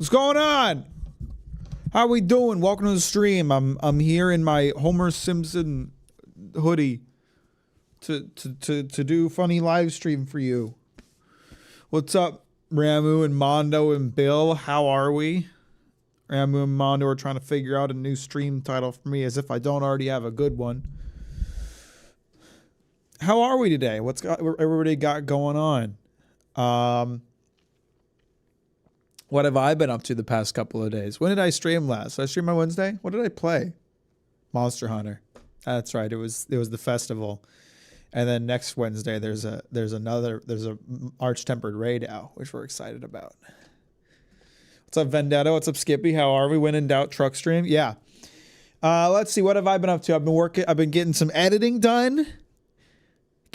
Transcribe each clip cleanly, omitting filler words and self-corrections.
What's going on? How we doing? Welcome to the stream. I'm here in my Homer Simpson hoodie to do funny live stream for you. What's up, Ramu and Mondo and Bill? How are we? Ramu and Mondo are trying to figure out a new stream title for me, as if I don't already have a good one. How are we today? What's everybody got going on? What have I been up to the past couple of days? When did I stream last? Did I stream on Wednesday? What did I play? Monster Hunter. That's right. It was the festival. And then next Wednesday there's a Arch Tempered Raid out, which we're excited about. What's up, Vendetta? What's up, Skippy? How are we? When in doubt, truck stream. Yeah. Let's see. What have I been up to? I've been getting some editing done.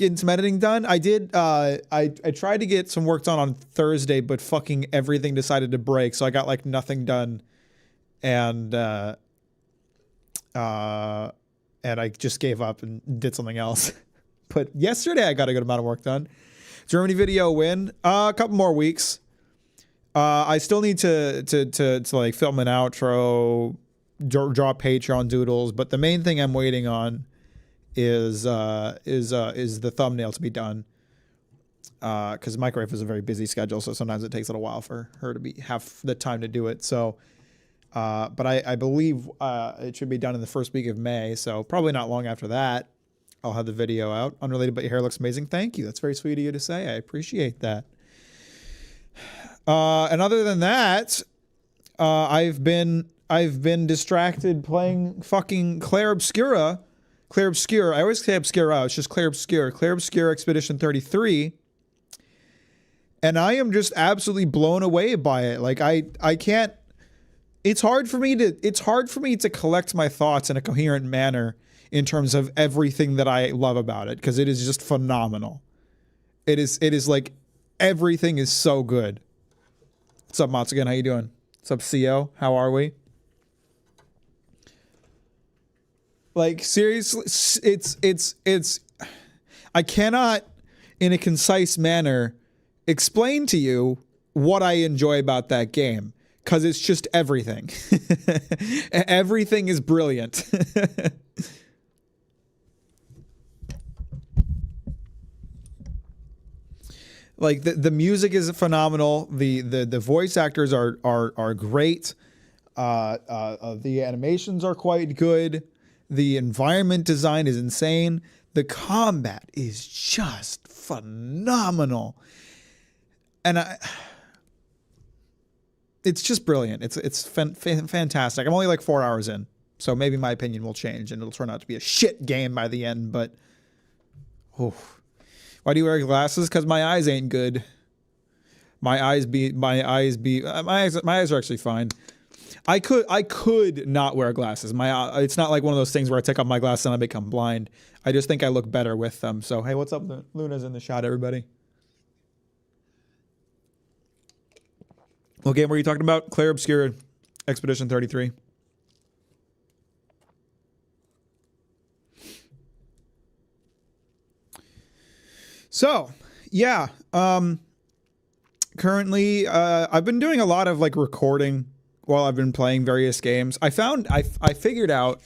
I did. I tried to get some work done on Thursday, but fucking everything decided to break, so I got like nothing done, and I just gave up and did something else. But yesterday I got a good amount of work done. Germany video win. A couple more weeks. I still need to like film an outro, draw Patreon doodles, but the main thing I'm waiting on is the thumbnail to be done, because Microwave is a very busy schedule, so sometimes it takes a little while for her to have the time to do it. So, but I believe it should be done in the first week of May, so probably not long after that I'll have the video out. Unrelated, but your hair looks amazing. Thank you. That's very sweet of you to say. I appreciate that. And other than that, I've been distracted playing fucking Clair Obscura. I always say Obscura. It's just Clair Obscura. Clair Obscura Expedition 33. And I am just absolutely blown away by it. Like I can't. It's hard for me to collect my thoughts in a coherent manner in terms of everything that I love about it, because it is just phenomenal. It is like everything is so good. What's up, Matsugan? How you doing? What's up, CO? How are we? Like, seriously, it's I cannot in a concise manner explain to you what I enjoy about that game, because it's just everything. Everything is brilliant. Like the music is phenomenal. The voice actors are great. The animations are quite good. The environment design is insane. The combat is just phenomenal. And it's just brilliant. It's fantastic. I'm only like 4 hours in, so maybe my opinion will change and it'll turn out to be a shit game by the end, but why do you wear glasses? Because my eyes ain't good. My eyes are actually fine. I could not wear glasses. It's not like one of those things where I take off my glasses and I become blind. I just think I look better with them. So, hey, what's up? Luna's in the shot, everybody. What game were you talking about? Clair Obscura Expedition 33. So, yeah. Currently, I've been doing a lot of like recording while I've been playing various games. I figured out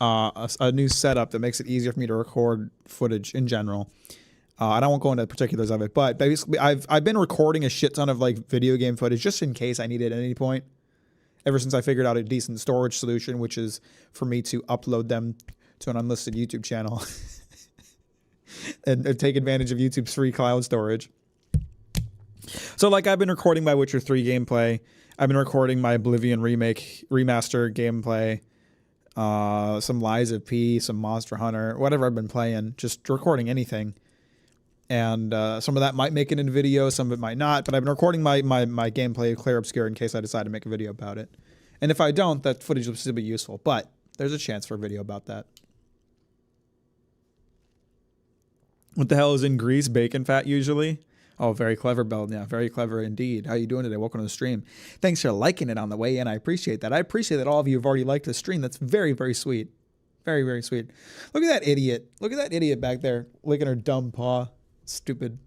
a new setup that makes it easier for me to record footage in general. I won't go into particulars of it, but basically I've been recording a shit ton of like video game footage just in case I need it at any point. Ever since I figured out a decent storage solution, which is for me to upload them to an unlisted YouTube channel and take advantage of YouTube's free cloud storage. So like I've been recording my Witcher 3 gameplay. I've been recording my Oblivion remaster gameplay, some Lies of P, some Monster Hunter, whatever I've been playing, just recording anything. And some of that might make it into video, some of it might not, but I've been recording my gameplay of Clair Obscura in case I decide to make a video about it. And if I don't, that footage will still be useful, but there's a chance for a video about that. What the hell is in grease? Bacon fat usually? Oh, very clever, Bell. Yeah, very clever indeed. How you doing today? Welcome to the stream. Thanks for liking it on the way in. I appreciate that. I appreciate that all of you have already liked the stream. That's very, very sweet. Very, very sweet. Look at that idiot. Look at that idiot back there licking her dumb paw. Stupid.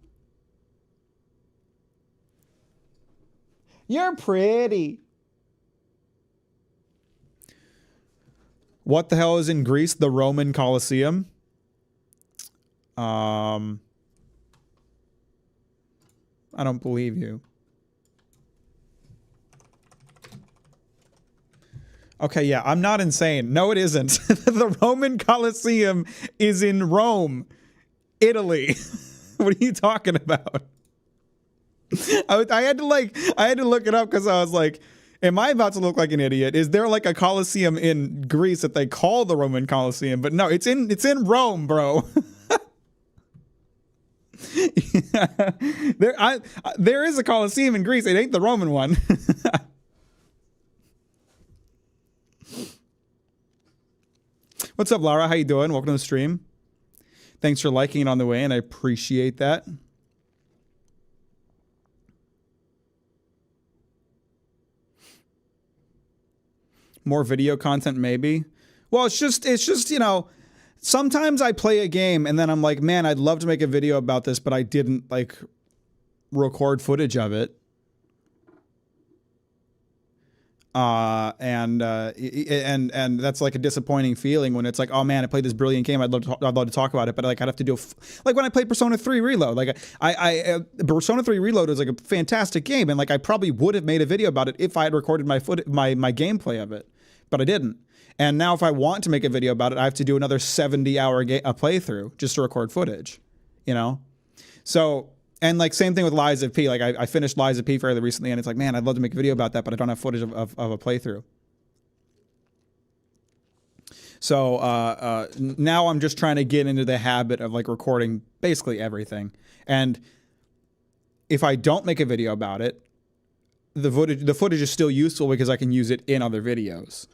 You're pretty. What the hell is in Greece? The Roman Colosseum. I don't believe you. Okay, yeah, I'm not insane. No, it isn't. The Roman Colosseum is in Rome, Italy. What are you talking about? I had to look it up because I was like, am I about to look like an idiot? Is there like a Colosseum in Greece that they call the Roman Colosseum? But no, it's in Rome, bro. Yeah. There is a Colosseum in Greece. It ain't the Roman one. What's up, Lara? How you doing? Welcome to the stream. Thanks for liking it on the way, and I appreciate that. More video content, maybe. Well, it's just, you know, sometimes I play a game and then I'm like, man, I'd love to make a video about this, but I didn't like record footage of it. And that's like a disappointing feeling when it's like, oh man, I played this brilliant game. I'd love to talk about it, but like I'd have to do like when I played Persona 3 Reload. Like Persona 3 Reload was like a fantastic game, and like I probably would have made a video about it if I had recorded my gameplay of it, but I didn't. And now if I want to make a video about it, I have to do another 70-hour playthrough just to record footage, you know? So. And like same thing with Lies of P. Like I finished Lies of P fairly recently, and it's like, man, I'd love to make a video about that, but I don't have footage of a playthrough. So now I'm just trying to get into the habit of like recording basically everything. And if I don't make a video about it, the footage is still useful because I can use it in other videos.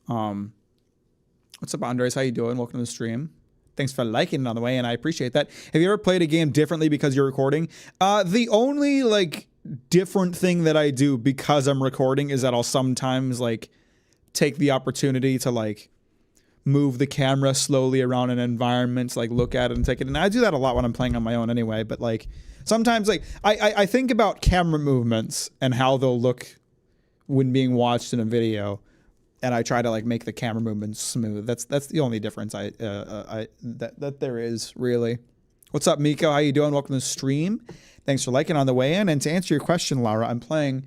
What's up, Andres? How you doing? Welcome to the stream. Thanks for liking it on the way, and I appreciate that. Have you ever played a game differently because you're recording? The only, like, different thing that I do because I'm recording is that I'll sometimes, like, take the opportunity to, like, move the camera slowly around an environment to, like, look at it and take it. And I do that a lot when I'm playing on my own anyway, but, like, sometimes, like, I think about camera movements and how they'll look when being watched in a video. And I try to like make the camera movements smooth. That's the only difference that there is, really. What's up, Miko? How you doing? Welcome to the stream. Thanks for liking on the way in. And to answer your question, Laura, I'm playing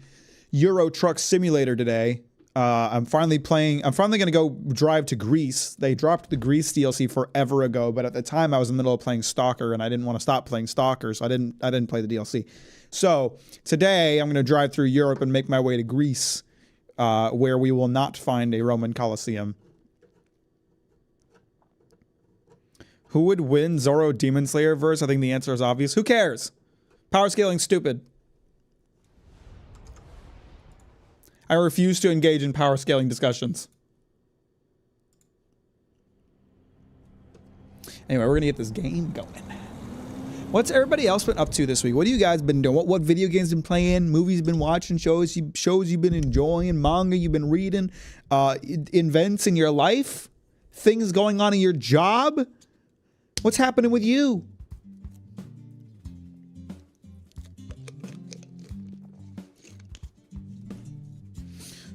Euro Truck Simulator today. I'm finally going to go drive to Greece. They dropped the Greece DLC forever ago, but at the time I was in the middle of playing Stalker, and I didn't want to stop playing Stalker, so I didn't play the DLC. So today I'm going to drive through Europe and make my way to Greece. Where we will not find a Roman Colosseum. Who would win Zoro Demon Slayer verse? I think the answer is obvious. Who cares? Power scaling stupid. I refuse to engage in power scaling discussions. Anyway, we're gonna get this game going. What's everybody else been up to this week? What have you guys been doing? What video games been playing? Movies been watching? Shows you've been enjoying? Manga you've been reading? Events in your life? Things going on in your job? What's happening with you?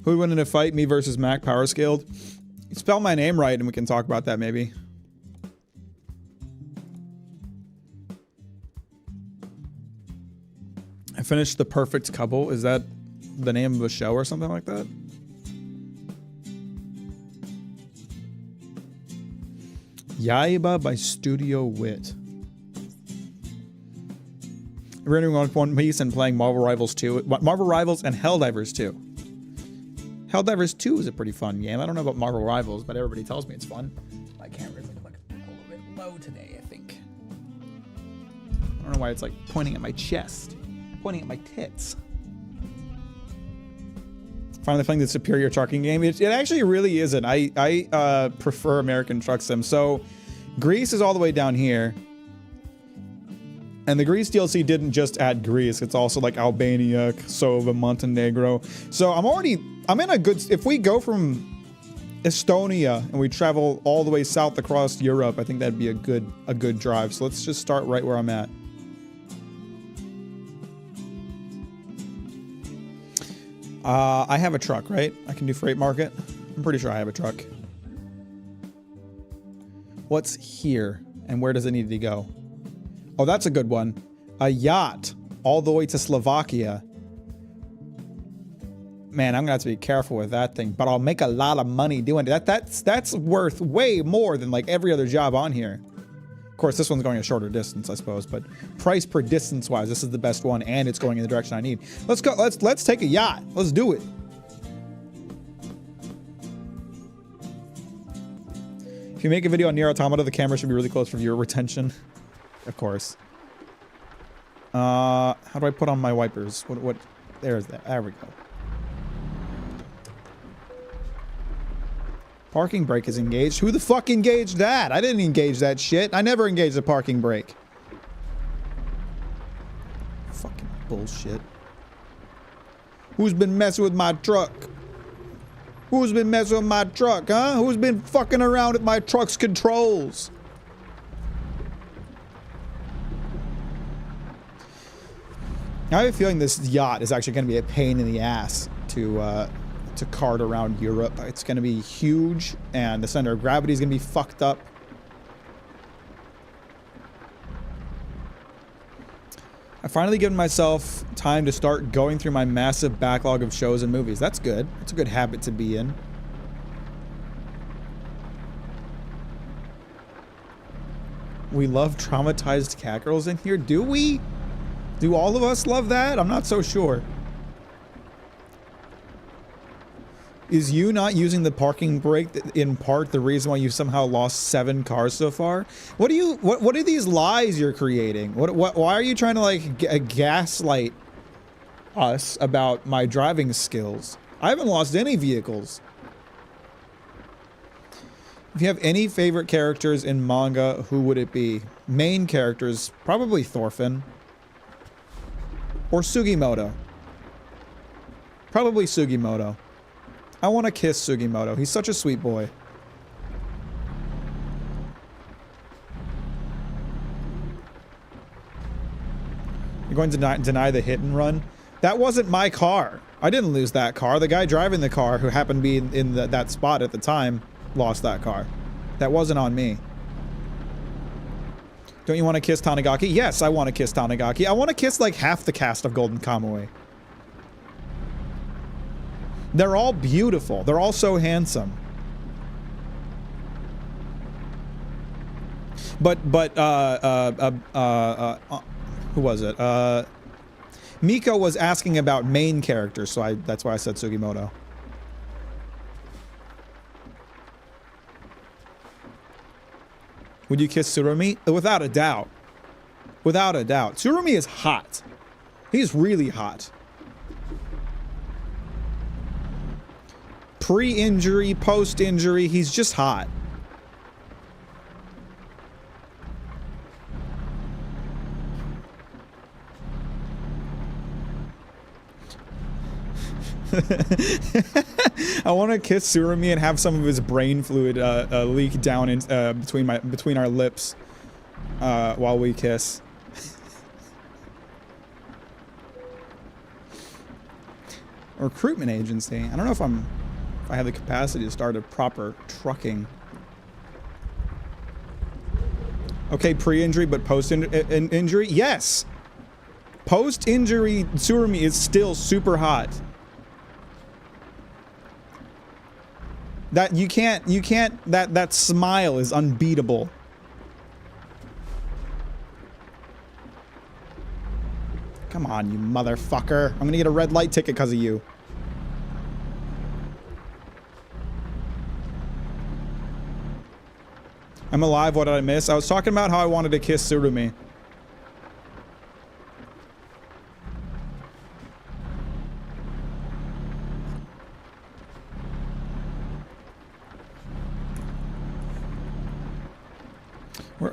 Who would win in a fight? Me versus Mack, power scaled. Spell my name right and we can talk about that maybe. I finished The Perfect Couple. Is that the name of a show or something like that? Yaiba by Studio Wit. We're running on One Piece and playing Marvel Rivals 2. Marvel Rivals and Helldivers 2. Helldivers 2 is a pretty fun game. I don't know about Marvel Rivals, but everybody tells me it's fun. My camera's like a little bit low today, I think. I don't know why it's like pointing at my chest. Pointing at my tits. Finally playing the superior trucking game. It actually really isn't. I prefer American Truck Sim. So Greece is all the way down here. And the Greece DLC didn't just add Greece. It's also like Albania, Kosovo, Montenegro. So I'm in a good... If we go from Estonia and we travel all the way south across Europe, I think that'd be a good drive. So let's just start right where I'm at. I have a truck, right? I can do freight market. I'm pretty sure I have a truck. What's here? And where does it need to go? Oh, that's a good one. A yacht all the way to Slovakia. Man, I'm gonna have to be careful with that thing, but I'll make a lot of money doing it. That's worth way more than like every other job on here. Of course, this one's going a shorter distance, I suppose, but price per distance wise, this is the best one, and it's going in the direction I need. Let's go. Let's take a yacht. Let's do it. If you make a video on Nier Automata, the camera should be really close for viewer retention. Of course. How do I put on my wipers? What? There's that. There we go. Parking brake is engaged. Who the fuck engaged that? I didn't engage that shit. I never engaged the parking brake. Fucking bullshit. Who's been messing with my truck? Who's been messing with my truck, huh? Who's been fucking around with my truck's controls? I have a feeling this yacht is actually going to be a pain in the ass to cart around Europe. It's going to be huge, and the center of gravity is going to be fucked up. I've finally given myself time to start going through my massive backlog of shows and movies. That's good. It's a good habit to be in. We love traumatized cat girls in here. Do we? Do all of us love that? I'm not so sure. Is you not using the parking brake in part the reason why you somehow lost 7 cars so far? What are these lies you're creating? Why are you trying to like gaslight us about my driving skills? I haven't lost any vehicles. If you have any favorite characters in manga, who would it be? Main characters, probably Thorfinn. Or Sugimoto. Probably Sugimoto. I want to kiss Sugimoto. He's such a sweet boy. You're going to deny the hit and run? That wasn't my car. I didn't lose that car. The guy driving the car, who happened to be in that spot at the time, lost that car. That wasn't on me. Don't you want to kiss Tanigaki? Yes, I want to kiss Tanigaki. I want to kiss like half the cast of Golden Kamuy. They're all beautiful. They're all so handsome. But who was it? Miko was asking about main characters, so that's why I said Sugimoto. Would you kiss Tsurumi? Without a doubt. Without a doubt. Tsurumi is hot. He's really hot. Pre-injury, post-injury, he's just hot. I want to kiss Tsurumi and have some of his brain fluid leak down in, between our lips while we kiss. Recruitment agency. I don't know if I have the capacity to start a proper trucking. Okay, pre-injury, but post-injury? Yes! Post-injury Tsurumi is still super hot. That that smile is unbeatable. Come on, you motherfucker. I'm gonna get a red light ticket because of you. I'm alive, what did I miss? I was talking about how I wanted to kiss Tsurumi.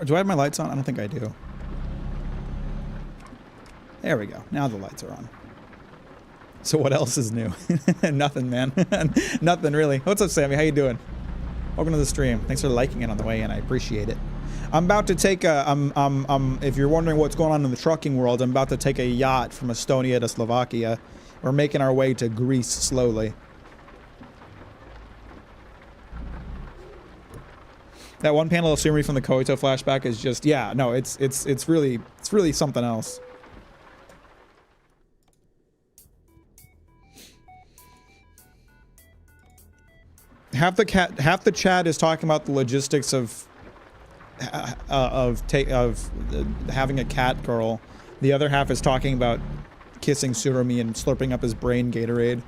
Do I have my lights on? I don't think I do. There we go. Now the lights are on. So what else is new? Nothing, man. Nothing really. What's up, Sammy? How you doing? Welcome to the stream. Thanks for liking it on the way in. I appreciate it. I'm about to take a, if you're wondering what's going on in the trucking world, I'm about to take a yacht from Estonia to Slovakia. We're making our way to Greece slowly. That one panel of scenery from the Koito flashback is just, yeah, no, it's really something else. Half the chat is talking about the logistics of having a cat girl. The other half is talking about kissing Surumi and slurping up his brain Gatorade.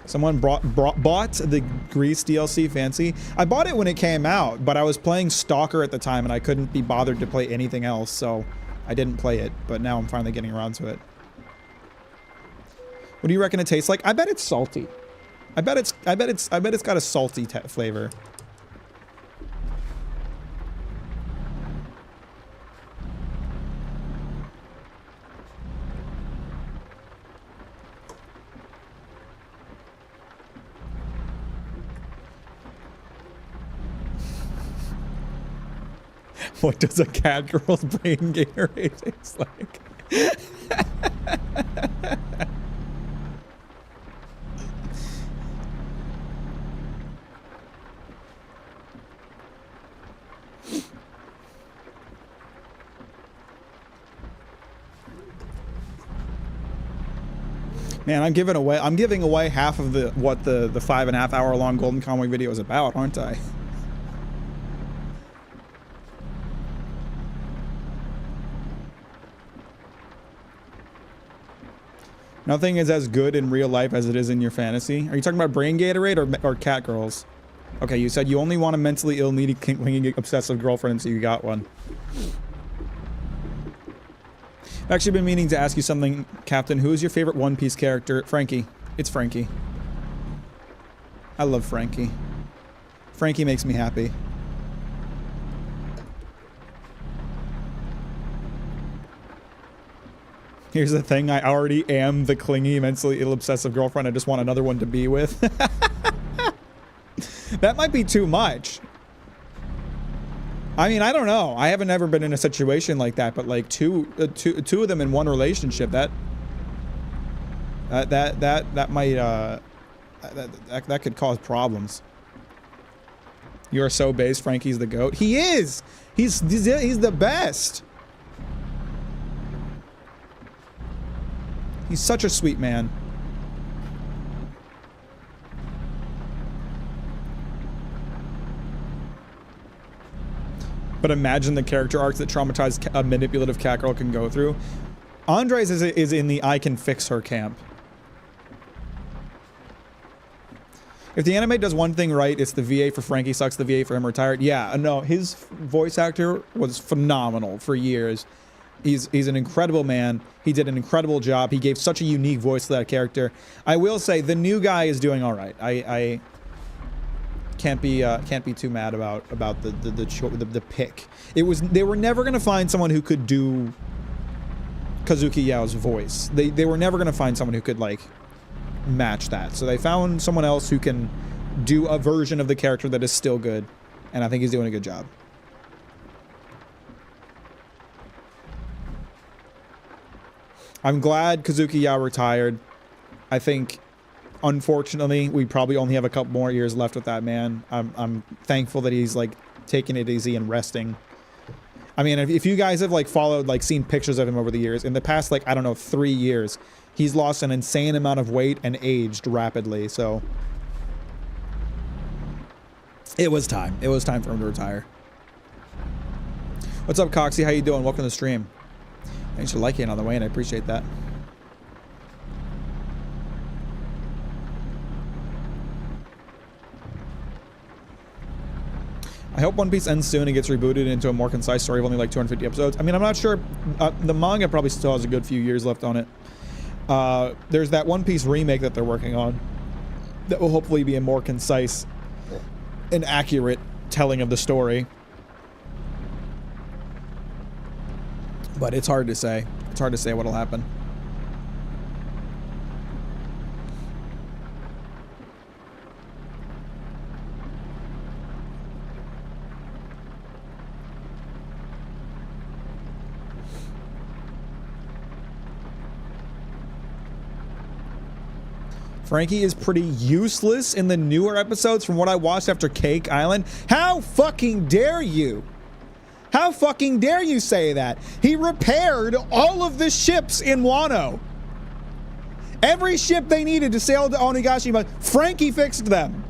Someone bought the Grease DLC. Fancy. I bought it when it came out, but I was playing Stalker at the time and I couldn't be bothered to play anything else, so I didn't play it. But now I'm finally getting around to it. What do you reckon it tastes like? I bet it's salty. I bet it's got a salty flavor. What does a cat girl's brain Gatorade taste like? Man, I'm giving away half of what the 5.5 hour long Golden Convoy video is about, aren't I? Nothing is as good in real life as it is in your fantasy. Are you talking about brain Gatorade or cat girls? Okay, you said you only want a mentally ill, needy, clingy, obsessive girlfriend, so you got one. I've actually been meaning to ask you something, Captain. Who is your favorite One Piece character? Frankie. It's Frankie. I love Frankie. Frankie makes me happy. Here's the thing, I already am the clingy, mentally ill, obsessive girlfriend I just want another one to be with. That might be too much. I mean, I don't know. I haven't ever been in a situation like that, but like two of them in one relationship, that might that could cause problems. You are so based. Frankie's the GOAT. He is. He's the best. He's such a sweet man. But imagine the character arcs that traumatized a manipulative cat girl can go through. Andres is in the I can fix her camp. If the anime does one thing right, it's the VA for Frankie sucks, the VA for him retired. Yeah, no, his voice actor was phenomenal for years. He's an incredible man. He did an incredible job. He gave such a unique voice to that character. I will say the new guy is doing all right. I can't be too mad about the pick. They were never gonna find someone who could do Kazuki Yao's voice. They were never gonna find someone who could like match that. So they found someone else who can do a version of the character that is still good, and I think he's doing a good job. I'm glad Kazuki Yao retired. I think, unfortunately, we probably only have a couple more years left with that man. I'm thankful that he's like taking it easy and resting. I mean, if you guys have like followed, like seen pictures of him over the years, in the past, like, I don't know, 3 years, he's lost an insane amount of weight and aged rapidly. So it was time. It was time for him to retire. What's up, Coxie? How you doing? Welcome to the stream. Thanks for liking it on the way, and I appreciate that. I hope One Piece ends soon and gets rebooted into a more concise story of only like 250 episodes. I mean, I'm not sure. The manga probably still has a good few years left on it. There's that One Piece remake that they're working on that will hopefully be a more concise and accurate telling of the story. But it's hard to say. It's hard to say what'll happen. Frankie is pretty useless in the newer episodes from what I watched after Cake Island. How fucking dare you? How fucking dare you say that? He repaired all of the ships in Wano. Every ship they needed to sail to Onigashima, Frankie fixed them.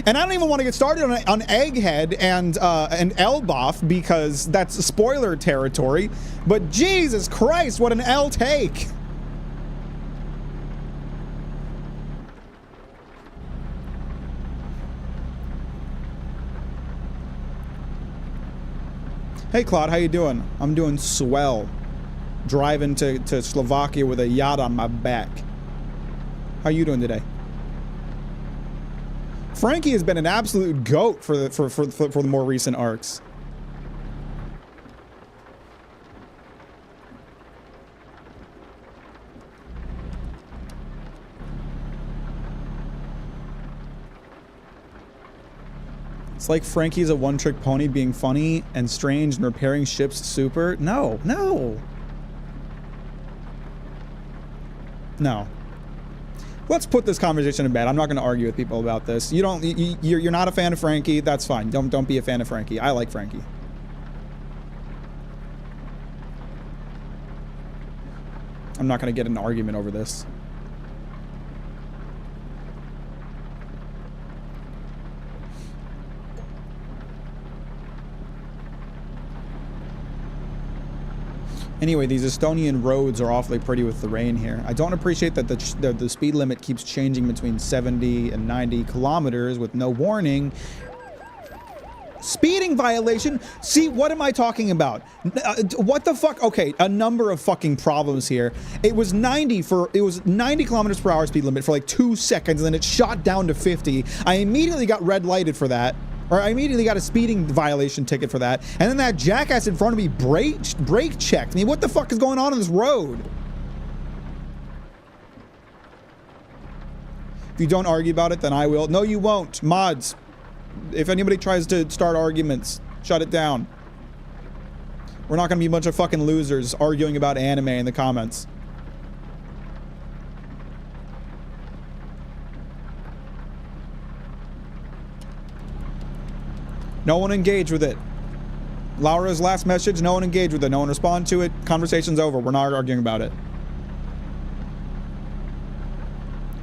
And I don't even want to get started on Egghead and Elbaf because that's spoiler territory. But Jesus Christ, what an L take. Hey Claude, how you doing? I'm doing swell. Driving to Slovakia with a yacht on my back. How you doing today? Frankie has been an absolute goat for the more recent arcs. It's like Frankie's a one-trick pony being funny and strange and repairing ships super. No, no. No. Let's put this conversation to bed. I'm not going to argue with people about this. You're not a fan of Frankie. That's fine. Don't be a fan of Frankie. I like Frankie. I'm not going to get in an argument over this. Anyway, these Estonian roads are awfully pretty with the rain here. I don't appreciate that the speed limit keeps changing between 70 and 90 kilometers with no warning. Speeding violation? See, what am I talking about? What the fuck? Okay, a number of fucking problems here. It was 90 kilometers per hour speed limit for like 2 seconds, and then it shot down to 50. I immediately got red lighted for that. Or I immediately got a speeding violation ticket for that. And then that jackass in front of me brake checked. I mean, what the fuck is going on this road? If you don't argue about it, then I will. No, you won't. Mods, if anybody tries to start arguments, shut it down. We're not going to be a bunch of fucking losers arguing about anime in the comments. No one engaged with it. Laura's last message, no one engaged with it. No one responded to it. Conversation's over. We're not arguing about it.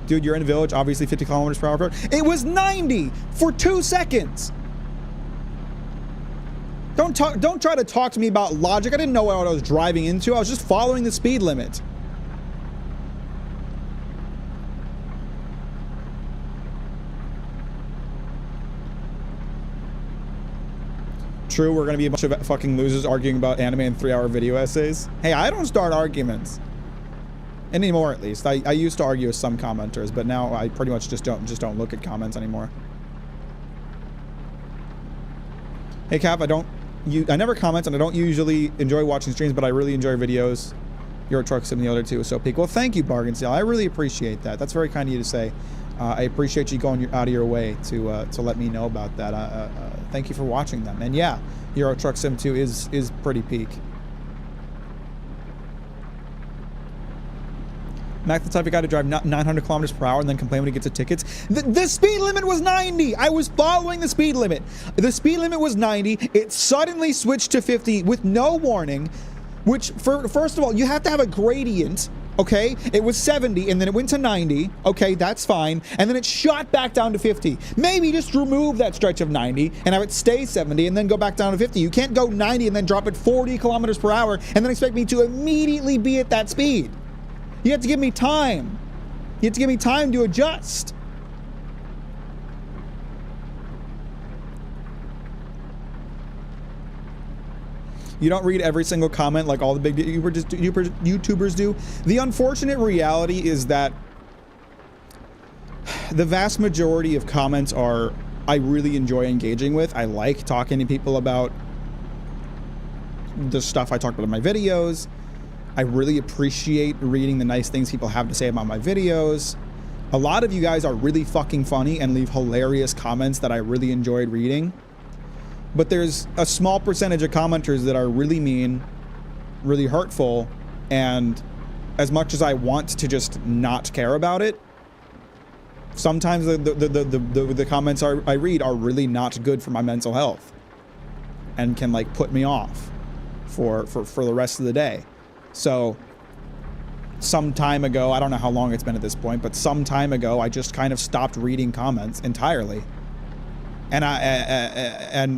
Dude, you're in a village, obviously 50 kilometers per hour. It was 90 for 2 seconds. Don't try to talk to me about logic. I didn't know what I was driving into. I was just following the speed limit. True, we're gonna be a bunch of fucking losers arguing about anime in 3-hour video essays. Hey, I don't start arguments. Anymore, at least. I used to argue with some commenters, but now I pretty much just don't look at comments anymore. Hey Cap, I never comment and I don't usually enjoy watching streams, but I really enjoy videos. Euro Truck Sim and the other two is so peak. Well, thank you, Bargain Sale. I really appreciate that. That's very kind of you to say. I appreciate you going out of your way to let me know about that. Thank you for watching them. And yeah, Euro Truck Sim 2 is pretty peak. Mack the type of guy to drive 900 kilometers per hour and then complain when he gets a tickets. The speed limit was 90. I was following the speed limit. The speed limit was 90. It suddenly switched to 50 with no warning, which first of all, you have to have a gradient. Okay, it was 70 and then it went to 90. Okay, that's fine. And then it shot back down to 50. Maybe just remove that stretch of 90 and have it stay 70 and then go back down to 50. You can't go 90 and then drop it 40 kilometers per hour and then expect me to immediately be at that speed. You have to give me time. You have to give me time to adjust. You don't read every single comment like all the big YouTubers do. The unfortunate reality is that the vast majority of comments are I really enjoy engaging with. I like talking to people about the stuff I talk about in my videos. I really appreciate reading the nice things people have to say about my videos. A lot of you guys are really fucking funny and leave hilarious comments that I really enjoyed reading. But there's a small percentage of commenters that are really mean, really hurtful, and as much as I want to just not care about it, sometimes the comments I read are really not good for my mental health and can like put me off for the rest of the day. So some time ago, I don't know how long it's been at this point, but some time ago, I just kind of stopped reading comments entirely. And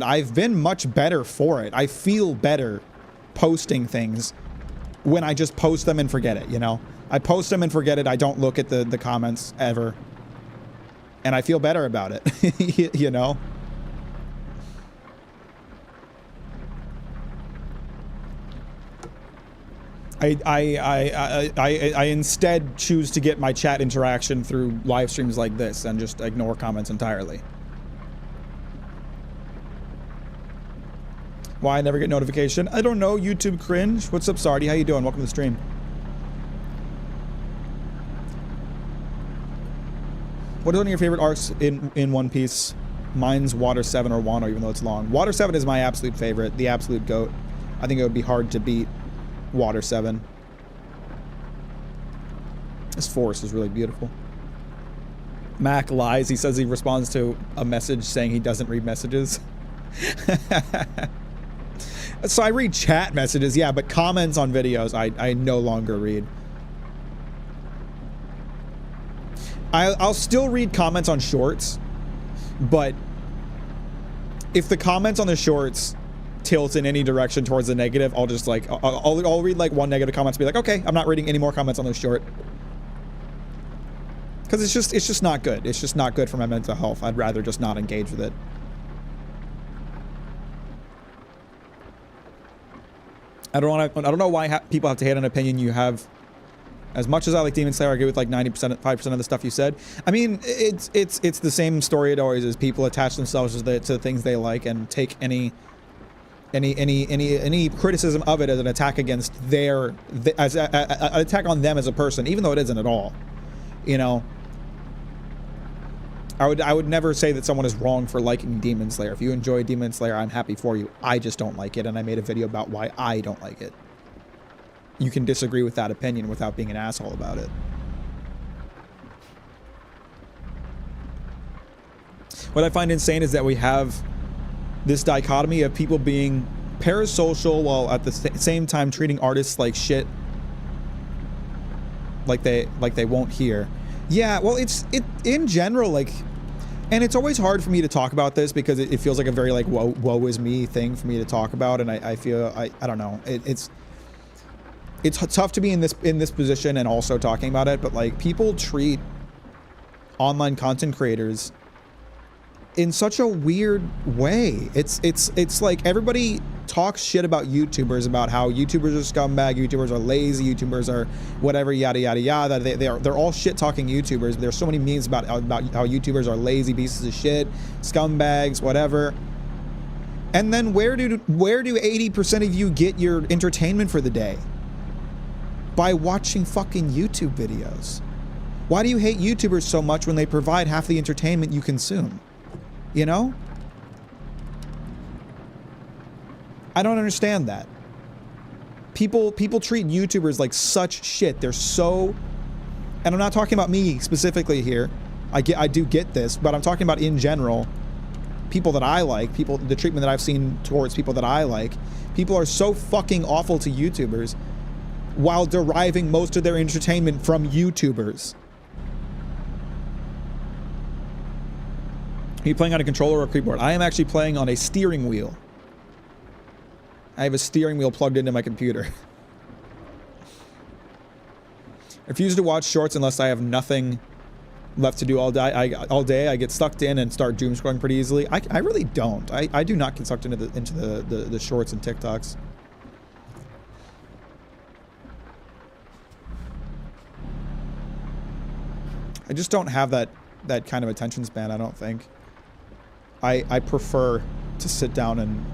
I've been much better for it. I feel better posting things when I just post them and forget it, you know? I post them and forget it. I don't look at the comments ever. And I feel better about it, you know? I instead choose to get my chat interaction through live streams like this and just ignore comments entirely. Why I never get notification? I don't know. YouTube cringe. What's up, Sardi? How you doing? Welcome to the stream. What are one of your favorite arcs in One Piece? Mine's Water 7 or Wano, even though it's long. Water 7 is my absolute favorite, the absolute GOAT. I think it would be hard to beat Water 7. This forest is really beautiful. Mack lies. He says he responds to a message saying he doesn't read messages. So I read chat messages, yeah, but comments on videos I no longer read. I'll still read comments on shorts, but if the comments on the shorts tilt in any direction towards the negative, I'll just like I'll read like one negative comment and be like, okay, I'm not reading any more comments on this short, because it's just not good. It's just not good for my mental health. I'd rather just not engage with it. I don't know why people have to hate an opinion you have. As much as I like Demon Slayer, I agree with like 90%, 5% of the stuff you said. I mean, it's the same story it always is. People attach themselves to the things they like and take any criticism of it as an attack against an attack on them as a person, even though it isn't at all. You know, I would never say that someone is wrong for liking Demon Slayer. If you enjoy Demon Slayer, I'm happy for you. I just don't like it, and I made a video about why I don't like it. You can disagree with that opinion without being an asshole about it. What I find insane is that we have this dichotomy of people being parasocial while at the same time treating artists like shit, like they won't hear. Yeah, well, it in general, like, and it's always hard for me to talk about this because it feels like a very like woe is me thing for me to talk about, and I feel I don't know, it's tough to be in this position and also talking about it, but like people treat online content creators in such a weird way. It's like everybody talks shit about YouTubers, about how YouTubers are scumbag, YouTubers are lazy, YouTubers are whatever, yada yada yada. They're all shit talking YouTubers. There's so many memes about how YouTubers are lazy pieces of shit, scumbags, whatever. And then where do 80% of you get your entertainment for the day? By watching fucking YouTube videos. Why do you hate YouTubers so much when they provide half the entertainment you consume? You know? I don't understand that. People treat YouTubers like such shit. They're so, and I'm not talking about me specifically here. I do get this, but I'm talking about in general. People that I like, the treatment that I've seen towards people that I like. People are so fucking awful to YouTubers, while deriving most of their entertainment from YouTubers. Are you playing on a controller or a keyboard? I am actually playing on a steering wheel. I have a steering wheel plugged into my computer. I refuse to watch shorts unless I have nothing left to do all day. I get sucked in and start doom scrolling pretty easily. I really don't. I do not get sucked into the shorts and TikToks. I just don't have that kind of attention span, I don't think. I prefer to sit down and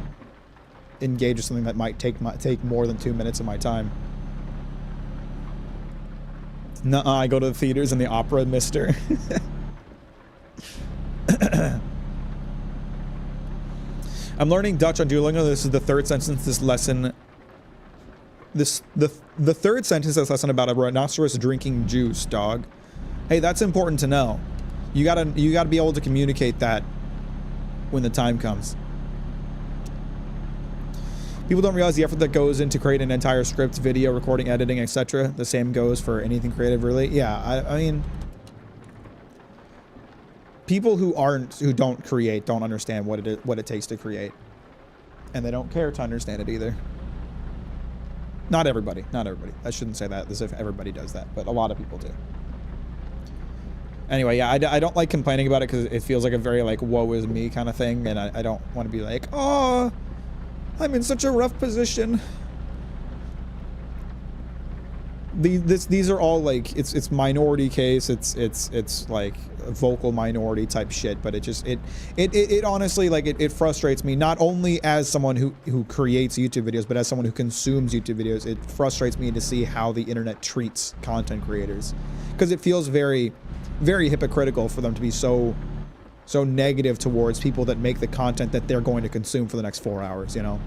engage with something that might take more than 2 minutes of my time. Nuh-uh, I go to the theaters and the opera, mister. I'm learning Dutch on Duolingo. This is the third sentence this lesson The third sentence says lesson about a rhinoceros drinking juice, dog. Hey, that's important to know. You gotta be able to communicate that when the time comes. People don't realize the effort that goes into creating an entire script, video, recording, editing, etc. The same goes for anything creative, really. Yeah, I mean, people who don't create don't understand what it takes to create, and they don't care to understand it either. Not everybody. I shouldn't say that as if everybody does that, but a lot of people do. Anyway, yeah, I don't like complaining about it because it feels like a very like woe is me kind of thing, and I don't want to be like, oh, I'm in such a rough position. These are all like it's minority case. It's like a vocal minority type shit. But it honestly like it frustrates me, not only as someone who creates YouTube videos, but as someone who consumes YouTube videos. It frustrates me to see how the internet treats content creators, because it feels very, very hypocritical for them to be so negative towards people that make the content that they're going to consume for the next 4 hours, you know?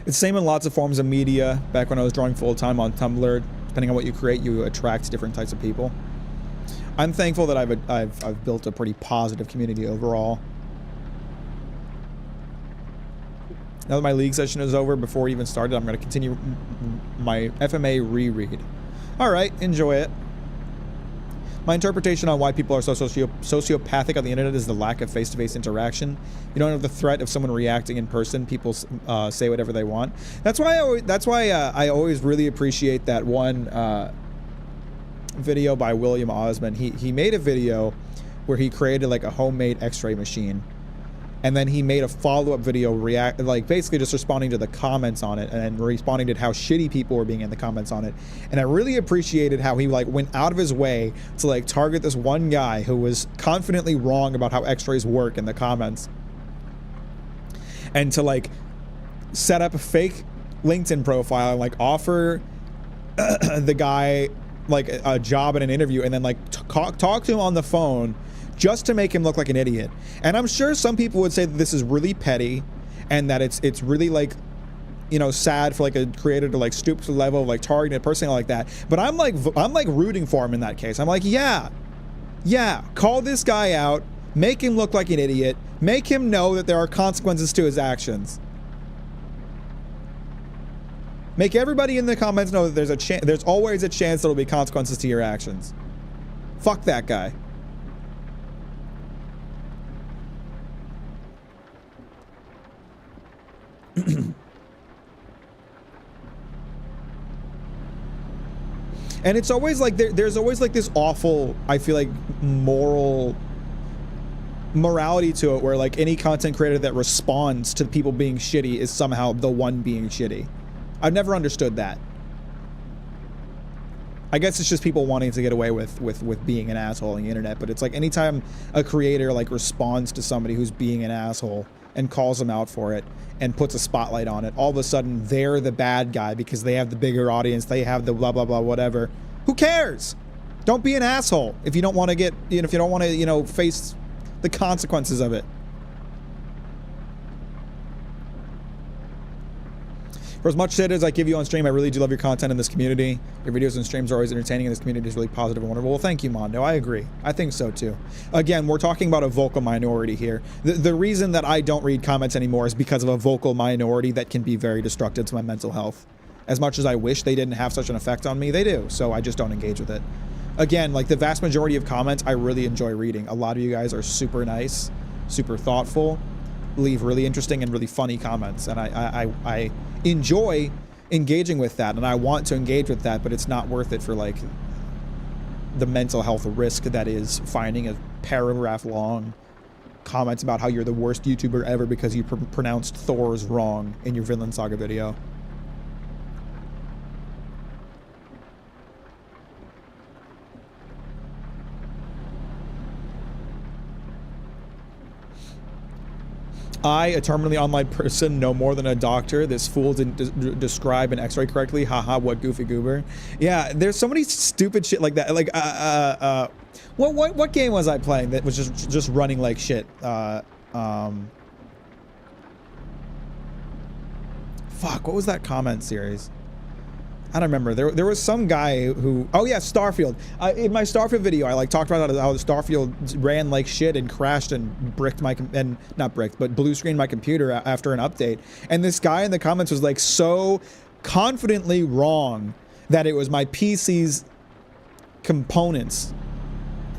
It's the same in lots of forms of media. Back when I was drawing full-time on Tumblr, depending on what you create, you attract different types of people. I'm thankful that I've built a pretty positive community overall. Now that my league session is over, before we even started, I'm going to continue my FMA reread. All right, enjoy it. My interpretation on why people are so sociopathic on the internet is the lack of face-to-face interaction. You don't have the threat of someone reacting in person. People say whatever they want. That's why I always really appreciate that one video by William Osmond. He made a video where he created like a homemade X-ray machine, and then he made a follow-up video basically just responding to the comments on it and responding to how shitty people were being in the comments on it. And I really appreciated how he like went out of his way to like target this one guy who was confidently wrong about how X-rays work in the comments, and to like set up a fake LinkedIn profile and like offer the guy like a job in an interview, and then like talk to him on the phone just to make him look like an idiot. And I'm sure some people would say that this is really petty, and that it's really like, you know, sad for like a creator to like stoop to the level of like targeting a person like that. But I'm like rooting for him in that case. I'm like, yeah, call this guy out, make him look like an idiot, make him know that there are consequences to his actions. Make everybody in the comments know that there's always a chance there'll be consequences to your actions. Fuck that guy. And it's always like there's always like this awful, I feel like, morality to it, where like any content creator that responds to people being shitty is somehow the one being shitty. I've never understood that. I guess it's just people wanting to get away with being an asshole on the internet, but it's like anytime a creator like responds to somebody who's being an asshole and calls them out for it and puts a spotlight on it, all of a sudden they're the bad guy because they have the bigger audience, they have the blah blah blah whatever. Who cares? Don't be an asshole if you don't want to get, you know, if you don't want to, you know, face the consequences of it. For as much shit as I give you on stream, I really do love your content in this community. Your videos and streams are always entertaining, and this community is really positive and wonderful. Well, thank you, Mondo. I agree. I think so, too. Again, we're talking about a vocal minority here. The reason that I don't read comments anymore is because of a vocal minority that can be very destructive to my mental health. As much as I wish they didn't have such an effect on me, they do. So I just don't engage with it. Again, like the vast majority of comments, I really enjoy reading. A lot of you guys are super nice, super thoughtful, leave really interesting and really funny comments, and I enjoy engaging with that, and I want to engage with that, but it's not worth it for like the mental health risk that is finding a paragraph long comments about how you're the worst YouTuber ever because you pronounced Thor's wrong in your Vinland Saga video. I, a terminally online person, know more than a doctor. This fool didn't describe an X-ray correctly. Haha, what goofy goober. Yeah, there's so many stupid shit like that. Like, what game was I playing that was just running like shit? Fuck, what was that comment series? I don't remember. There was some guy who, oh yeah, Starfield. In my Starfield video, I like talked about how the Starfield ran like shit and crashed and bricked my, and not bricked, but blue screened my computer after an update. And this guy in the comments was like so confidently wrong that it was my PC's components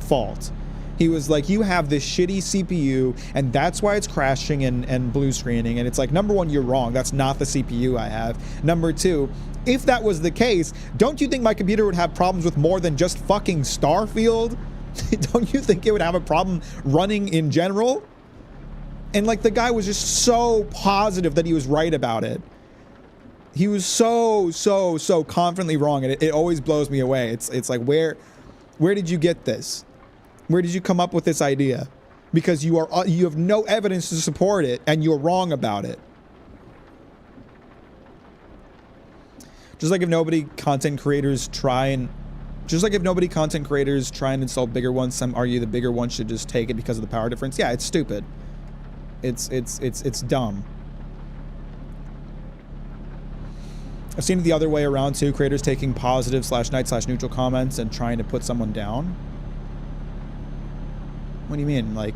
fault. He was like, you have this shitty CPU and that's why it's crashing and blue screening. And it's like, number one, you're wrong. That's not the CPU I have. Number two, if that was the case, don't you think my computer would have problems with more than just fucking Starfield? Don't you think it would have a problem running in general? And like the guy was just so positive that he was right about it. He was so confidently wrong, and it always blows me away. It's like, where did you get this? Where did you come up with this idea? Because you have no evidence to support it, and you're wrong about it. Just like if nobody content creators try and install bigger ones, some argue the bigger one should just take it because of the power difference. Yeah, it's stupid. It's dumb. I've seen it the other way around too. Creators taking positive /night /neutral comments and trying to put someone down. What do you mean? Like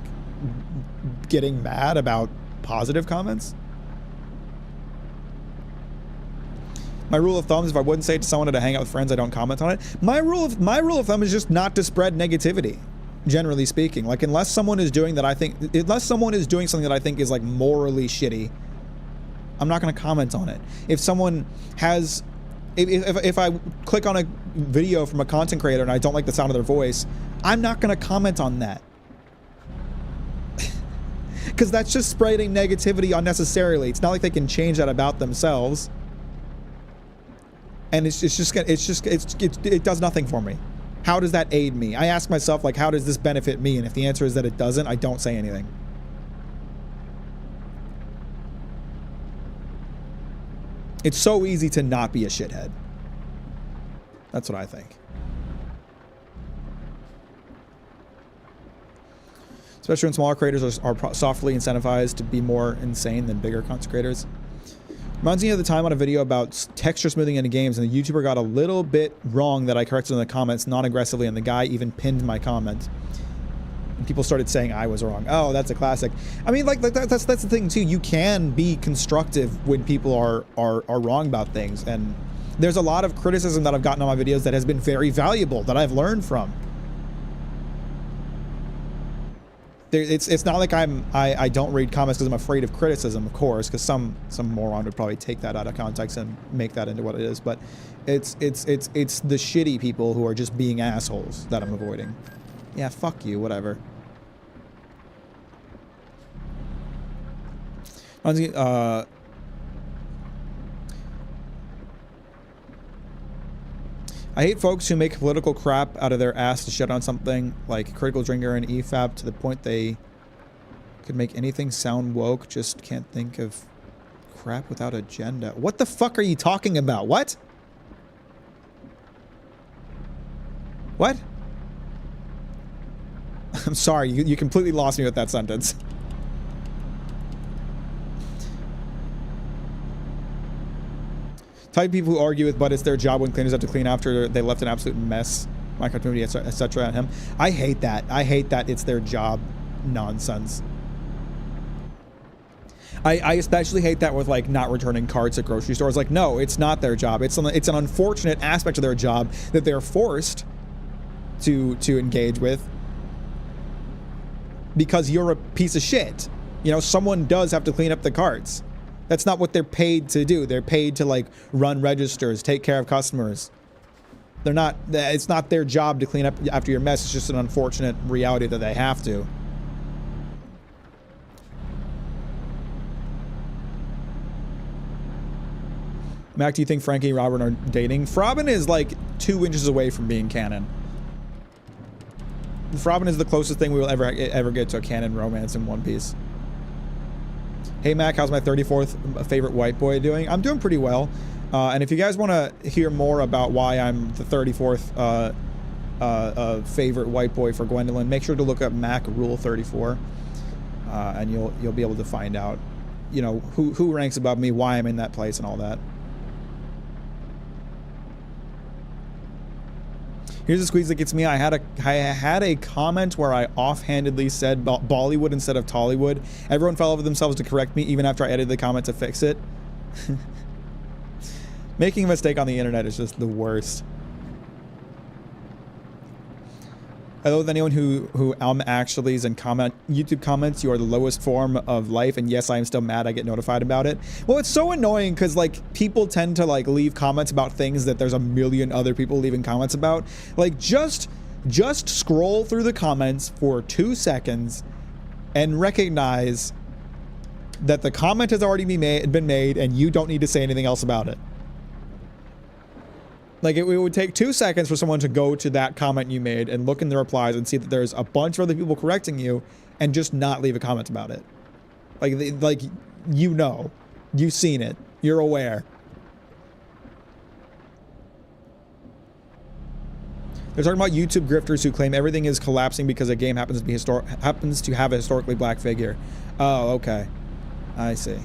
getting mad about positive comments? My rule of thumb is if I wouldn't say it to someone to hang out with friends, I don't comment on it. My rule of thumb is just not to spread negativity, generally speaking. Like unless someone is doing something that I think is like morally shitty, I'm not going to comment on it. If someone has, if I click on a video from a content creator and I don't like the sound of their voice, I'm not going to comment on that. Because that's just spreading negativity unnecessarily. It's not like they can change that about themselves. And it does nothing for me. How does that aid me? I ask myself, like, how does this benefit me? And if the answer is that it doesn't, I don't say anything. It's so easy to not be a shithead. That's what I think. Especially when smaller creators are softly incentivized to be more insane than bigger content creators. Reminds me of the time on a video about texture smoothing into games, and the YouTuber got a little bit wrong that I corrected in the comments non-aggressively, and the guy even pinned my comment. And people started saying I was wrong. Oh, that's a classic. I mean, like that's the thing too. You can be constructive when people are wrong about things, and there's a lot of criticism that I've gotten on my videos that has been very valuable that I've learned from. It's not like I don't read comments because I'm afraid of criticism, of course, because some moron would probably take that out of context and make that into what it is. But it's the shitty people who are just being assholes that I'm avoiding. Yeah, fuck you, whatever. I hate folks who make political crap out of their ass to shit on something like Critical Drinker and EFAP to the point they could make anything sound woke. Just can't think of crap without agenda. What the fuck are you talking about? What? What? I'm sorry, you completely lost me with that sentence. Type of people who argue with, but it's their job when cleaners have to clean after they left an absolute mess. Minecraft community, etc. at him. I hate that. I hate that it's their job nonsense. I especially hate that with like not returning carts at grocery stores. Like, no, it's not their job. It's an unfortunate aspect of their job that they're forced to engage with because you're a piece of shit. You know, someone does have to clean up the carts. That's not what they're paid to do. They're paid to like run registers, take care of customers. They're not, it's not their job to clean up after your mess. It's just an unfortunate reality that they have to. Mac, do you think Frankie and Robin are dating? Frobin is like 2 inches away from being canon. Frobin is the closest thing we will ever get to a canon romance in One Piece. Hey Mac, how's my 34th favorite white boy doing? I'm doing pretty well. And if you guys want to hear more about why I'm the 34th favorite white boy for Gwendolyn, make sure to look up Mac Rule 34, and you'll be able to find out, you know, who ranks above me, why I'm in that place, and all that. Here's a squeeze that gets me. I had a comment where I offhandedly said Bollywood instead of Tollywood. Everyone fell over themselves to correct me, even after I edited the comment to fix it. Making a mistake on the internet is just the worst. Hello with anyone who actuallys and comment YouTube comments. You are the lowest form of life, and yes, I am still mad I get notified about it. Well, it's so annoying because like people tend to like leave comments about things that there's a million other people leaving comments about. Like just scroll through the comments for 2 seconds and recognize that the comment has already been made and you don't need to say anything else about it. Like, it would take 2 seconds for someone to go to that comment you made and look in the replies and see that there's a bunch of other people correcting you and just not leave a comment about it. Like, you know. You've seen it. You're aware. They're talking about YouTube grifters who claim everything is collapsing because a game happens to have a historically black figure. Oh, okay. I see.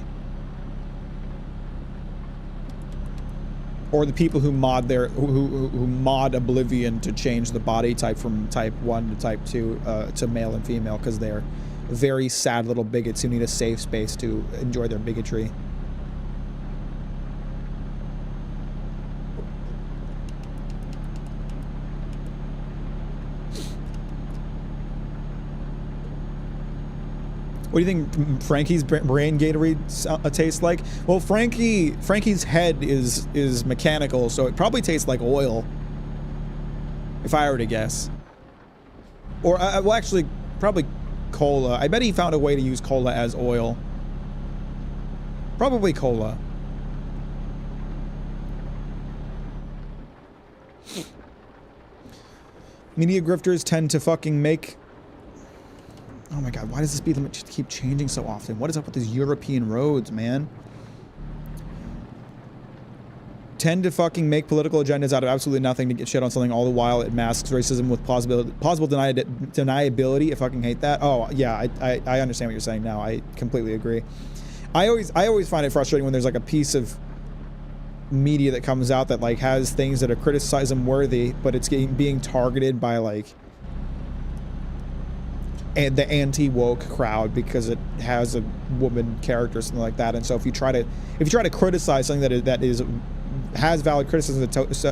Or the people who mod who mod Oblivion to change the body type from type 1 to type 2 to male and female because they're very sad little bigots who need a safe space to enjoy their bigotry. What do you think Frankie's brain Gatorade tastes like? Well, Frankie's head is mechanical, so it probably tastes like oil, if I were to guess. Or, well, actually, probably cola. I bet he found a way to use cola as oil. Probably cola. Media grifters tend to fucking make... Oh my god, why does the speed limit just keep changing so often? What is up with these European roads, man? Tend to fucking make political agendas out of absolutely nothing to get shit on something, all the while it masks racism with plausible deniability. I fucking hate that. Oh, yeah, I understand what you're saying now. I completely agree. I always find it frustrating when there's like a piece of media that comes out that like has things that are criticism worthy, but it's being targeted by like and the anti-woke crowd because it has a woman character or something like that. And so if you try to criticize something that has valid criticism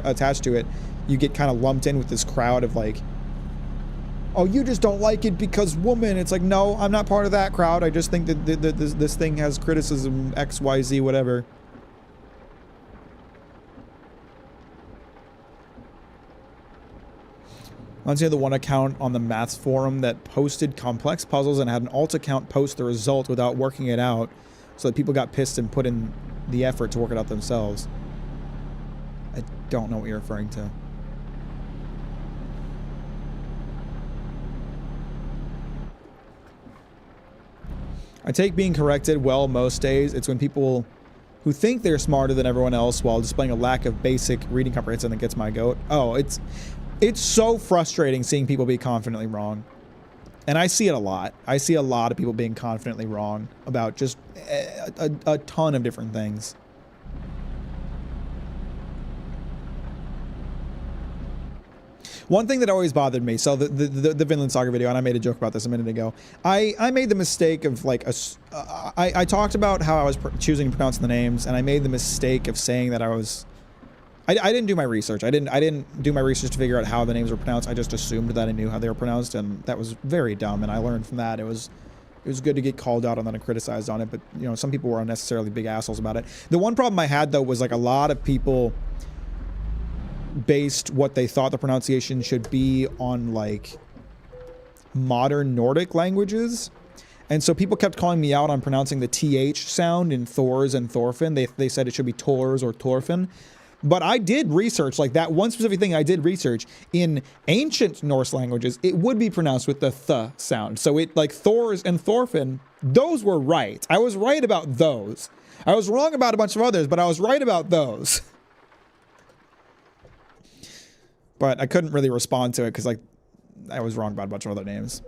attached to it, you get kind of lumped in with this crowd of like, oh, you just don't like it because woman. It's like, no, I'm not part of that crowd. I just think that this thing has criticism X, Y, Z, whatever. Once you had the one account on the maths forum that posted complex puzzles and had an alt account post the result without working it out, so that people got pissed and put in the effort to work it out themselves. I don't know what you're referring to. I take being corrected well most days. It's when people who think they're smarter than everyone else while displaying a lack of basic reading comprehension that gets my goat. Oh, it's so frustrating seeing people be confidently wrong. And I see it a lot. I see a lot of people being confidently wrong about just a ton of different things. One thing that always bothered me, so the Vinland Saga video, and I made a joke about this a minute ago. I made the mistake of like, I talked about how I was choosing to pronounce the names, and I made the mistake of saying that I didn't do my research. I didn't do my research to figure out how the names were pronounced. I just assumed that I knew how they were pronounced, and that was very dumb, and I learned from that. It was good to get called out on that and criticized on it, but you know, some people were unnecessarily big assholes about it. The one problem I had though was like a lot of people based what they thought the pronunciation should be on like modern Nordic languages. And so people kept calling me out on pronouncing the TH sound in Thors and Thorfinn. They said it should be Tors or Torfinn. But I did research, like that one specific thing I did research. In ancient Norse languages, it would be pronounced with the th sound. So it, like Thor's and Thorfinn, those were right. I was right about those. I was wrong about a bunch of others, but I was right about those. But I couldn't really respond to it because, like, I was wrong about a bunch of other names.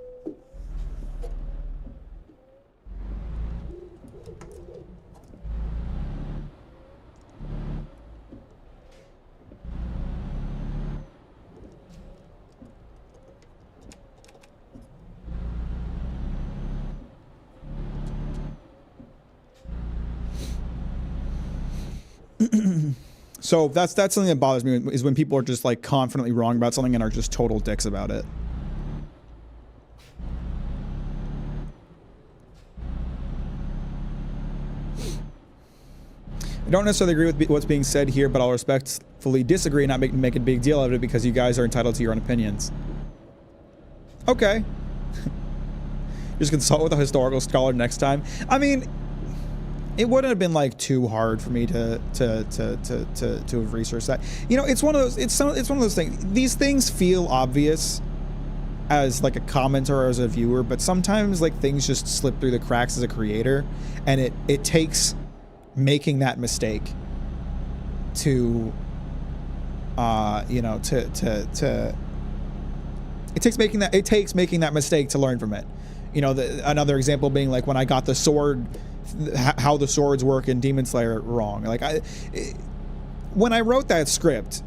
So that's something that bothers me, is when people are just like confidently wrong about something and are just total dicks about it. I don't necessarily agree with what's being said here, but I'll respectfully disagree and not make a big deal out of it because you guys are entitled to your own opinions. Okay. Just consult with a historical scholar next time. I mean, it wouldn't have been like too hard for me to have researched that. You know, it's one of those. It's one of those things. These things feel obvious as like a commenter or as a viewer, but sometimes like things just slip through the cracks as a creator, and it takes making that mistake to you know, it takes making that mistake to learn from it. You know, another example being like when I got the sword, how the swords work in Demon Slayer wrong. Like when I wrote that script,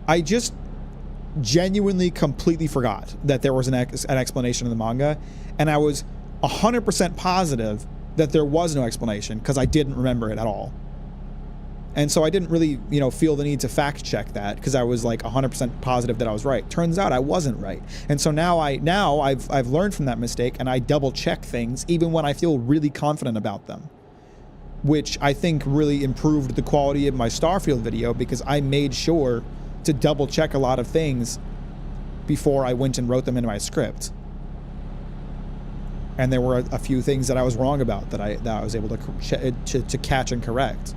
I just genuinely completely forgot that there was an explanation in the manga, and I was 100% positive that there was no explanation because I didn't remember it at all. And so I didn't really, you know, feel the need to fact check that because I was like 100% positive that I was right. Turns out I wasn't right. And so now I've learned from that mistake, and I double check things even when I feel really confident about them, which I think really improved the quality of my Starfield video because I made sure to double check a lot of things before I went and wrote them into my script. And there were a few things that I was wrong about that I was able to catch and correct.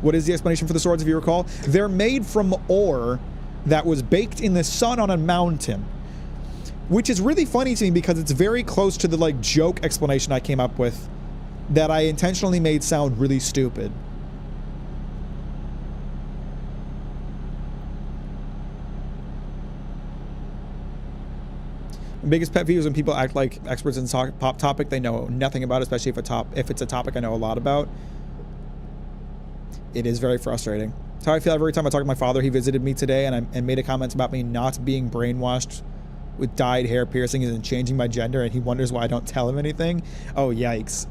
What is the explanation for the swords, if you recall? They're made from ore that was baked in the sun on a mountain, which is really funny to me because it's very close to the like joke explanation I came up with that I intentionally made sound really stupid. My biggest pet peeve is when people act like experts in pop topic they know nothing about, especially if it's a topic I know a lot about. It is very frustrating. That's how I feel every time I talk to my father. He visited me today and made a comment about me not being brainwashed with dyed hair piercings and changing my gender, and he wonders why I don't tell him anything. Oh, yikes.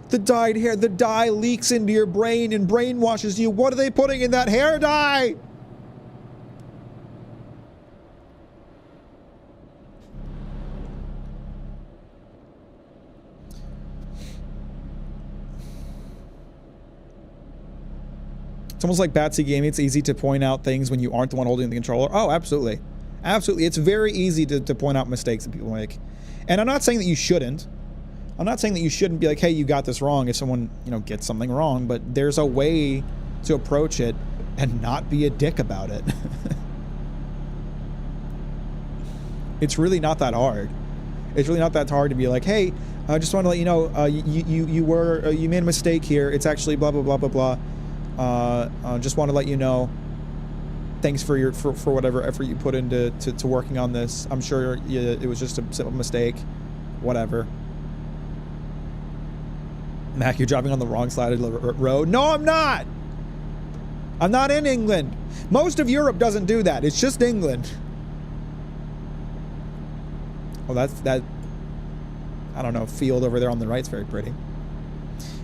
The dyed hair, the dye leaks into your brain and brainwashes you. What are they putting in that hair dye? It's almost like Batsy Gaming. It's easy to point out things when you aren't the one holding the controller. Oh, absolutely. Absolutely. It's very easy to point out mistakes that people make. And I'm not saying that you shouldn't. I'm not saying that you shouldn't be like, hey, you got this wrong if someone, you know, gets something wrong. But there's a way to approach it and not be a dick about it. It's really not that hard. It's really not that hard to be like, hey, I just want to let you know, you made a mistake here. It's actually blah, blah, blah, blah, blah. Just want to let you know, thanks for whatever effort you put into working on this. I'm sure it was just a simple mistake. Whatever. Mac, you're driving on the wrong side of the road. No, I'm not. I'm not in England. Most of Europe doesn't do that. It's just England. Oh, that. I don't know. Field over there on the right's very pretty.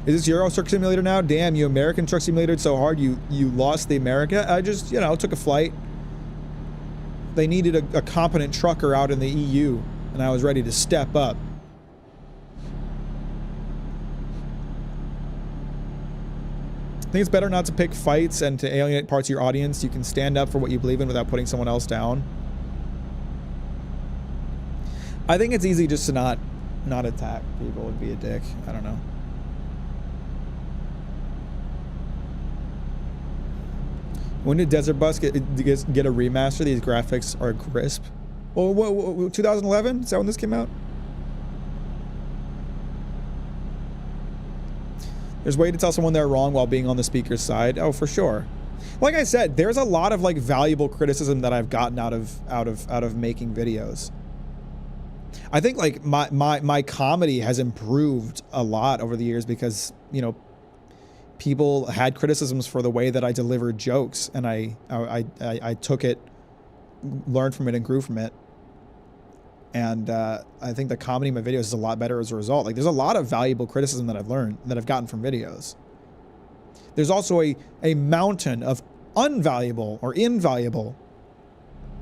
Is this Euro Truck Simulator now? Damn, you American Truck Simulator so hard you lost the America? I just, you know, took a flight. They needed a competent trucker out in the EU, and I was ready to step up. I think it's better not to pick fights and to alienate parts of your audience. You can stand up for what you believe in without putting someone else down. I think it's easy just to not attack people and be a dick. I don't know. When did Desert Bus get a remaster? These graphics are crisp. Well, what 2011? Is that when this came out? There's a way to tell someone they're wrong while being on the speaker's side. Oh, for sure. Like I said, there's a lot of like valuable criticism that I've gotten out of making videos. I think like my comedy has improved a lot over the years because, you know, people had criticisms for the way that I delivered jokes, and I took it, learned from it, and grew from it. And I think the comedy in my videos is a lot better as a result. Like, there's a lot of valuable criticism that I've learned, that I've gotten from videos. There's also a mountain of unvaluable or invaluable.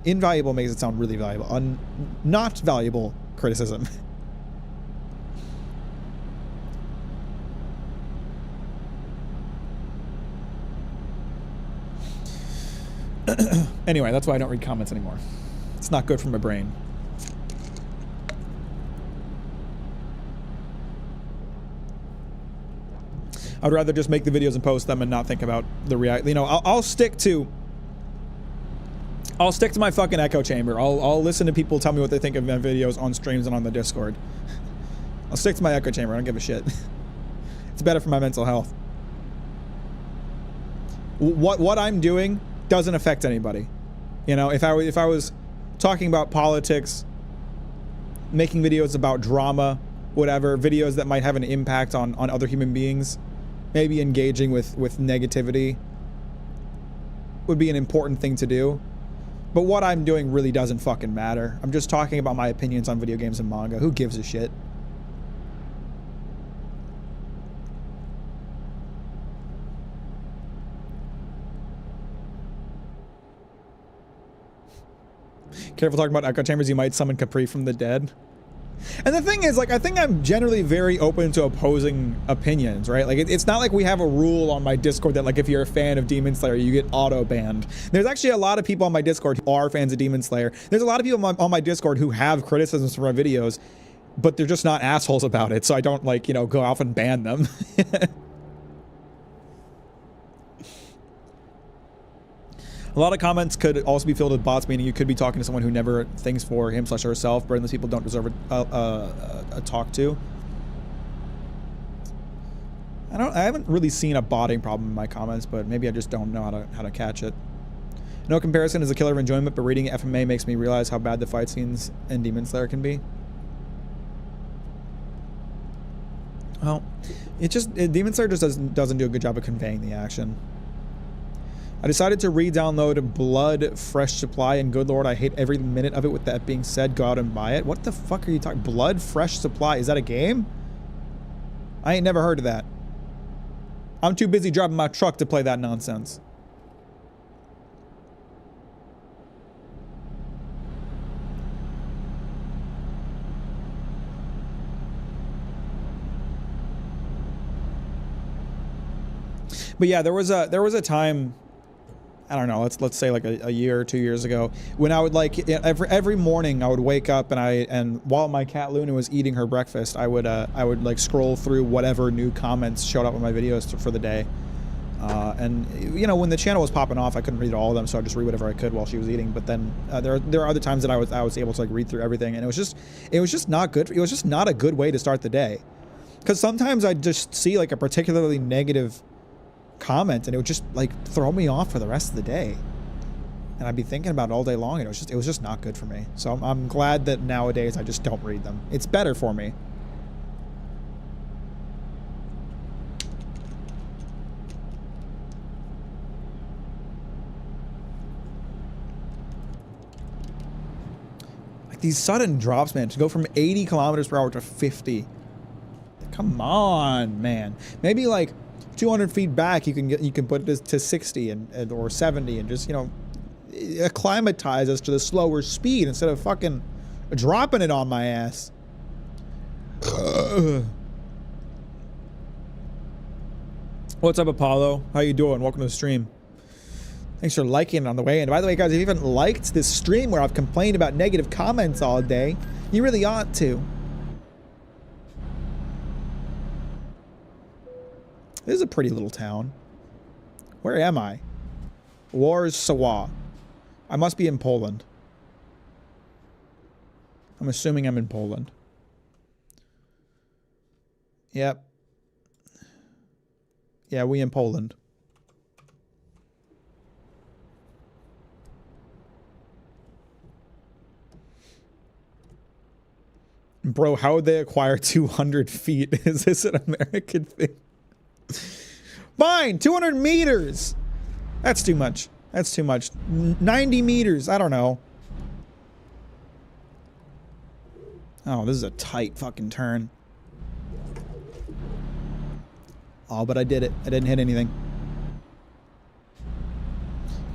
Invaluable makes it sound really valuable. Not valuable criticism. Anyway, that's why I don't read comments anymore. It's not good for my brain. I'd rather just make the videos and post them and not think about the react. You know, I'll stick to my fucking echo chamber. I'll listen to people tell me what they think of my videos on streams and on the Discord. I'll stick to my echo chamber. I don't give a shit. It's better for my mental health. What I'm doing doesn't affect anybody. You know, if I was talking about politics, making videos about drama, whatever, videos that might have an impact on other human beings, maybe engaging with negativity would be an important thing to do. But what I'm doing really doesn't fucking matter. I'm just talking about my opinions on video games and manga. Who gives a shit? Careful talking about echo chambers, you might summon Capri from the dead. And the thing is, like, I think I'm generally very open to opposing opinions, right? Like, it's not like we have a rule on my Discord that, like, if you're a fan of Demon Slayer, you get auto-banned. There's actually a lot of people on my Discord who are fans of Demon Slayer. There's a lot of people on my Discord who have criticisms for my videos, but they're just not assholes about it, so I don't, like, you know, go off and ban them. A lot of comments could also be filled with bots, meaning you could be talking to someone who never thinks for him/herself. Brainless people don't deserve a talk to. I haven't really seen a botting problem in my comments, but maybe I just don't know how to catch it. No comparison is a killer of enjoyment, but reading FMA makes me realize how bad the fight scenes in Demon Slayer can be. Well, Demon Slayer just doesn't do a good job of conveying the action. I decided to re-download Blood Fresh Supply, and good lord, I hate every minute of it. With that being said, go out and buy it. What the fuck are you talking? Blood Fresh Supply? Is that a game? I ain't never heard of that. I'm too busy driving my truck to play that nonsense. But yeah, there was a time, I don't know, let's say like a year or 2 years ago, when I would, like, every morning I would wake up and while my cat Luna was eating her breakfast, I would like scroll through whatever new comments showed up on my videos for the day. And you know, when the channel was popping off, I couldn't read all of them, so I'd just read whatever I could while she was eating. But then there are other times that I was able to, like, read through everything, and it was just not good. It was just not a good way to start the day, because sometimes I'd just see like a particularly negative comment and it would just, like, throw me off for the rest of the day, and I'd be thinking about it all day long, and it was just not good for me. So I'm glad that nowadays I just don't read them. It's better for me. Like, these sudden drops, man, to go from 80 kilometers per hour to 50. Come on, man. Maybe like 200 feet back, you can put it to 60 and or 70, and just, you know, acclimatize us to the slower speed instead of fucking dropping it on my ass. What's up, Apollo? How you doing? Welcome to the stream. Thanks for liking it on the way. And by the way, guys, if you haven't liked this stream where I've complained about negative comments all day, you really ought to. This is a pretty little town. Where am I? Warsaw. I must be in Poland. I'm assuming I'm in Poland. Yep. Yeah, we in Poland. Bro, how would they acquire 200 feet? Is this an American thing? Fine, 200 meters. That's too much. That's too much. 90 meters. I don't know. Oh, this is a tight fucking turn. Oh, but I did it. I didn't hit anything.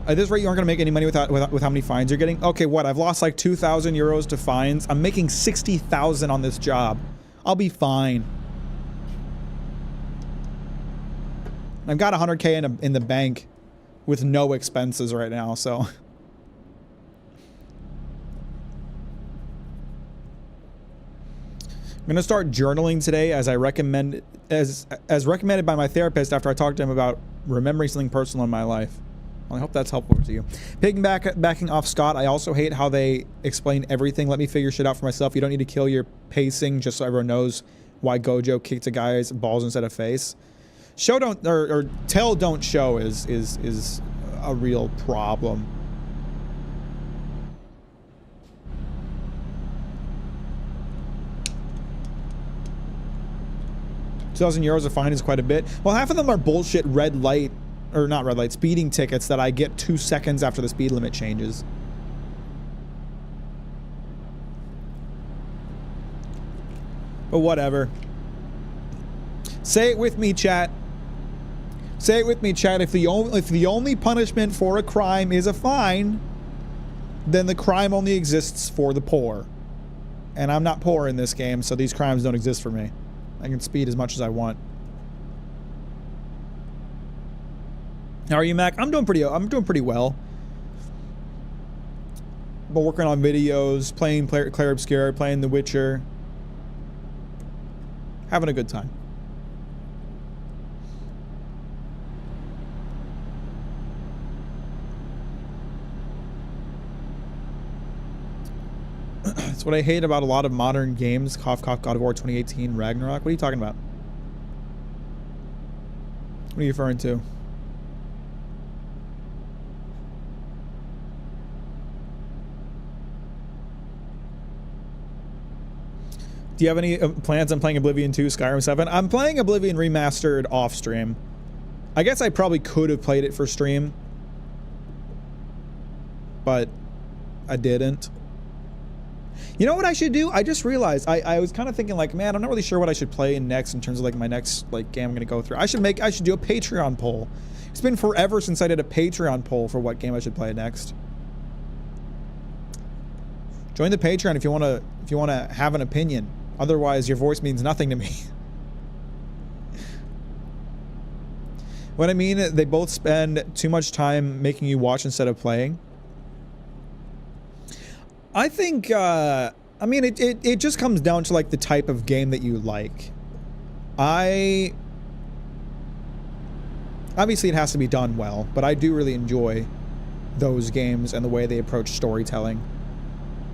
At this rate, you aren't going to make any money with how many fines you're getting. Okay, what? I've lost like 2,000 euros to fines. I'm making 60,000 on this job. I'll be fine. I've got 100K in the bank with no expenses right now, so. I'm going to start journaling today as recommended by my therapist after I talked to him about remembering something personal in my life. Well, I hope that's helpful to you. Backing off Scott, I also hate how they explain everything. Let me figure shit out for myself. You don't need to kill your pacing just so everyone knows why Gojo kicked a guy's balls instead of face. Show don't or tell don't show is a real problem. €2,000 a fine is quite a bit. Well, half of them are bullshit red light, or not red light, speeding tickets that I get 2 seconds after the speed limit changes. But whatever. Say it with me, chat. Say it with me, chat. If the only punishment for a crime is a fine, then the crime only exists for the poor. And I'm not poor in this game, so these crimes don't exist for me. I can speed as much as I want. How are you, Mac? I'm doing pretty well. But working on videos, playing Claire Obscura, playing The Witcher. Having a good time. That's what I hate about a lot of modern games. Cough, cough, God of War 2018, Ragnarok. What are you talking about? What are you referring to? Do you have any plans on playing Oblivion 2, Skyrim 7? I'm playing Oblivion Remastered off stream. I guess I probably could have played it for stream, but I didn't. You know what I should do? I just realized I was kind of thinking like, man, I'm not really sure what I should play next in terms of like my next like game I'm gonna go through. I should do a Patreon poll. It's been forever since I did a Patreon poll for what game I should play next. Join the Patreon if you wanna have an opinion. Otherwise, your voice means nothing to me. What I mean, they both spend too much time making you watch instead of playing. I think, I mean, it just comes down to, like, the type of game that you like. Obviously, it has to be done well, but I do really enjoy those games and the way they approach storytelling.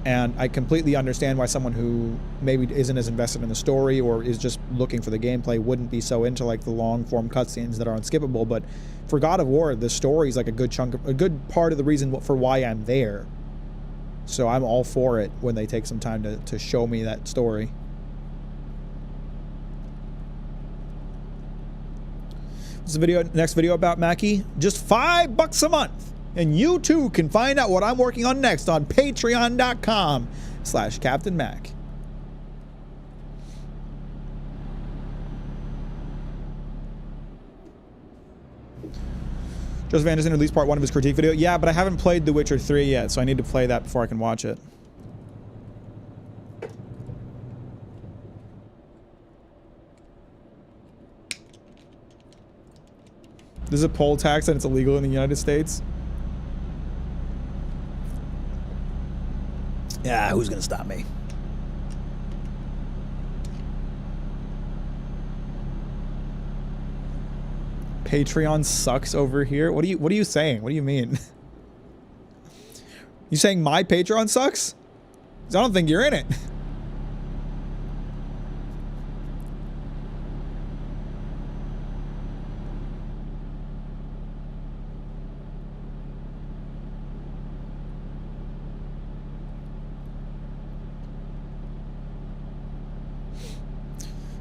And I completely understand why someone who maybe isn't as invested in the story or is just looking for the gameplay wouldn't be so into, like, the long-form cutscenes that are unskippable. But for God of War, the story is, like, a good part of the reason for why I'm there. So I'm all for it when they take some time to show me that story. What's the next video about, Mackie? Just $5 a month. And you too can find out what I'm working on next on patreon.com/Captain Mack. Joseph Anderson released part 1 of his critique video. Yeah, but I haven't played The Witcher 3 yet, so I need to play that before I can watch it. This is a poll tax and it's illegal in the United States. Yeah, who's gonna stop me? Patreon sucks over here. What are you saying? What do you mean? You saying my Patreon sucks? 'Cause I don't think you're in it.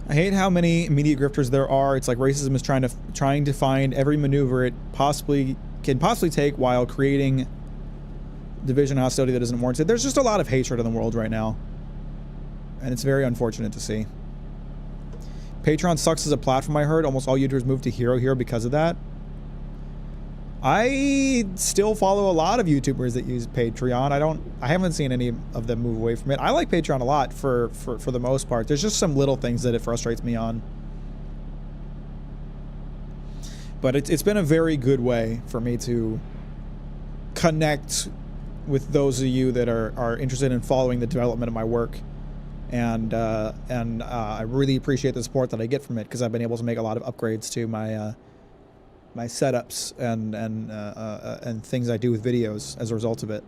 I hate how many media grifters there are. It's like racism is trying to find every maneuver it can possibly take while creating division and hostility that isn't warranted. There's just a lot of hatred in the world right now, and it's very unfortunate to see. Patreon sucks as a platform. I heard almost all YouTubers moved to Hero because of that. I still follow a lot of YouTubers that use Patreon. I haven't seen any of them move away from it. I like Patreon a lot for the most part. There's just some little things that it frustrates me on. But it's been a very good way for me to connect with those of you that are interested in following the development of my work. And I really appreciate the support that I get from it, because I've been able to make a lot of upgrades to my my setups and things I do with videos as a result of it.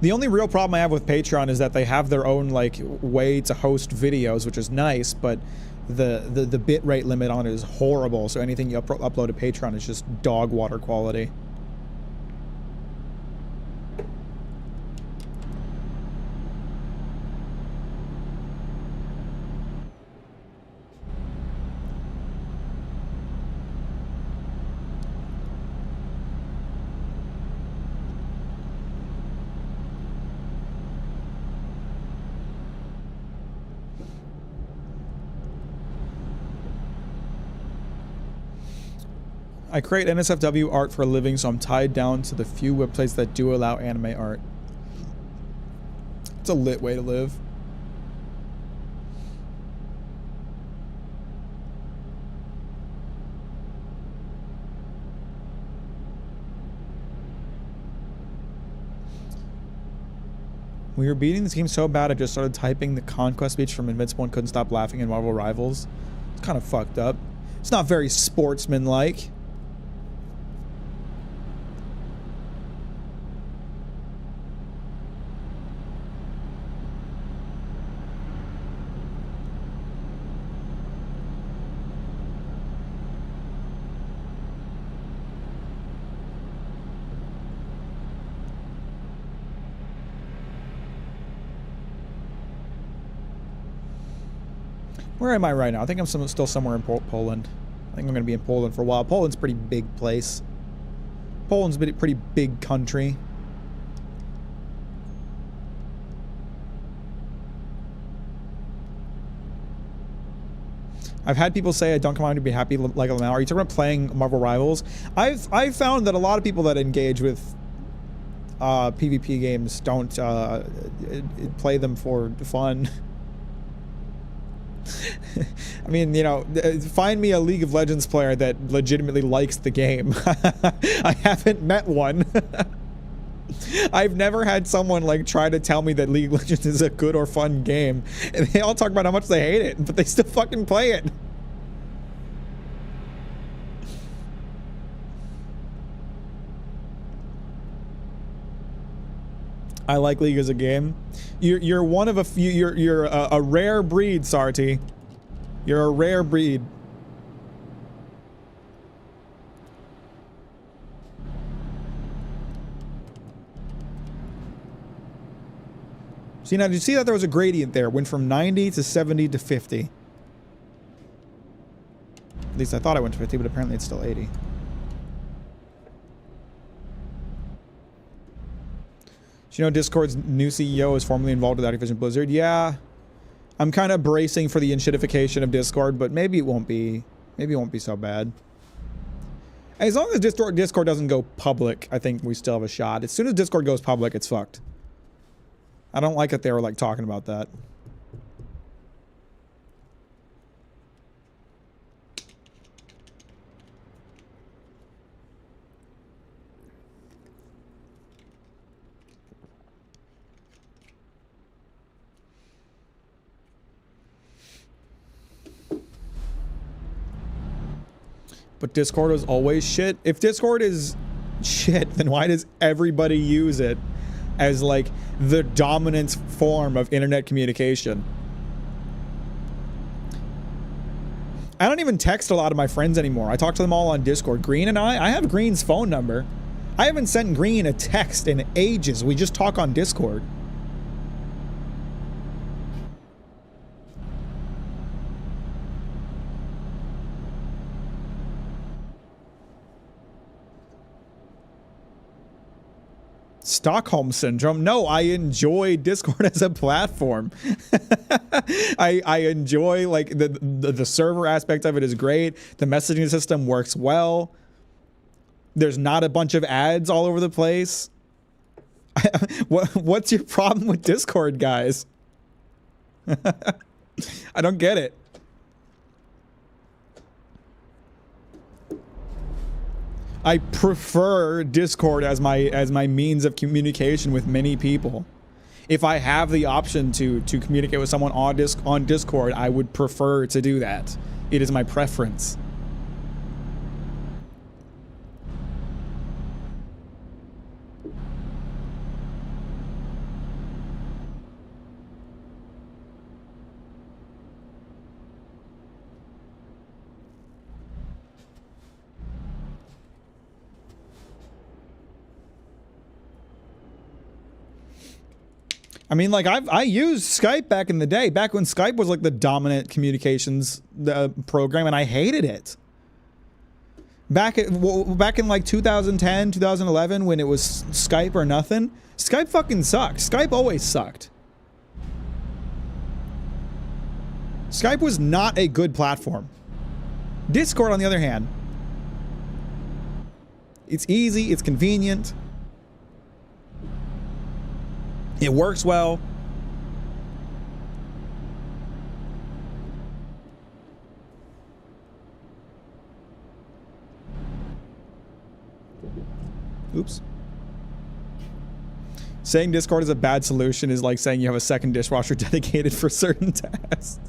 The only real problem I have with Patreon is that they have their own like way to host videos, which is nice, but the bit rate limit on it is horrible. So anything you upload to Patreon is just dog water quality. I create NSFW art for a living, so I'm tied down to the few websites that do allow anime art. It's a lit way to live. We were beating this game so bad I just started typing the conquest speech from Invincible and couldn't stop laughing in Marvel Rivals. It's kind of fucked up. It's not very sportsmanlike. Where am I right now? I think I'm still somewhere in Poland. I think I'm going to be in Poland for a while. Poland's a pretty big place. Poland's a pretty big country. I've had people say I don't come out to be happy like Lamau. Are you talking about playing Marvel Rivals? I've found that a lot of people that engage with PvP games don't play them for fun. I mean, you know, find me a League of Legends player that legitimately likes the game. I haven't met one. I've never had someone like try to tell me that League of Legends is a good or fun game, and they all talk about how much they hate it, but they still fucking play it. I like League as a game. You're one of a few. You're a rare breed, Sarty. You're a rare breed. See, now did you see that there was a gradient there? Went from 90 to 70 to 50. At least I thought I went to 50, but apparently it's still 80. You know, Discord's new CEO is formerly involved with Activision Blizzard. Yeah, I'm kind of bracing for the enshittification of Discord, but maybe it won't be. Maybe it won't be so bad. As long as Discord doesn't go public, I think we still have a shot. As soon as Discord goes public, it's fucked. I don't like that they were like talking about that. But Discord is always shit. If Discord is shit, then why does everybody use it as like the dominant form of internet communication? I don't even text a lot of my friends anymore. I talk to them all on Discord. Green and I have Green's phone number. I haven't sent Green a text in ages. We just talk on Discord. Stockholm Syndrome. No, I enjoy Discord as a platform. I enjoy like the server aspect of it is great. The messaging system works well. There's not a bunch of ads all over the place. What's your problem with Discord, guys? I don't get it. I prefer Discord as my means of communication with many people. If I have the option to communicate with someone on Discord, I would prefer to do that. It is my preference. I mean, like I used Skype back in the day, back when Skype was like the dominant communications program, and I hated it. Back in like 2010, 2011, when it was Skype or nothing, Skype fucking sucked. Skype always sucked. Skype was not a good platform. Discord, on the other hand, it's easy, it's convenient. It works well. Oops. Saying Discord is a bad solution is like saying you have a second dishwasher dedicated for certain tasks.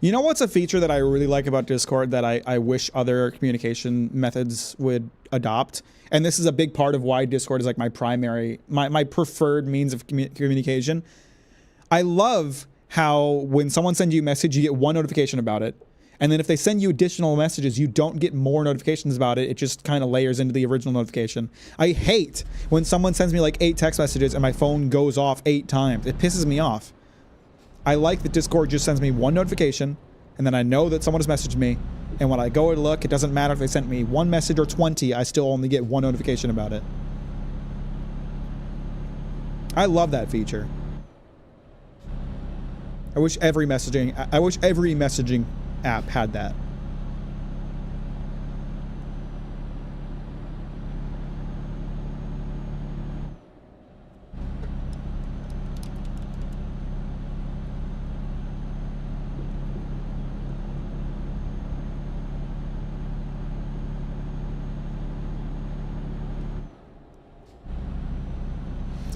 You know what's a feature that I really like about Discord that I wish other communication methods would adopt? And this is a big part of why Discord is like my primary, my preferred means of communication. I love how when someone sends you a message, you get one notification about it. And then if they send you additional messages, you don't get more notifications about it. It just kind of layers into the original notification. I hate when someone sends me like 8 text messages and my phone goes off 8 times. It pisses me off. I like that Discord just sends me one notification, and then I know that someone has messaged me, and when I go to look, it doesn't matter if they sent me 1 message or 20, I still only get 1 notification about it. I love that feature. I wish every messaging app had that.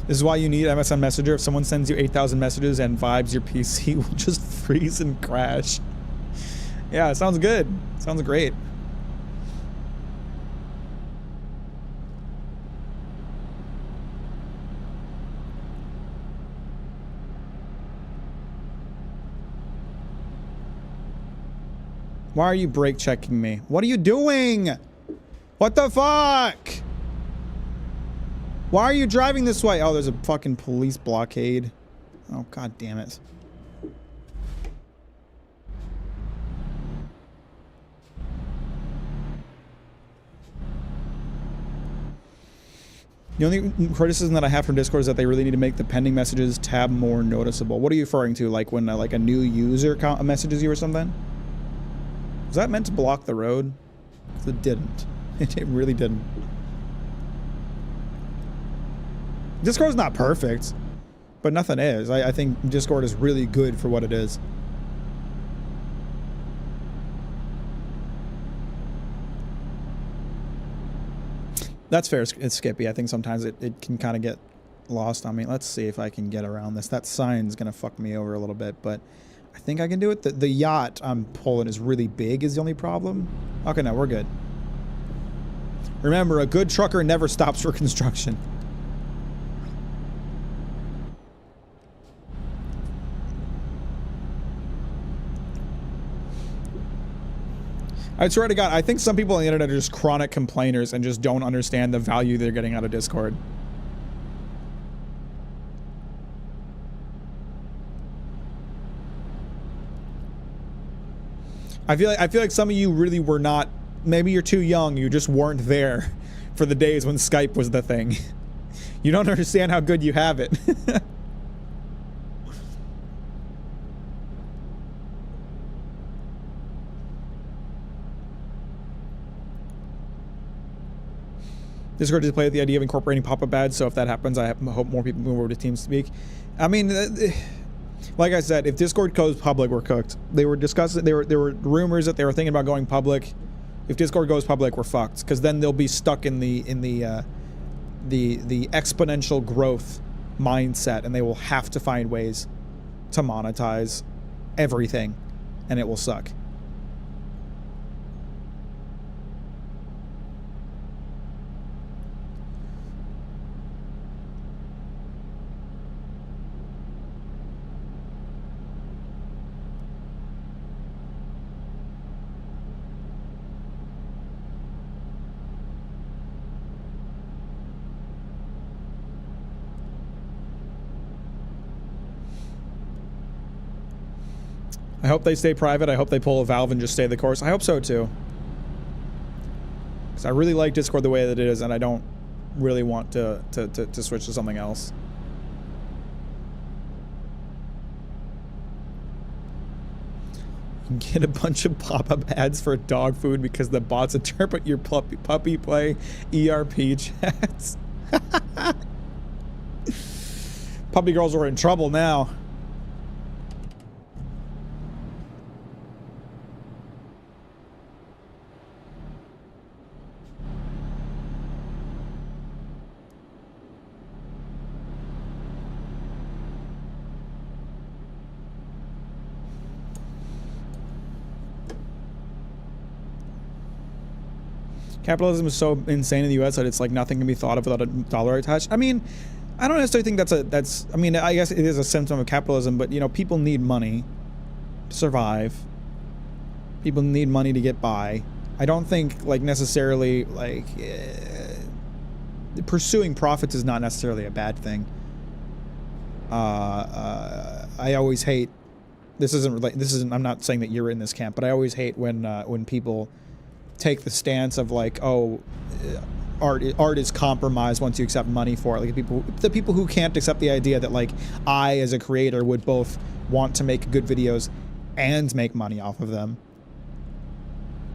This is why you need MSN Messenger. If someone sends you 8,000 messages and vibes, your PC will just freeze and crash. Yeah, it sounds good. Sounds great. Why are you brake checking me? What are you doing? What the fuck? Why are you driving this way? Oh, there's a fucking police blockade. Oh, god damn it. The only criticism that I have from Discord is that they really need to make the pending messages tab more noticeable. What are you referring to? Like when like a new user messages you or something? Was that meant to block the road? It didn't. It really didn't. Discord's not perfect, but nothing is. I think Discord is really good for what it is. That's fair. It's Skippy. I think sometimes it can kind of get lost on me. Let's see if I can get around this. That sign's going to fuck me over a little bit, but I think I can do it. The yacht I'm pulling is really big is the only problem. Okay, no, we're good. Remember, a good trucker never stops for construction. I swear to God, I think some people on the internet are just chronic complainers and just don't understand the value they're getting out of Discord. I feel like some of you really were not, maybe you're too young, you just weren't there for the days when Skype was the thing. You don't understand how good you have it. Discord just play with the idea of incorporating pop-up ads, so if that happens, I hope more people move over to TeamSpeak. I mean, like I said, if Discord goes public, we're cooked. They were discussing, there were rumors that they were thinking about going public. If Discord goes public, we're fucked, because then they'll be stuck in the exponential growth mindset, and they will have to find ways to monetize everything, and it will suck. I hope they stay private. I hope they pull a valve and just stay the course. I hope so too. Because I really like Discord the way that it is, and I don't really want to switch to something else. You can get a bunch of pop-up ads for dog food because the bots interpret your puppy play ERP chats. Puppy girls are in trouble now. Capitalism is so insane in the U.S. that it's like nothing can be thought of without a dollar attached. I mean, I don't necessarily think that's. I mean, I guess it is a symptom of capitalism, but you know, people need money to survive. People need money to get by. I don't think like necessarily like pursuing profits is not necessarily a bad thing. I always hate. This isn't. I'm not saying that you're in this camp, but I always hate when people take the stance of like, oh, art is compromised once you accept money for it. Like the people who can't accept the idea that like I as a creator would both want to make good videos and make money off of them.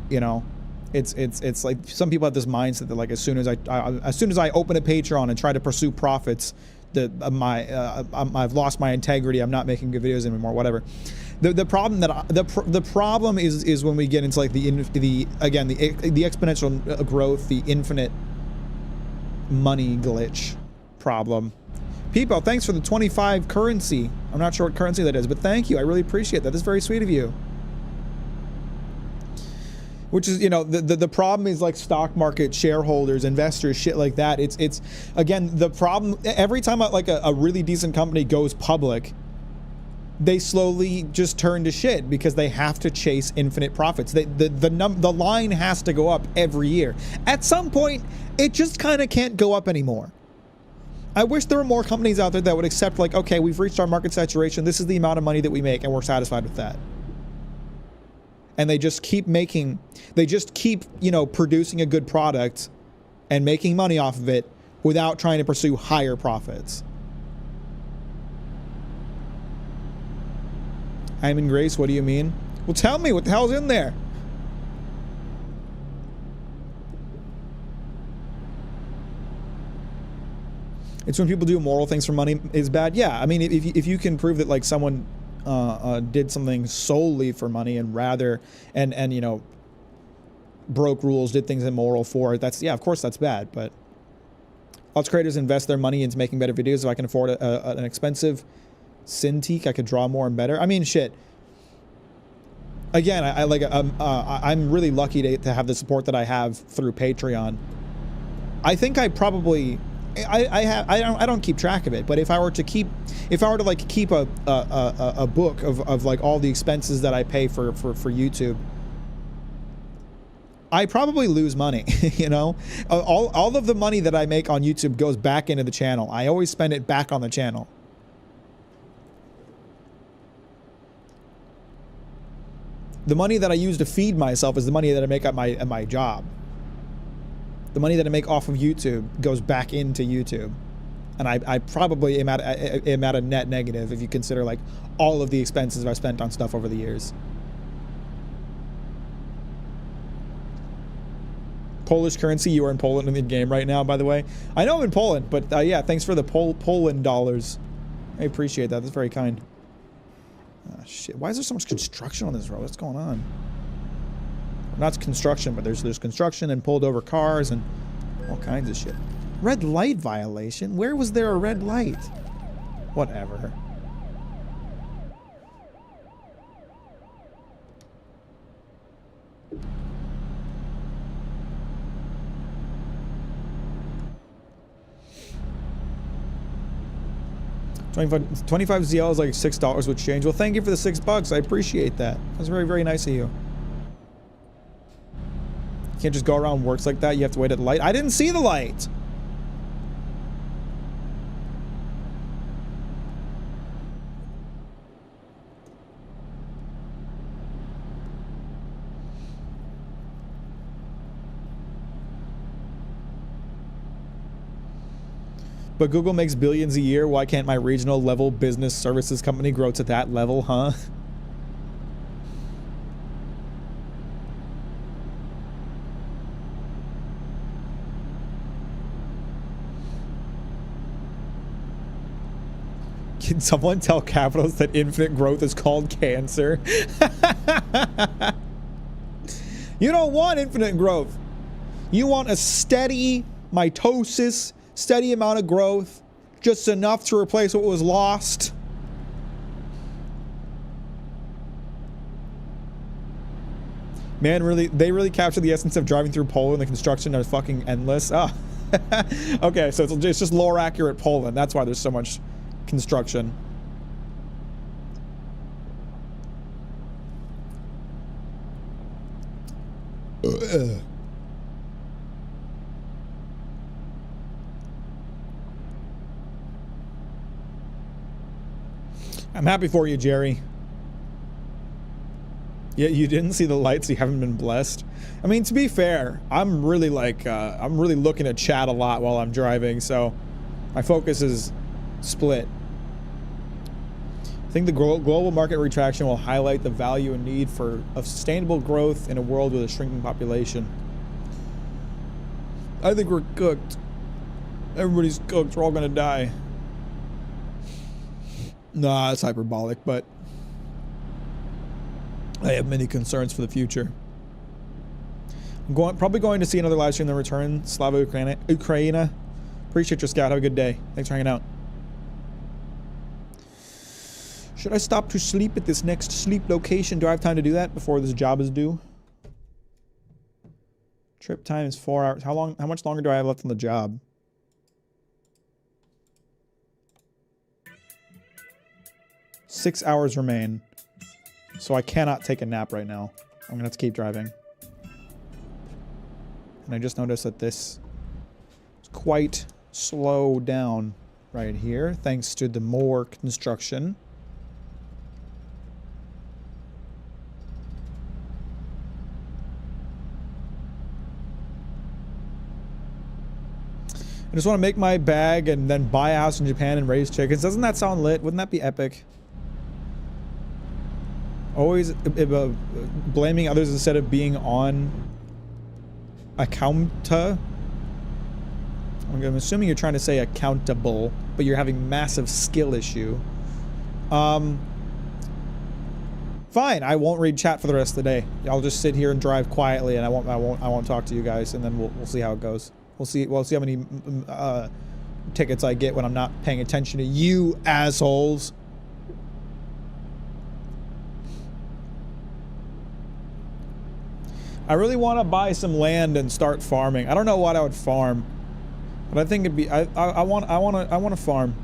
You know, it's like some people have this mindset that like as soon as I open a Patreon and try to pursue profits, that I've lost my integrity. I'm not making good videos anymore. Whatever. The problem is when we get into like the exponential growth, the infinite money glitch problem. People, thanks for the 25 currency. I'm not sure what currency that is, but thank you. I really appreciate that. That's very sweet of you. Which is, you know, the problem is like stock market shareholders, investors, shit like that. It's again, the problem every time like a really decent company goes public, they slowly just turn to shit because they have to chase infinite profits. The line has to go up every year. At some point, it just kind of can't go up anymore. I wish there were more companies out there that would accept like, okay, we've reached our market saturation. This is the amount of money that we make, and we're satisfied with that. And they just keep you know, producing a good product and making money off of it without trying to pursue higher profits. I'm in Grace, what do you mean? Well, tell me, what the hell's in there? It's when people do immoral things for money is bad. Yeah, I mean, if you can prove that like someone did something solely for money and you know, broke rules, did things immoral for it, that's, yeah, of course that's bad, but Lots of creators invest their money into making better videos. If I can afford an expensive Cintiq, I could draw more and better. I mean, shit. Again, I'm really lucky to have the support that I have through Patreon. I think I probably, I don't keep track of it, but if I were to keep like keep a book of like all the expenses that I pay for YouTube, I probably lose money. You know, all of the money that I make on YouTube goes back into the channel. I always spend it back on the channel. The money that I use to feed myself is the money that I make at my job. The money that I make off of YouTube goes back into YouTube. And I probably am at a net negative if you consider like all of the expenses I've spent on stuff over the years. Polish currency, you are in Poland in the game right now, by the way. I know I'm in Poland, but yeah, thanks for the Poland dollars. I appreciate that. That's very kind. Oh, shit. Why is there so much construction on this road? What's going on? Not construction, but there's construction and pulled over cars and all kinds of shit. Red light violation? Where was there a red light? Whatever. $25 ZL is like $6 with change. Well, thank you for the $6. I appreciate that. That's very, very nice of you. You can't just go around works like that. You have to wait at the light. I didn't see the light. But Google makes billions a year. Why can't my regional level business services company grow to that level, huh? Can someone tell capitalists that infinite growth is called cancer? You don't want infinite growth. You want a steady mitosis, steady amount of growth, just enough to replace what was lost. Man, really, they really captured the essence of driving through Poland. The construction is fucking endless. Oh. Okay, so it's just lore accurate Poland. That's why there's so much construction. I'm happy for you, Jerry. Yeah, you didn't see the lights. You haven't been blessed. I mean, to be fair, I'm really like, I'm really looking at chat a lot while I'm driving, so my focus is split. I think the global market retraction will highlight the value and need of sustainable growth in a world with a shrinking population. I think we're cooked. Everybody's cooked. We're all gonna die. Nah, it's hyperbolic, but I have many concerns for the future. I'm probably going to see another live stream then return. Slava Ukraina. Appreciate your scout. Have a good day. Thanks for hanging out. Should I stop to sleep at this next sleep location? Do I have time to do that before this job is due? Trip time is 4 hours. How much longer do I have left on the job? Six hours remain. So I cannot take a nap right now. I'm gonna have to keep driving. And I just noticed that this is quite slow down right here, thanks to the more construction. I just want to make my bag and then buy a house in Japan and raise chickens. Doesn't that sound lit? Wouldn't that be epic? Always blaming others instead of being on accounta. I'm assuming you're trying to say accountable, but you're having massive skill issue. Fine, I won't read chat for the rest of the day. I'll just sit here and drive quietly, and I won't talk to you guys, and then we'll see how it goes. We'll see how many tickets I get when I'm not paying attention to you assholes. I really want to buy some land and start farming. I don't know what I would farm, but I think it'd be I want to farm.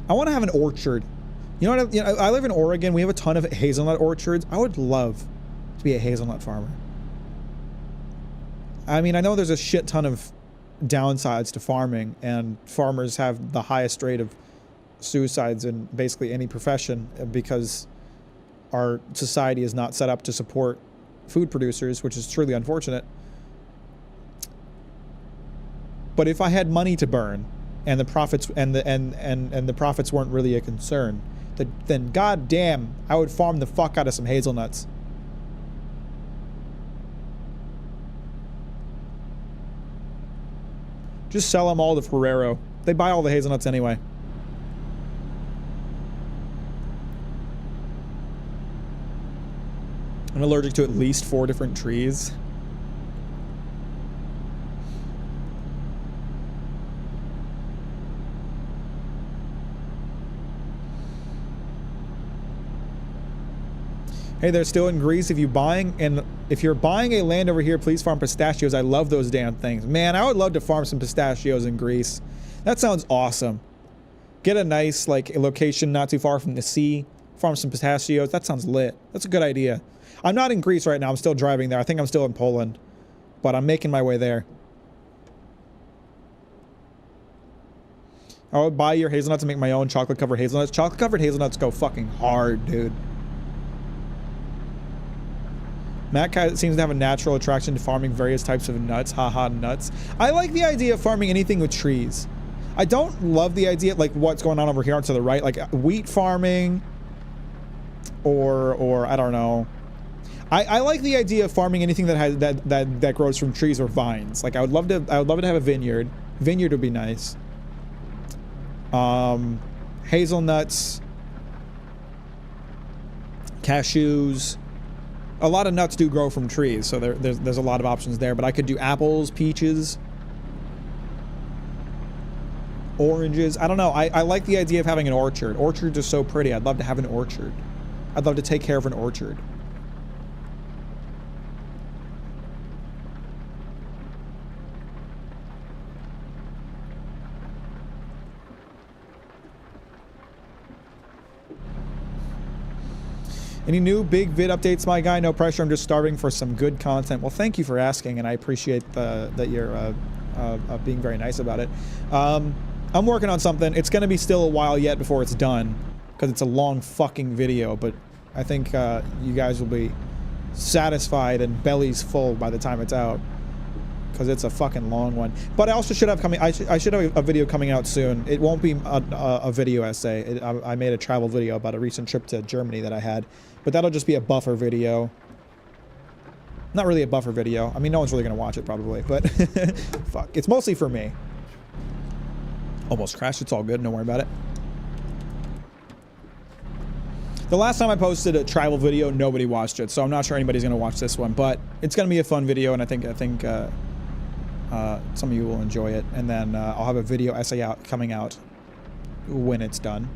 I want to have an orchard. You know what? I live in Oregon. We have a ton of hazelnut orchards. I would love to be a hazelnut farmer. I mean, I know there's a shit ton of downsides to farming, and farmers have the highest rate of suicides in basically any profession because our society is not set up to support food producers, which is truly unfortunate. But if I had money to burn and the profits and the profits weren't really a concern, then goddamn, I would farm the fuck out of some hazelnuts. Just sell them all to Ferrero. They buy all the hazelnuts anyway. I'm allergic to at least 4 different trees. Hey, they're still in Greece. If you're buying a land over here, please farm pistachios. I love those damn things. Man, I would love to farm some pistachios in Greece. That sounds awesome. Get a nice a location not too far from the sea. Farm some pistachios. That sounds lit. That's a good idea. I'm not in Greece right now. I'm still driving there. I think I'm still in Poland, but I'm making my way there. I would buy your hazelnuts and make my own chocolate-covered hazelnuts. Chocolate-covered hazelnuts go fucking hard, dude. Matt seems to have a natural attraction to farming various types of nuts. Haha, nuts. I like the idea of farming anything with trees. I don't love the idea, like what's going on over here to the right, like wheat farming, or I don't know. I like the idea of farming anything that has that grows from trees or vines. Like I would love to have a vineyard. Vineyard would be nice. Hazelnuts, cashews. A lot of nuts do grow from trees, so there's a lot of options there. But I could do apples, peaches, oranges. I don't know. I like the idea of having an orchard. Orchards are so pretty. I'd love to have an orchard. I'd love to take care of an orchard. Any new big vid updates, my guy? No pressure. I'm just starving for some good content. Well, thank you for asking, and I appreciate that you're being very nice about it. I'm working on something. It's going to be still a while yet before it's done, because it's a long fucking video, but I think you guys will be satisfied and bellies full by the time it's out, because it's a fucking long one. But I also should have I should have a video coming out soon. It won't be a video essay. I made a travel video about a recent trip to Germany that I had, but that'll just be a buffer video. Not really a buffer video. I mean, no one's really gonna watch it probably, but fuck, it's mostly for me. Almost crashed. It's all good. Don't worry about it. The last time I posted a travel video, nobody watched it, so I'm not sure anybody's gonna watch this one, but it's gonna be a fun video, and I think some of you will enjoy it. And then I'll have a video essay coming out when it's done,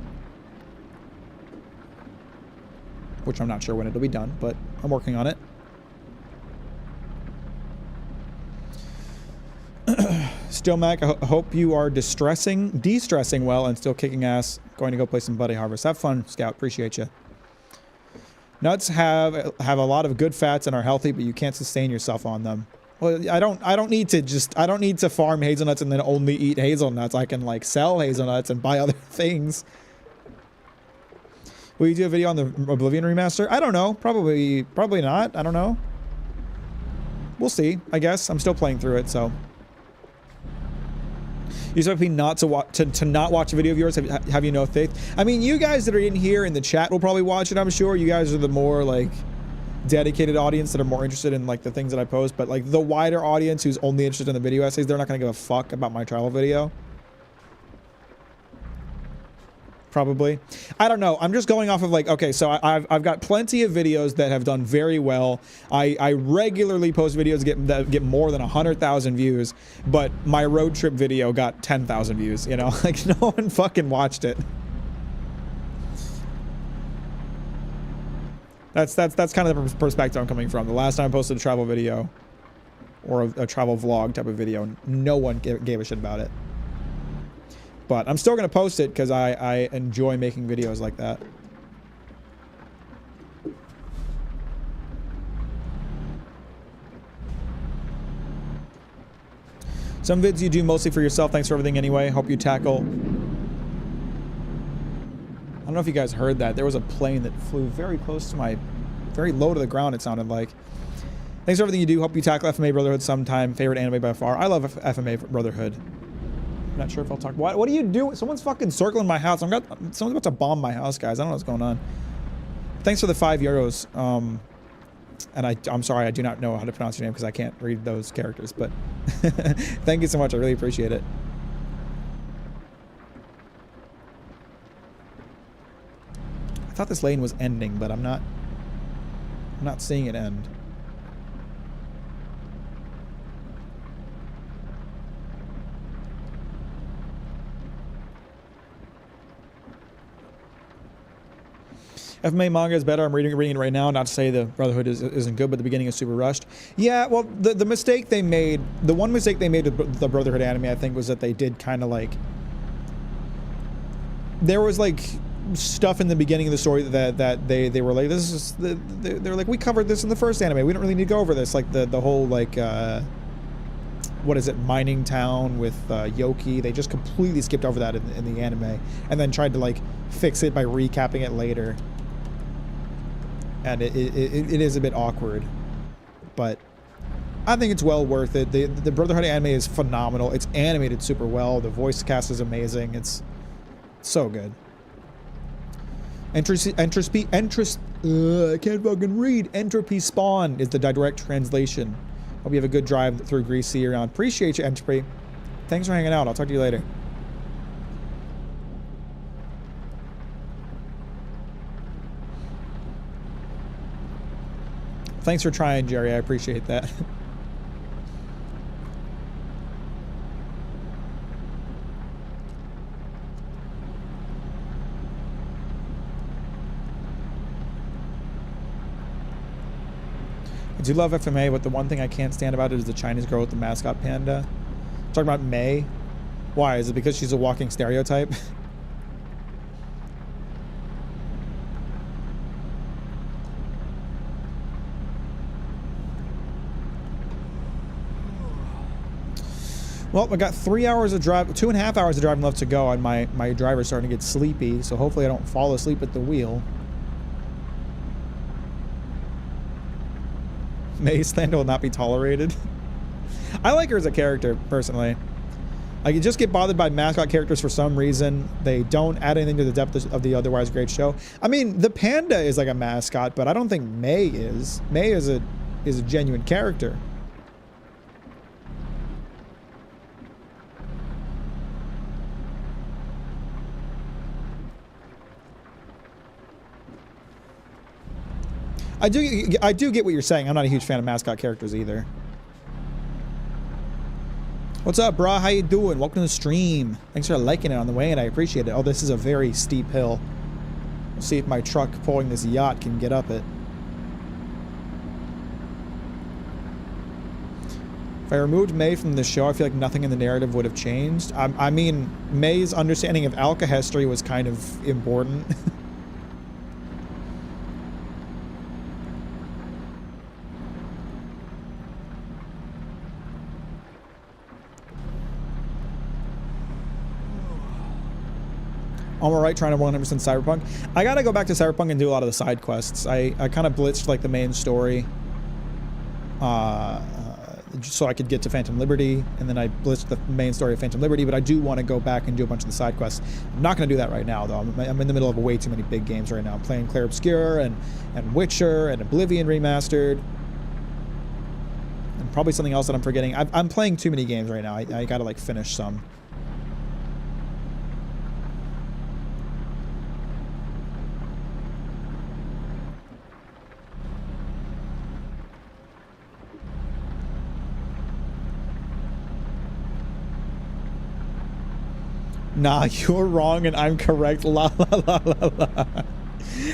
which I'm not sure when it'll be done, but I'm working on it. Still, Mac, I hope you are de-stressing well and still kicking ass. Going to go play some Buddy Harvest. Have fun, Scout. Appreciate you. Nuts have a lot of good fats and are healthy, but you can't sustain yourself on them. Well, I don't need to farm hazelnuts and then only eat hazelnuts. I can like sell hazelnuts and buy other things. Will you do a video on the Oblivion remaster? I don't know. Probably not. I don't know. We'll see. I guess I'm still playing through it, so. You expect me not to not watch a video of yours? Have you no faith? I mean, you guys that are in here in the chat will probably watch it, I'm sure. You guys are the more like dedicated audience that are more interested in like the things that I post, but like the wider audience who's only interested in the video essays, they're not gonna give a fuck about my travel video. Probably. I don't know. I'm just going off of like, okay, so I've got plenty of videos that have done very well. I regularly post videos that get more than 100,000 views, but my road trip video got 10,000 views, you know? Like, no one fucking watched it. That's kind of the perspective I'm coming from. The last time I posted a travel video or a travel vlog type of video, no one gave a shit about it. But I'm still going to post it because I enjoy making videos like that. Some vids you do mostly for yourself. Thanks for everything anyway. Hope you tackle. I don't know if you guys heard that. There was a plane that flew very close to very low to the ground, it sounded like. Thanks for everything you do. Hope you tackle FMA Brotherhood sometime. Favorite anime by far. I love FMA Brotherhood. Not sure if I'll talk. What do you do? Someone's fucking circling my house. Someone's about to bomb my house, guys. I don't know what's going on. Thanks for the €5. And I'm sorry, I do not know how to pronounce your name because I can't read those characters. But thank you so much. I really appreciate it. I thought this lane was ending, but I'm not seeing it end. FMA manga is better. I'm reading it right now. Not to say the Brotherhood isn't good, but the beginning is super rushed. Yeah, well, the mistake they made, the one mistake they made with the Brotherhood anime, I think, was that they did kind of like, there was like stuff in the beginning of the story that they were like, this is they're like, we covered this in the first anime. We don't really need to go over this. Like the whole like what is it, mining town with Yoki. They just completely skipped over that in the anime and then tried to like fix it by recapping it later. And it is a bit awkward, but I think it's well worth it. The Brotherhood anime is phenomenal. It's animated super well. The voice cast is amazing. It's so good. I can't fucking read. Entropy Spawn is the direct translation. Hope you have a good drive through Greece year round. Appreciate you, Entropy. Thanks for hanging out. I'll talk to you later. Thanks for trying, Jerry. I appreciate that. I do love FMA, but the one thing I can't stand about it is the Chinese girl with the mascot panda. Talking about May. Why? Is it because she's a walking stereotype? Well, I got 3 hours of drive, 2.5 hours of driving left to go, and my driver's starting to get sleepy, so hopefully I don't fall asleep at the wheel. Mace Lando will not be tolerated. I like her as a character, personally. I just get bothered by mascot characters for some reason. They don't add anything to the depth of the otherwise great show. I mean, the panda is like a mascot, but I don't think May is. May is a genuine character. I do get what you're saying. I'm not a huge fan of mascot characters either. What's up, brah? How you doing? Welcome to the stream. Thanks for liking it on the way, and I appreciate it. Oh, this is a very steep hill. We'll see if my truck pulling this yacht can get up it. If I removed May from the show, I feel like nothing in the narrative would have changed. I mean, May's understanding of alchemy was kind of important. I'm alright trying to 100% Cyberpunk. I gotta go back to Cyberpunk and do a lot of the side quests. I kind of blitzed like the main story so I could get to Phantom Liberty, and then I blitzed the main story of Phantom Liberty, but I do want to go back and do a bunch of the side quests. I'm not going to do that right now, though. I'm in the middle of way too many big games right now. I'm playing Clair Obscur and Witcher and Oblivion Remastered. And probably something else that I'm forgetting. I'm playing too many games right now. I gotta like finish some. Nah, you're wrong and I'm correct. La la la la la.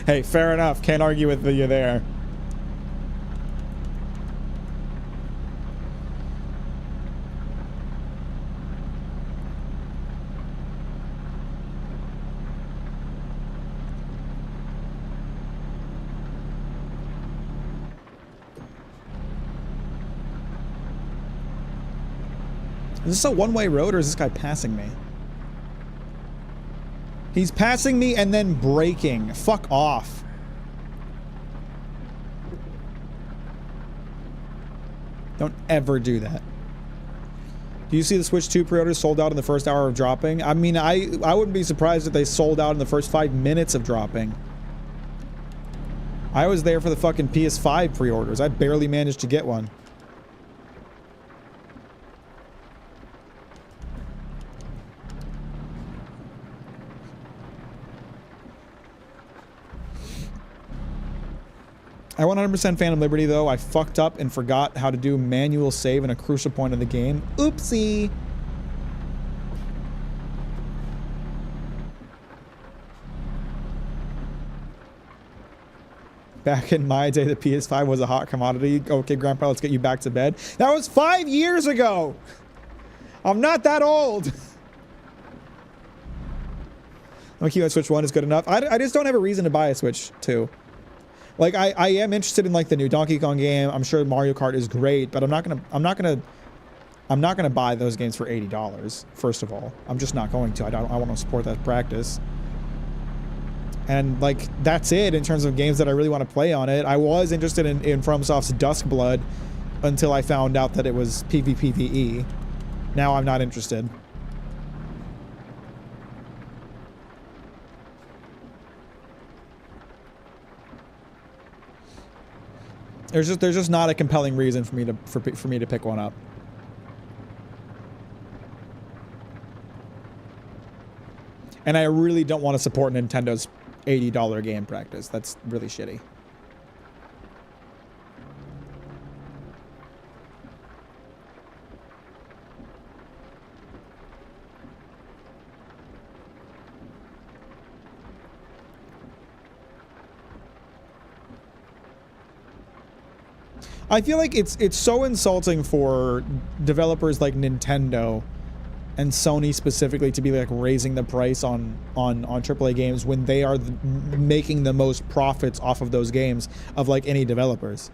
Hey, fair enough. Can't argue with you there. Is this a one-way road or is this guy passing me? He's passing me and then braking. Fuck off. Don't ever do that. Do you see the Switch 2 pre-orders sold out in the first hour of dropping? I mean, I wouldn't be surprised if they sold out in the first 5 minutes of dropping. I was there for the fucking PS5 pre-orders. I barely managed to get one. I 100% Phantom Liberty, though. I fucked up and forgot how to do manual save in a crucial point of the game. Oopsie! Back in my day, the PS5 was a hot commodity. Okay, Grandpa, let's get you back to bed. That was 5 years ago! I'm not that old! I'm keep on Switch 1 is good enough. I just don't have a reason to buy a Switch 2. Like, I am interested in, like, the new Donkey Kong game. I'm sure Mario Kart is great, but I'm not gonna buy those games for $80, first of all. I'm just not going to. I want to support that practice. And, like, that's it in terms of games that I really want to play on it. I was interested in FromSoft's Duskblood until I found out that it was PvPvE. Now I'm not interested. There's just not a compelling reason for me to pick one up. And I really don't want to support Nintendo's $80 game practice. That's really shitty. I feel like it's so insulting for developers like Nintendo and Sony specifically to be like raising the price on AAA games when they are making the most profits off of those games of like any developers.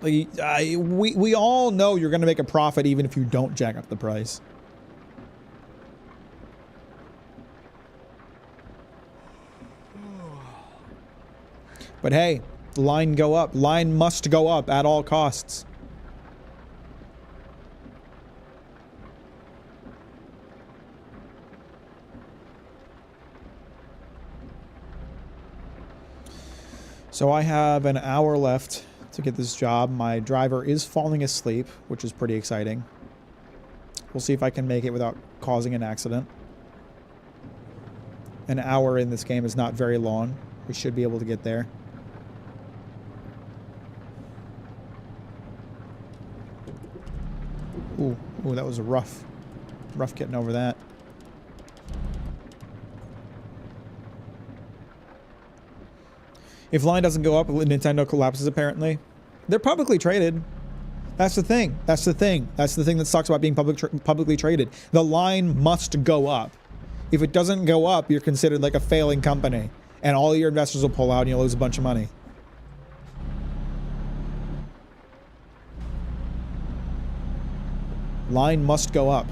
Like we all know you're going to make a profit even if you don't jack up the price. But hey, line go up. Line must go up at all costs. So I have an hour left to get this job. My driver is falling asleep, which is pretty exciting. We'll see if I can make it without causing an accident. An hour in this game is not very long. We should be able to get there. Ooh, that was a rough getting over that. If line doesn't go up, Nintendo collapses apparently. They're publicly traded. That's the thing. That's the thing that sucks about being publicly traded. The line must go up. If it doesn't go up, you're considered like a failing company. And all your investors will pull out and you'll lose a bunch of money. Line must go up.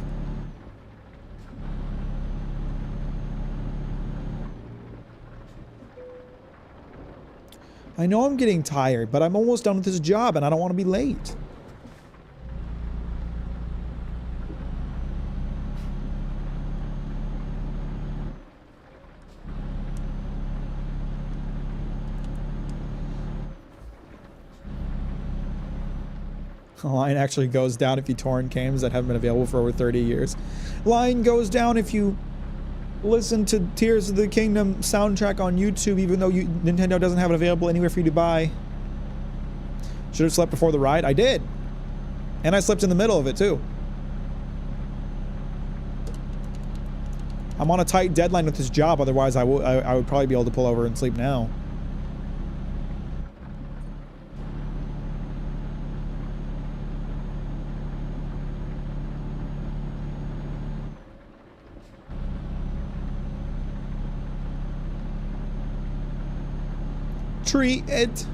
I know I'm getting tired, but I'm almost done with this job and I don't want to be late. Line actually goes down if you torrent games that haven't been available for over 30 years. Line goes down if you listen to Tears of the Kingdom soundtrack on YouTube, even though Nintendo doesn't have it available anywhere for you to buy. Should have slept before the ride. I did. And I slept in the middle of it, too. I'm on a tight deadline with this job, otherwise I would probably be able to pull over and sleep now. Treat it.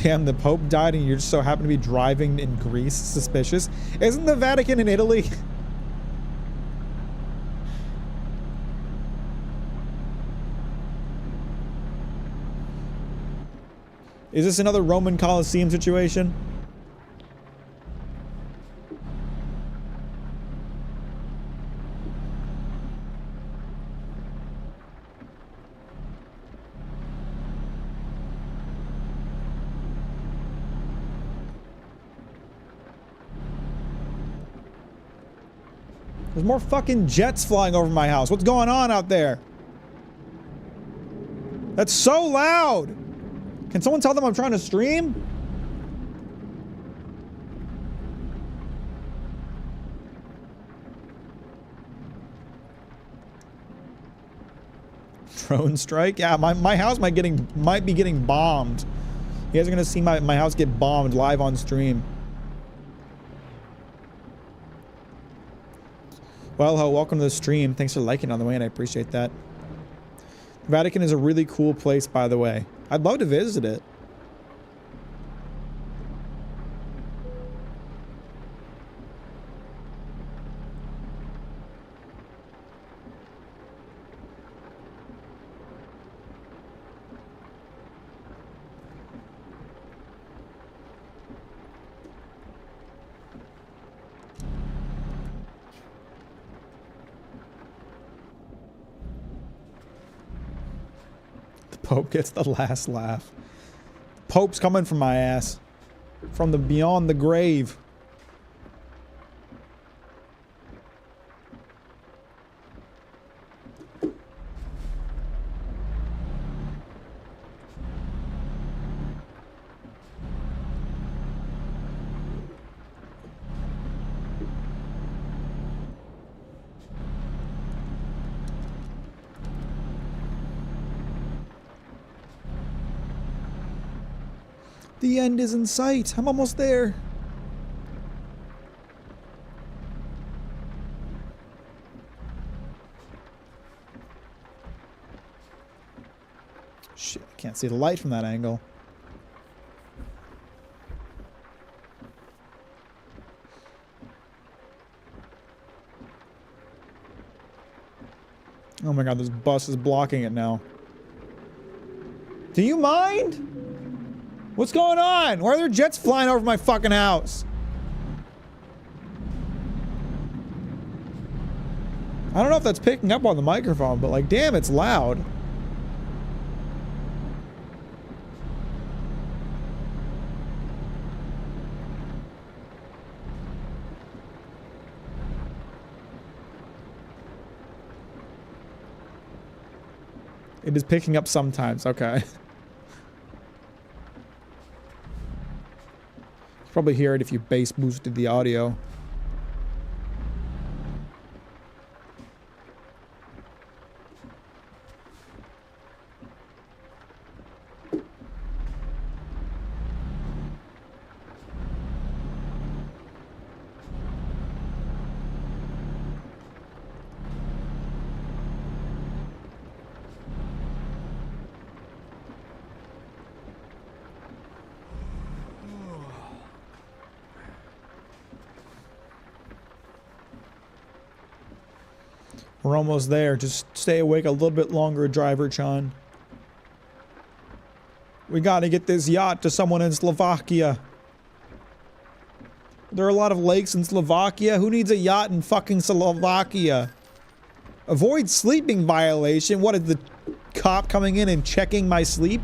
Damn, the Pope died and you just so happen to be driving in Greece. Suspicious. Isn't the Vatican in Italy? Is this another Roman Colosseum situation? There's more fucking jets flying over my house. What's going on out there? That's so loud! Can someone tell them I'm trying to stream? Drone strike? Yeah, my house might be getting bombed. You guys are gonna see my house get bombed live on stream. Well, ho, welcome to the stream. Thanks for liking on the way, and I appreciate that. The Vatican is a really cool place, by the way. I'd love to visit it. Pope gets the last laugh. Pope's coming from my ass. From the beyond the grave. The end is in sight. I'm almost there. Shit, I can't see the light from that angle. Oh my god, this bus is blocking it now. Do you mind? What's going on? Why are there jets flying over my fucking house? I don't know if that's picking up on the microphone, but like, damn, it's loud. It is picking up sometimes, okay. Probably hear it if you bass boosted the audio. We're almost there. Just stay awake a little bit longer, Driver Chan. We gotta get this yacht to someone in Slovakia. There are a lot of lakes in Slovakia. Who needs a yacht in fucking Slovakia? Avoid sleeping violation. What is the cop coming in and checking my sleep?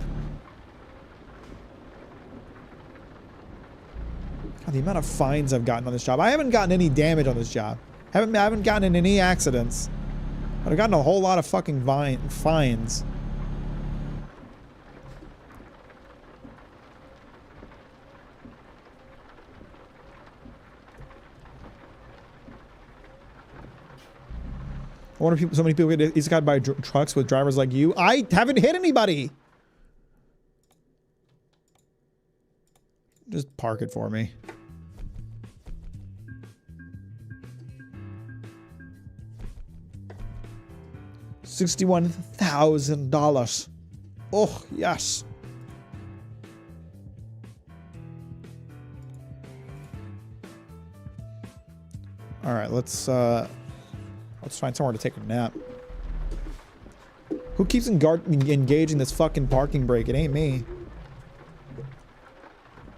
God, the amount of fines I've gotten on this job. I haven't gotten any damage on this job. I haven't gotten in any accidents. But I've gotten a whole lot of fucking fines. I wonder if so many people get isekai by trucks with drivers like you. I haven't hit anybody. Just park it for me. $61,000. Oh, yes. All right, let's find somewhere to take a nap. Who keeps engaging this fucking parking brake? It ain't me.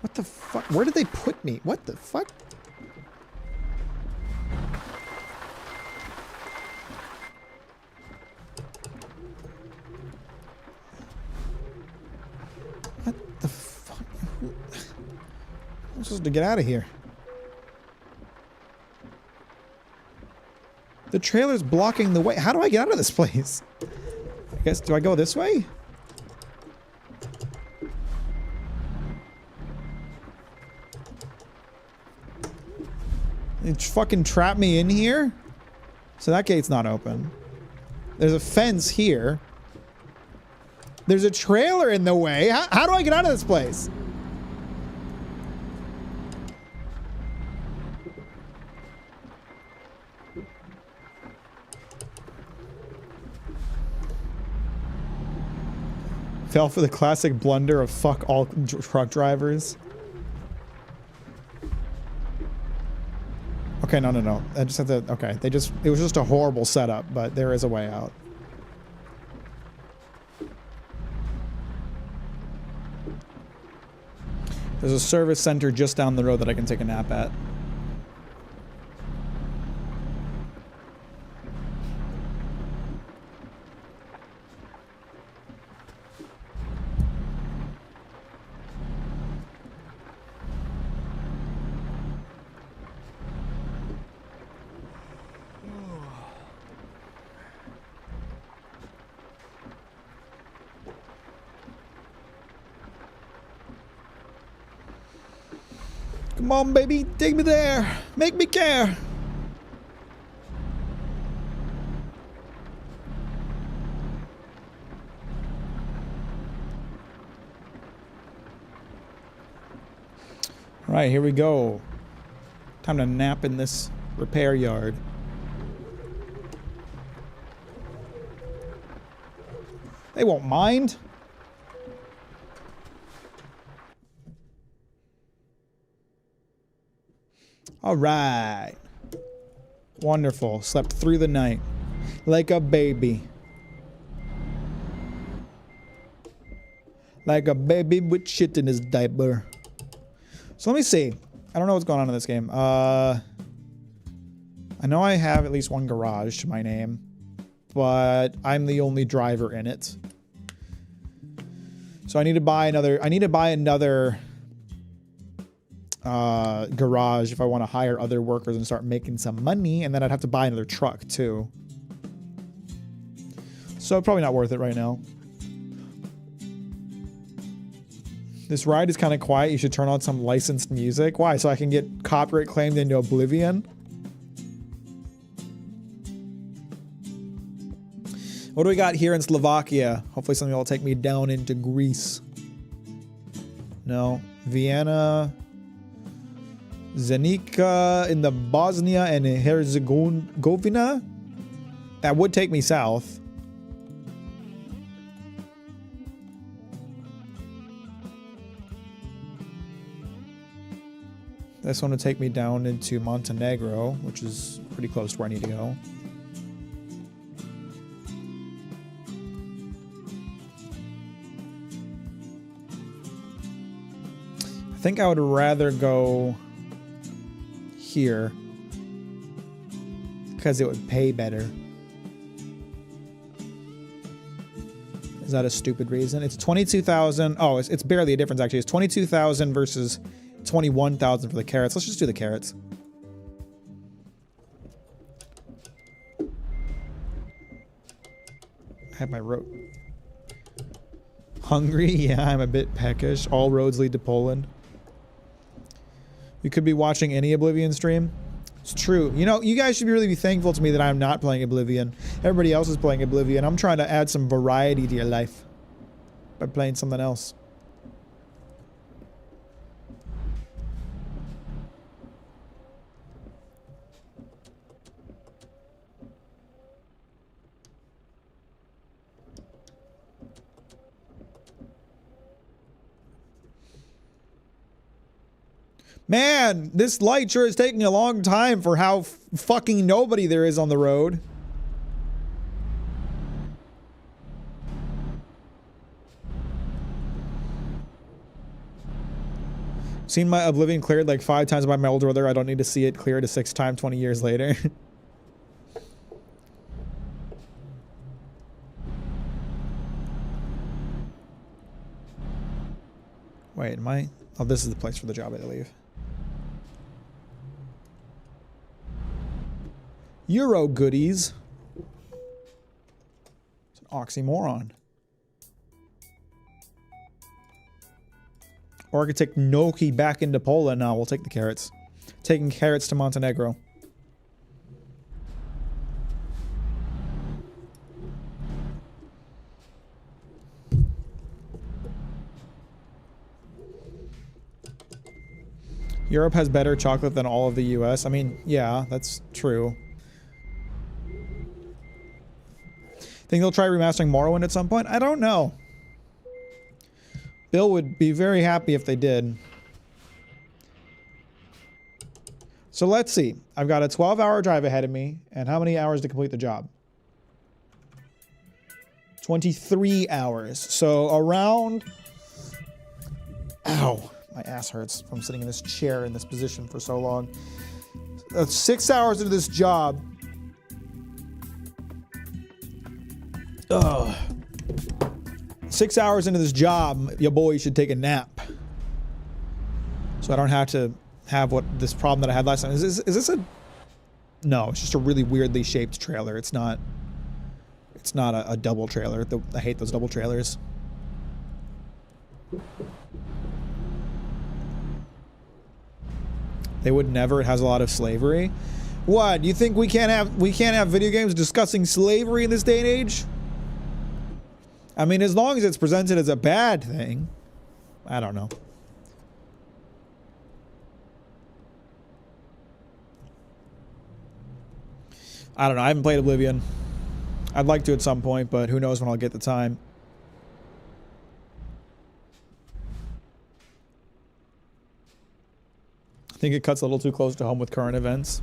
What the fuck? Where did they put me? What the fuck? What the fuck? I'm supposed to get out of here. The trailer's blocking the way. How do I get out of this place? I guess, do I go this way? It fucking trapped me in here? So that gate's not open. There's a fence here. There's a trailer in the way. How do I get out of this place? Fell for the classic blunder of fuck all truck drivers. Okay, no. I just have to, okay. It was just a horrible setup, but there is a way out. There's a service center just down the road that I can take a nap at. Come on, baby, take me there. Make me care. All right, here we go. Time to nap in this repair yard. They won't mind. All right. Wonderful. Slept through the night. Like a baby. Like a baby with shit in his diaper. So let me see. I don't know what's going on in this game. I know I have at least one garage to my name, but I'm the only driver in it. So I need to buy another garage if I want to hire other workers and start making some money, and then I'd have to buy another truck too. So probably not worth it right now. This ride is kind of quiet. You should turn on some licensed music. Why? So I can get copyright claimed into oblivion? What do we got here in Slovakia? Hopefully something will take me down into Greece. No. Vienna. Zenica in the Bosnia and Herzegovina. That would take me south. This one would take me down into Montenegro, which is pretty close to where I need to go. I think I would rather go here because it would pay better. Is that a stupid reason? It's 22,000. Oh, it's barely a difference actually. It's 22,000 versus 21,000 for the carrots. Let's just do the carrots. I have my road. Hungry? Yeah, I'm a bit peckish. All roads lead to Poland. You could be watching any Oblivion stream. It's true. You know, you guys should really be thankful to me that I'm not playing Oblivion. Everybody else is playing Oblivion. I'm trying to add some variety to your life by playing something else. Man, this light sure is taking a long time for how fucking nobody there is on the road. Seen my Oblivion cleared like 5 times by my older brother. I don't need to see it cleared a 6th time 20 years later. Wait, am I? Oh, this is the place for the job, I believe. Euro goodies. It's an oxymoron. Or I could take gnocchi back into Poland. No, we'll take the carrots. Taking carrots to Montenegro. Europe has better chocolate than all of the US. I mean, yeah, that's true. Think they'll try remastering Morrowind at some point? I don't know. Bill would be very happy if they did. So let's see. I've got a 12-hour drive ahead of me, and how many hours to complete the job? 23 hours. So around... Ow. My ass hurts from sitting in this chair in this position for so long. 6 hours into this job. Ugh. 6 hours into this job, your boy should take a nap. So I don't have to have this problem that I had last time. Is this a... No, it's just a really weirdly shaped trailer. It's not a double trailer. I hate those double trailers. They would never. It has a lot of slavery. What? You think we can't have video games discussing slavery in this day and age? I mean, as long as it's presented as a bad thing. I don't know. I don't know. I haven't played Oblivion. I'd like to at some point, but who knows when I'll get the time. I think it cuts a little too close to home with current events.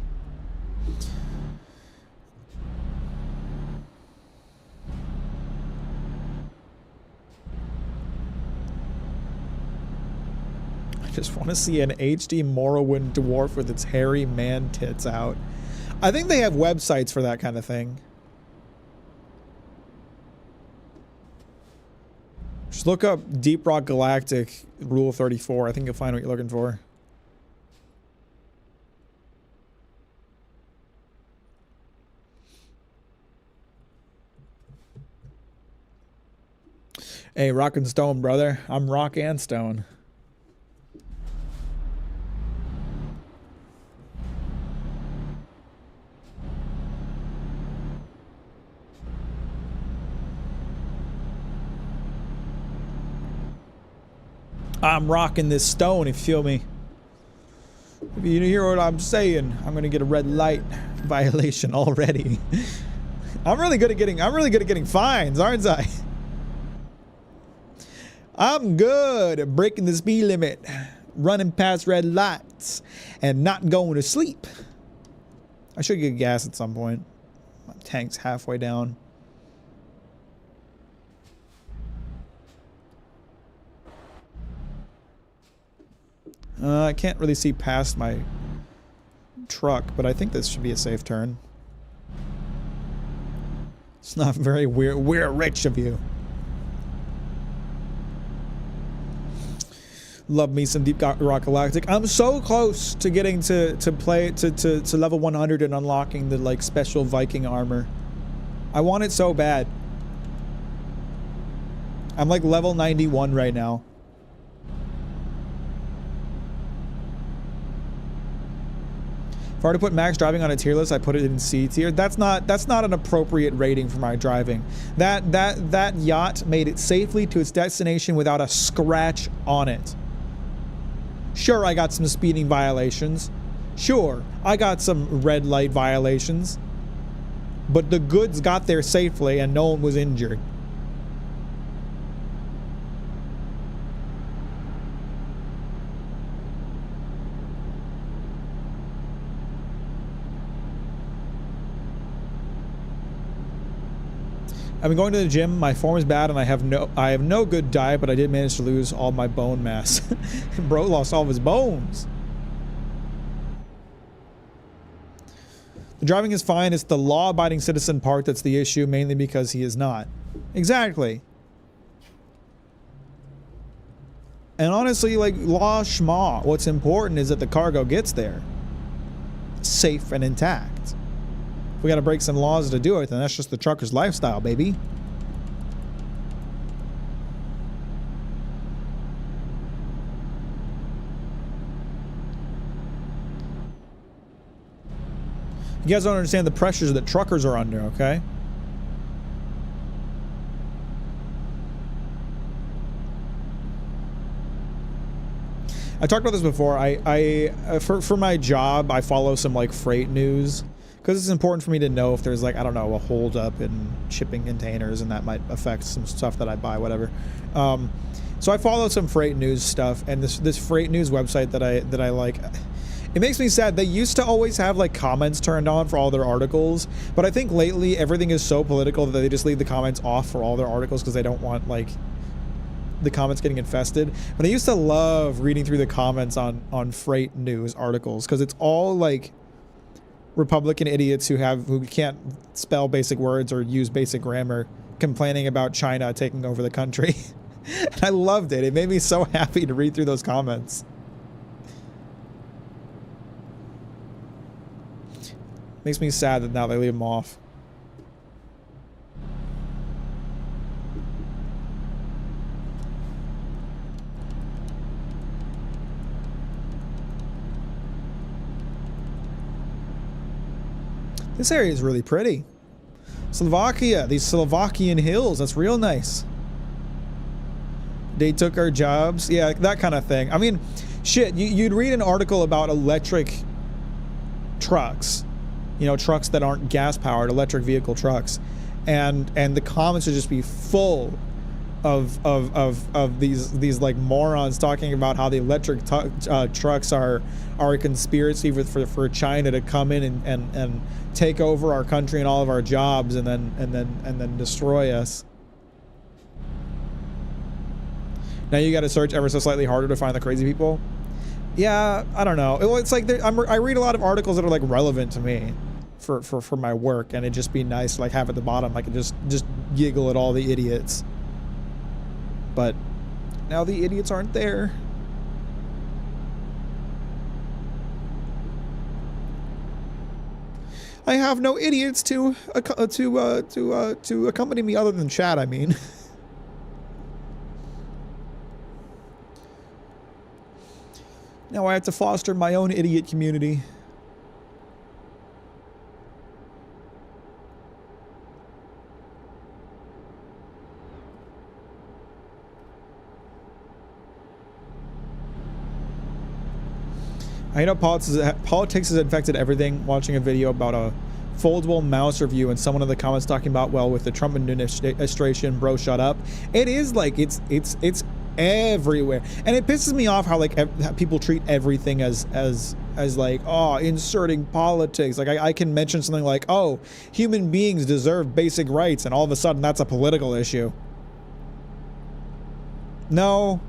I just want to see an HD Morrowind dwarf with its hairy man tits out. I think they have websites for that kind of thing. Just look up Deep Rock Galactic Rule 34. I think you'll find what you're looking for. Hey, rock and stone, brother. I'm rock and stone. I'm rocking this stone, if you feel me. If you hear what I'm saying, I'm gonna get a red light violation already. I'm really good at getting fines, aren't I? I'm good at breaking the speed limit, running past red lights, and not going to sleep. I should get gas at some point. My tank's halfway down. I can't really see past my truck, but I think this should be a safe turn. It's not very weird. We're rich of you. Love me some Deep Rock Galactic. I'm so close to getting to level 100 and unlocking the like special Viking armor. I want it so bad. I'm like level 91 right now. If I were to put Max driving on a tier list, I put it in C tier. That's not an appropriate rating for my driving. That yacht made it safely to its destination without a scratch on it. Sure, I got some speeding violations. Sure, I got some red light violations. But the goods got there safely and no one was injured. I've been going to the gym. My form is bad, and I have no good diet, but I did manage to lose all my bone mass. Bro lost all of his bones. The driving is fine. It's the law-abiding citizen part that's the issue, mainly because he is not. Exactly. And honestly, like, law schmaw. What's important is that the cargo gets there safe and intact. If we gotta break some laws to do it, then that's just the trucker's lifestyle, baby. You guys don't understand the pressures that truckers are under, okay? I talked about this before. For my job, I follow some like freight news. Because it's important for me to know if there's like, I don't know, a holdup in shipping containers, and that might affect some stuff that I buy, whatever. So I follow some freight news stuff, and this freight news website that I like, it makes me sad. They used to always have like comments turned on for all their articles, but I think lately everything is so political that they just leave the comments off for all their articles because they don't want like the comments getting infested. But I used to love reading through the comments on freight news articles because it's all like Republican idiots who can't spell basic words or use basic grammar complaining about China taking over the country. I loved it. It made me so happy to read through those comments. Makes me sad that now they leave them off. This area is really pretty. Slovakia, these Slovakian hills, that's real nice. They took our jobs. Yeah, that kind of thing. I mean, shit, you'd read an article about electric trucks. You know, trucks that aren't gas-powered, electric vehicle trucks. And the comments would just be full of these like morons talking about how the electric trucks are a conspiracy for China to come in and take over our country and all of our jobs and then destroy us. Now you got to search ever so slightly harder to find the crazy people. Yeah, I don't know. It's like I read a lot of articles that are like relevant to me for my work, and it'd just be nice to like have at the bottom I could just giggle at all the idiots. But now the idiots aren't there. I have no idiots to accompany me other than Chad, I mean. Now I have to foster my own idiot community. I know politics has infected everything. Watching a video about a foldable mouse review and someone in the comments talking about, well, with the Trump administration, bro, shut up. It is like it's everywhere, and it pisses me off how like people treat everything as like, oh, inserting politics. Like I can mention something like, oh, human beings deserve basic rights, and all of a sudden that's a political issue. No,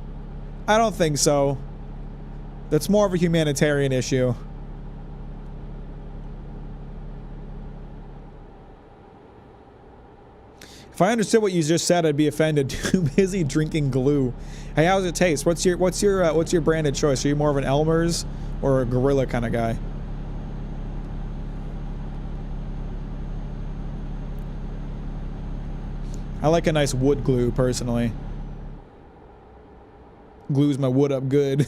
I don't think so. That's more of a humanitarian issue. If I understood what you just said, I'd be offended. Too busy drinking glue. Hey, how's it taste? What's your branded choice? Are you more of an Elmer's or a Gorilla kind of guy? I like a nice wood glue personally. Glues my wood up good.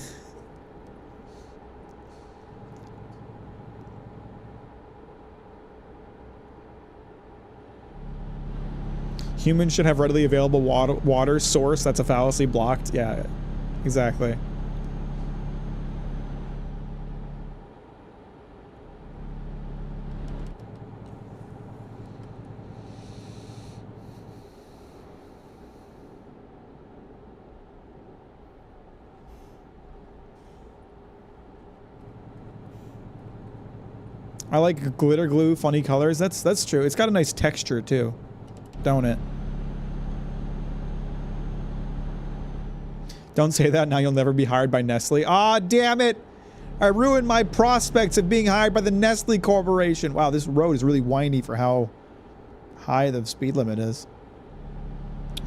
Humans should have readily available water source. That's a fallacy. Blocked. Yeah, exactly. I like glitter glue, funny colors. That's true. It's got a nice texture too, don't it? Don't say that. Now you'll never be hired by Nestle. Ah, damn it! I ruined my prospects of being hired by the Nestle Corporation. Wow, this road is really windy for how high the speed limit is.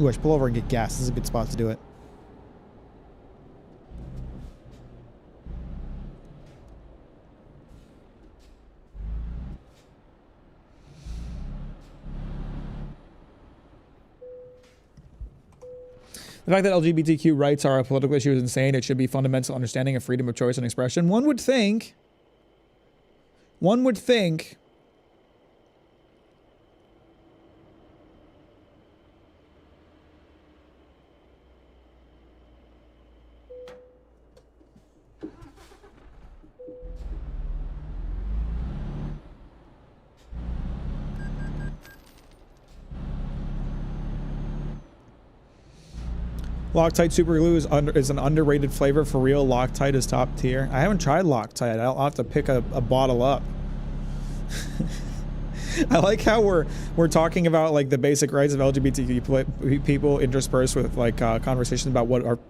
Ooh, I should pull over and get gas. This is a good spot to do it. The fact that LGBTQ rights are a political issue is insane. It should be fundamental understanding of freedom of choice and expression. One would think. Loctite super glue is an underrated flavor for real. Loctite is top tier. I haven't tried Loctite. I'll have to pick a bottle up. I like how we're talking about like the basic rights of LGBTQ people interspersed with like conversations about what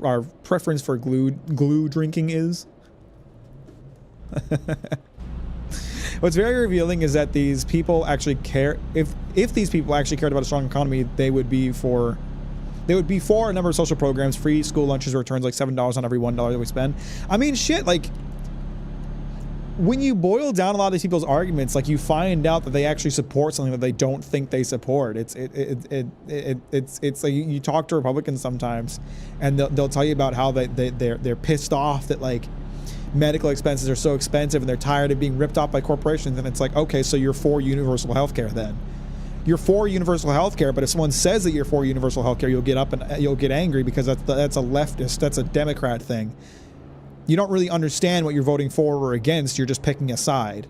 our preference for glue drinking is. What's very revealing is that these people actually care. If these people actually cared about a strong economy, they would be for a number of social programs, free school lunches, returns like $7 on every $1 that we spend. I mean, shit, like, when you boil down a lot of these people's arguments, like, you find out that they actually support something that they don't think they support. It's like you talk to Republicans sometimes, and they'll tell you about how they're pissed off that, like, medical expenses are so expensive and they're tired of being ripped off by corporations. And it's like, okay, so you're for universal health care then. You're for universal health care, but if someone says that you're for universal health care, you'll get up and you'll get angry because that's a leftist, that's a Democrat thing. You don't really understand what you're voting for or against, you're just picking a side.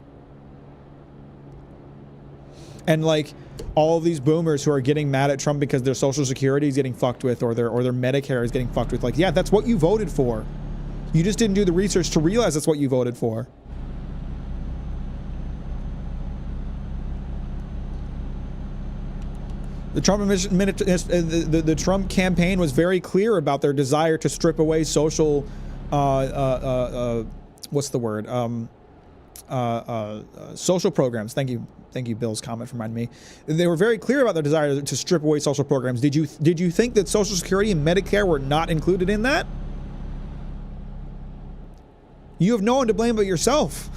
And like all of these boomers who are getting mad at Trump because their Social Security is getting fucked with or their Medicare is getting fucked with, like, yeah, that's what you voted for. You just didn't do the research to realize that's what you voted for. The Trump campaign was very clear about their desire to strip away social, what's the word? Social programs. Thank you, Bill's comment for reminding me. They were very clear about their desire to strip away social programs. Did you think that Social Security and Medicare were not included in that? You have no one to blame but yourself.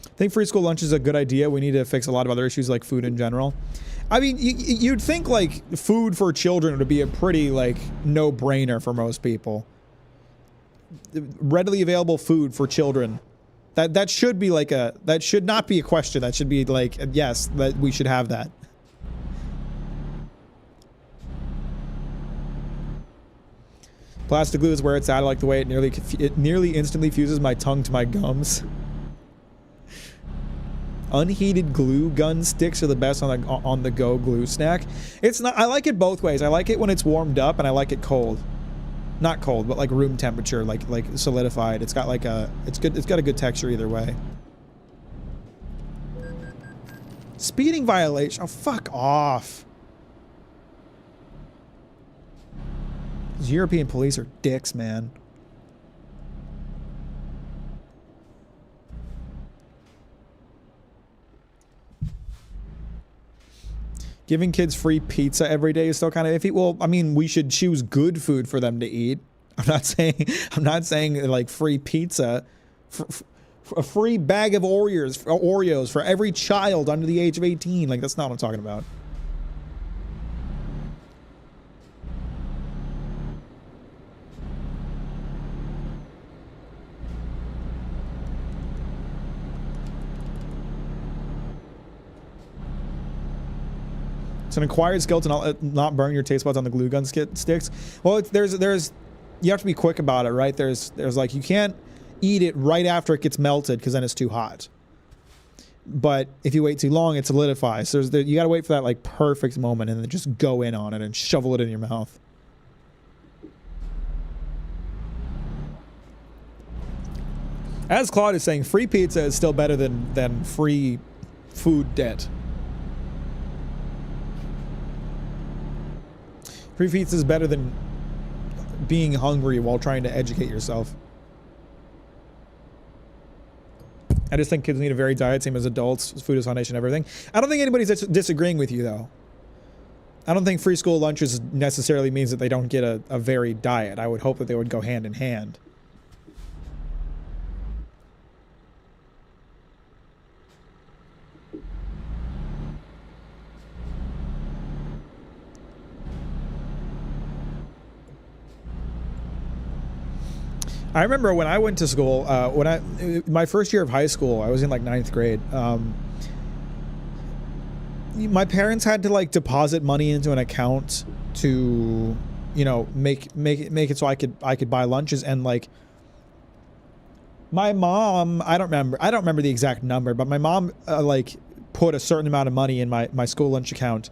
I think free school lunch is a good idea. We need to fix a lot of other issues like food in general. I mean, you'd think like food for children would be a pretty like no-brainer for most people. Readily available food for children. That should be like that should not be a question. That should be like, yes, that we should have that. Plastic glue is where it's at. I like the way it nearly instantly fuses my tongue to my gums. Unheated glue gun sticks are the best on the go glue snack. It's not. I like it both ways. I like it when it's warmed up, and I like it cold. Not cold, but like room temperature, like solidified. It's got like it's good. It's got a good texture either way. Speeding violation. Oh, fuck off. These European police are dicks, man. Giving kids free pizza every day is still kind of iffy. Well, I mean, we should choose good food for them to eat. I'm not saying like free pizza. A free bag of Oreos for every child under the age of 18. Like, that's not what I'm talking about. It's an acquired skill to not burn your taste buds on the glue gun sticks. Well, there's you have to be quick about it, right? There's like, you can't eat it right after it gets melted because then it's too hot. But if you wait too long, it solidifies. So you got to wait for that like perfect moment and then just go in on it and shovel it in your mouth. As Claude is saying, free pizza is still better than free food debt. Free pizza is better than being hungry while trying to educate yourself. I just think kids need a varied diet, same as adults. Food is foundation of everything. I don't think anybody's disagreeing with you, though. I don't think free school lunches necessarily means that they don't get a varied diet. I would hope that they would go hand in hand. I remember when I went to school, my first year of high school, I was in like 9th grade. My parents had to like deposit money into an account to, you know, make it so I could buy lunches. And like my mom, I don't remember the exact number, but my mom like put a certain amount of money in my school lunch account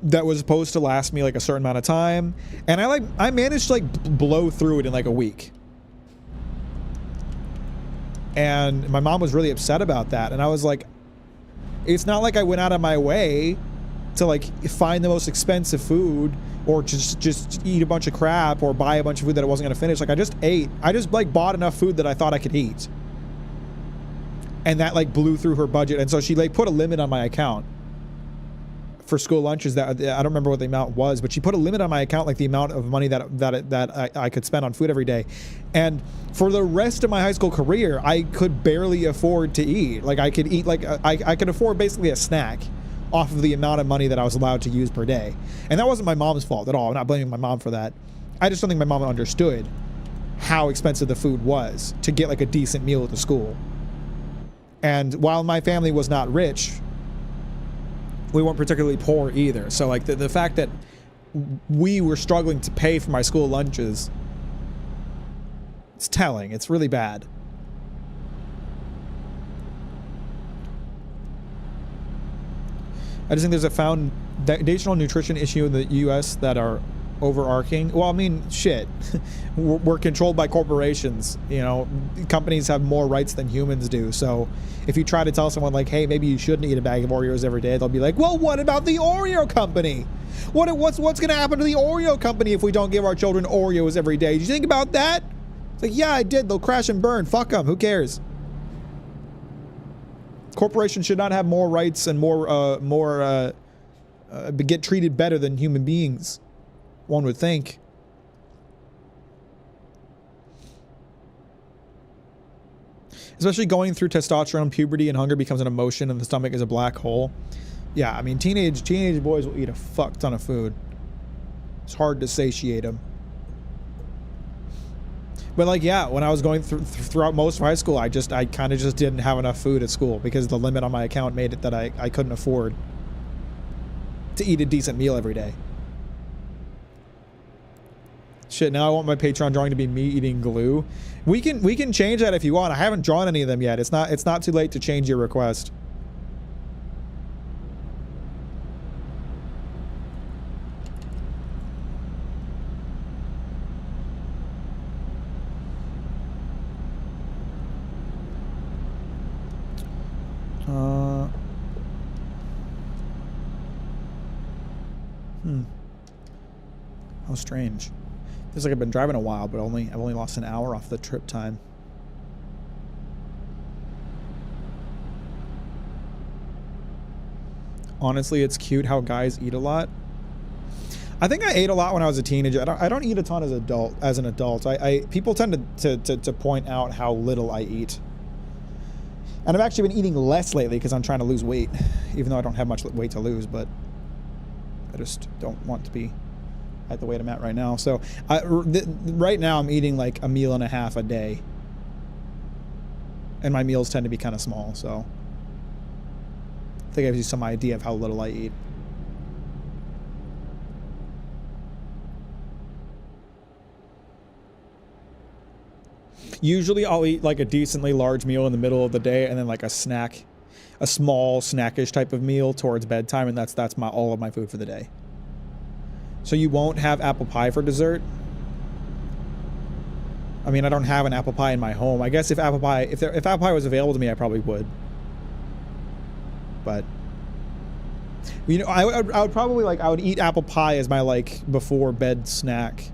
that was supposed to last me like a certain amount of time, and I managed to like blow through it in like a week. And my mom was really upset about that, and I was like, it's not like I went out of my way to like find the most expensive food or just eat a bunch of crap or buy a bunch of food that I wasn't going to finish. Like I just like bought enough food that I thought I could eat, and that like blew through her budget. And so she like put a limit on my account for school lunches that I don't remember what the amount was, but she put a limit on my account, like the amount of money that I could spend on food every day. And for the rest of my high school career, I could barely afford to eat. Like I could eat like I could afford basically a snack off of the amount of money that I was allowed to use per day. And that wasn't my mom's fault at all. I'm not blaming my mom for that. I just don't think my mom understood how expensive the food was to get like a decent meal at the school. And while my family was not rich, we weren't particularly poor either. So like the fact that we were struggling to pay for my school lunches, it's telling. It's really bad. I just think there's a foundational nutrition issue in the US that are overarching. Well, I mean, shit. We're controlled by corporations. You know, companies have more rights than humans do. So if you try to tell someone like, hey, maybe you shouldn't eat a bag of Oreos every day, they'll be like, well, what about the Oreo company? What's going to happen to the Oreo company if we don't give our children Oreos every day? Did you think about that? It's like, yeah, I did. They'll crash and burn. Fuck them. Who cares? Corporations should not have more rights and get treated better than human beings. One would think. Especially going through testosterone, puberty, and hunger becomes an emotion, and the stomach is a black hole. Yeah, I mean, teenage boys will eat a fuck ton of food. It's hard to satiate them. But like, yeah, when I was going throughout most of high school, I kind of just didn't have enough food at school because the limit on my account made it that I couldn't afford to eat a decent meal every day. Shit, now I want my Patreon drawing to be me eating glue. We can change that if you want. I haven't drawn any of them yet. It's not too late to change your request. How strange. Feels like I've been driving a while, but I've only lost an hour off the trip time. Honestly, it's cute how guys eat a lot. I think I ate a lot when I was a teenager. I don't eat a ton as an adult. People tend to point out how little I eat. And I've actually been eating less lately because I'm trying to lose weight, even though I don't have much weight to lose, but I just don't want to be at the weight I'm at right now. So right now I'm eating like a meal and a half a day, and my meals tend to be kind of small, so I think I have some idea of how little I eat. Usually I'll eat like a decently large meal in the middle of the day and then like a snack, a small snackish type of meal towards bedtime, and that's all of my food for the day. So you won't have apple pie for dessert? I mean, I don't have an apple pie in my home. I guess if apple pie was available to me, I probably would. But you know, I would probably I would eat apple pie as my like before bed snack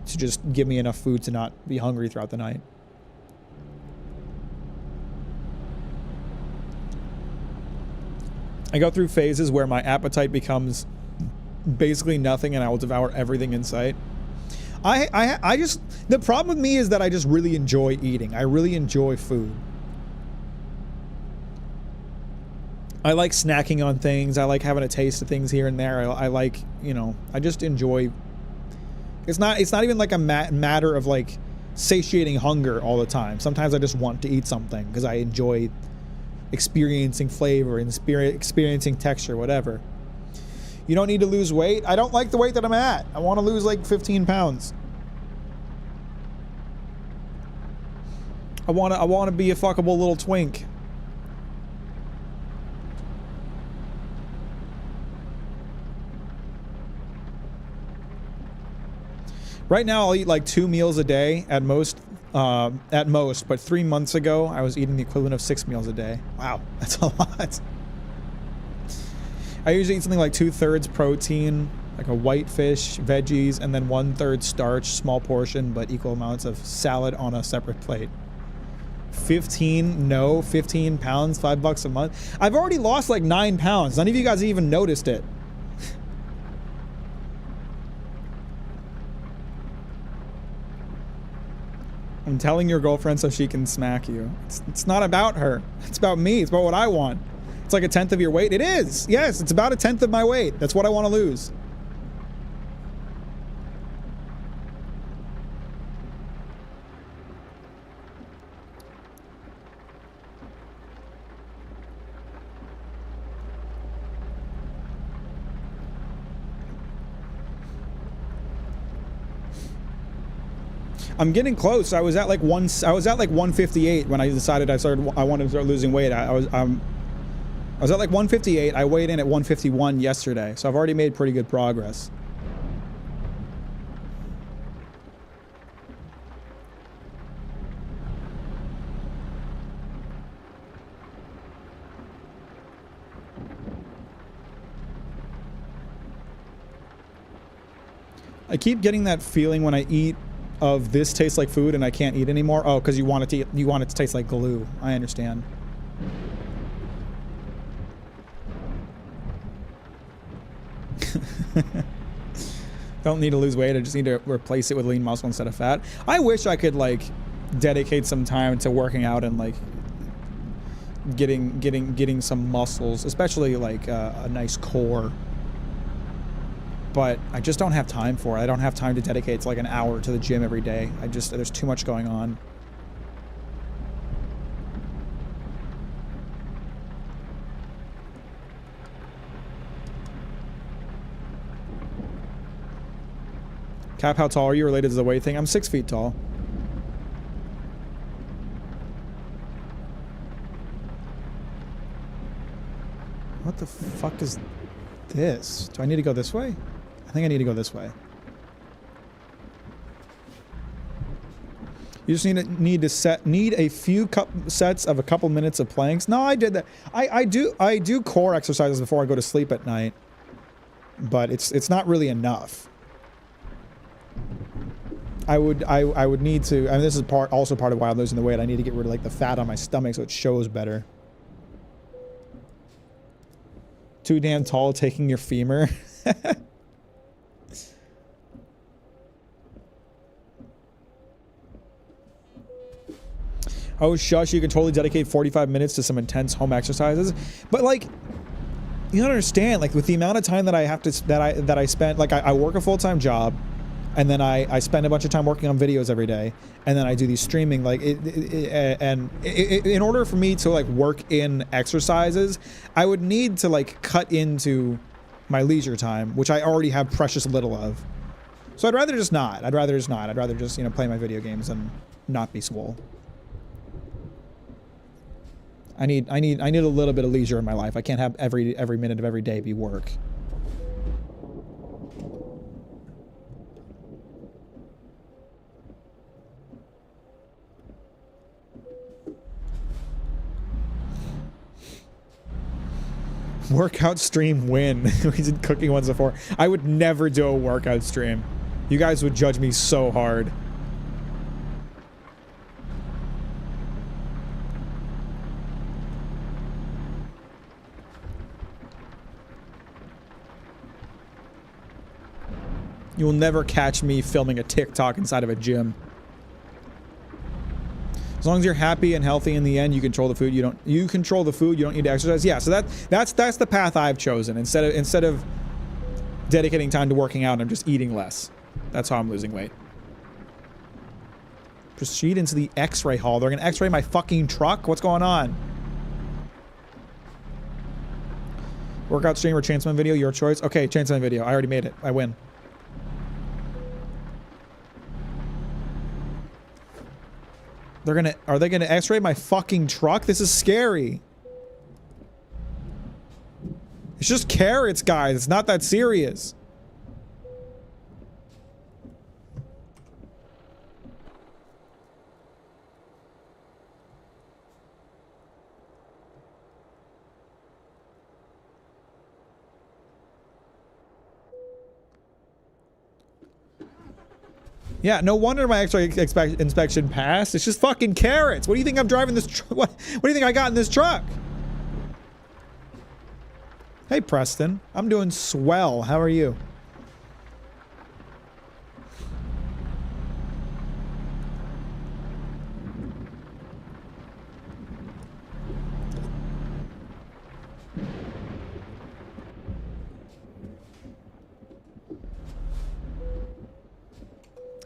to just give me enough food to not be hungry throughout the night. I go through phases where my appetite becomes basically nothing and I will devour everything in sight. I just, the problem with me is that I just really enjoy eating. I really enjoy food. I like snacking on things. I like having a taste of things here and there. I like, you know, I just enjoy. It's not even like a matter of like satiating hunger all the time. Sometimes I just want to eat something because I enjoy experiencing flavor and experiencing texture, whatever. You don't need to lose weight. I don't like the weight that I'm at. I want to lose like 15 pounds. I want to be a fuckable little twink. Right now I'll eat like 2 meals a day at most, but 3 months ago I was eating the equivalent of 6 meals a day. Wow, that's a lot. I usually eat something like 2/3 protein, like a white fish, veggies, and then 1/3 starch, small portion, but equal amounts of salad on a separate plate. 15 pounds, $5 a month. I've already lost like 9 pounds. None of you guys even noticed it. I'm telling your girlfriend so she can smack you. It's not about her. It's about me. It's about what I want. It's like 1/10 of your weight. It is. Yes, it's about 1/10 of my weight. That's what I want to lose. I'm getting close. I was at like 158 when I decided I wanted to start losing weight. I was at like 158. I weighed in at 151 yesterday, so I've already made pretty good progress. I keep getting that feeling when I eat of this tastes like food and I can't eat anymore. Oh, because you want it to taste like glue. I understand. Don't need to lose weight. I just need to replace it with lean muscle instead of fat. I wish I could like dedicate some time to working out and like getting some muscles, especially like a nice core. But I just don't have time for it. I don't have time to dedicate like an hour to the gym every day. There's too much going on. Cap, how tall are you related to the weight thing? I'm 6 feet tall. What the fuck is this? Do I need to go this way? I think I need to go this way. You just need a few sets of a couple minutes of planks. No, I did that. I do core exercises before I go to sleep at night, but it's not really enough. I would need to. I mean, this is also part of why I'm losing the weight. I need to get rid of like the fat on my stomach so it shows better. Too damn tall, taking your femur. Oh shush, you can totally dedicate 45 minutes to some intense home exercises. But like, you don't understand, like with the amount of time that I have to, that I spend, like I work a full-time job, and then I spend a bunch of time working on videos every day, and then I do these streaming, like in order for me to like work in exercises, I would need to like cut into my leisure time, which I already have precious little of. So I'd rather just not. I'd rather just, you know, play my video games and not be swole. I need a little bit of leisure in my life. I can't have every minute of every day be work. Workout stream win. We did cooking ones before. I would never do a workout stream. You guys would judge me so hard. You will never catch me filming a TikTok inside of a gym. As long as you're happy and healthy in the end, you control the food. You control the food. You don't need to exercise. Yeah, so that's the path I've chosen. Instead of dedicating time to working out, I'm just eating less. That's how I'm losing weight. Proceed into the X-ray hall. They're gonna X-ray my fucking truck. What's going on? Workout stream or Chanceman video, your choice. Okay, Chanceman video. I already made it. I win. Are they gonna X-ray my fucking truck? This is scary. It's just carrots, guys. It's not that serious. Yeah, no wonder my X-ray inspection passed. It's just fucking carrots. What do you think I'm driving this truck? What do you think I got in this truck? Hey, Preston. I'm doing swell. How are you?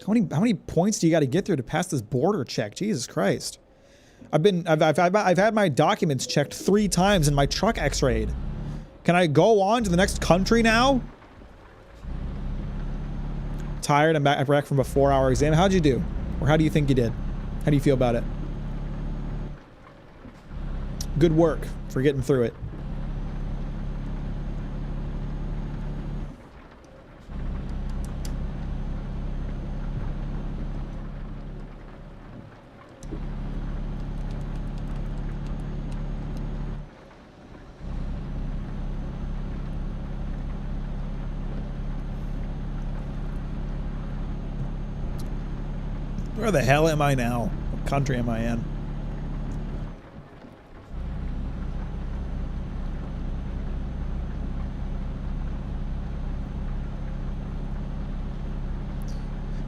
How many points do you got to get through to pass this border check? Jesus Christ. I've had my documents checked 3 times and my truck X-rayed. Can I go on to the next country now? Tired. I'm back from a 4-hour exam. How'd you do? Or how do you think you did? How do you feel about it? Good work for getting through it. Where the hell am I now? What country am I in?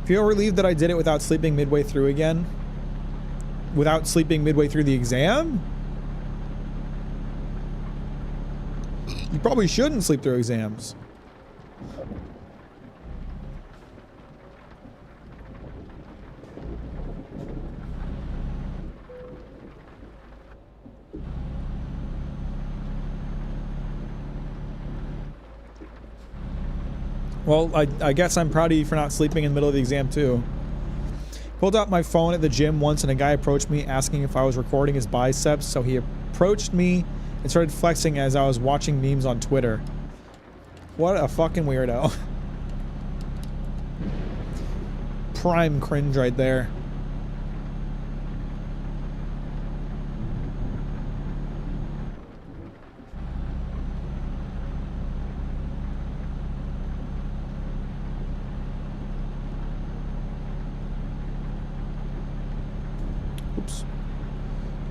Feel relieved that I did it without sleeping midway through again? Without sleeping midway through the exam? You probably shouldn't sleep through exams. Well, I guess I'm proud of you for not sleeping in the middle of the exam, too. Pulled out my phone at the gym once and a guy approached me asking if I was recording his biceps, so he approached me and started flexing as I was watching memes on Twitter. What a fucking weirdo. Prime cringe right there.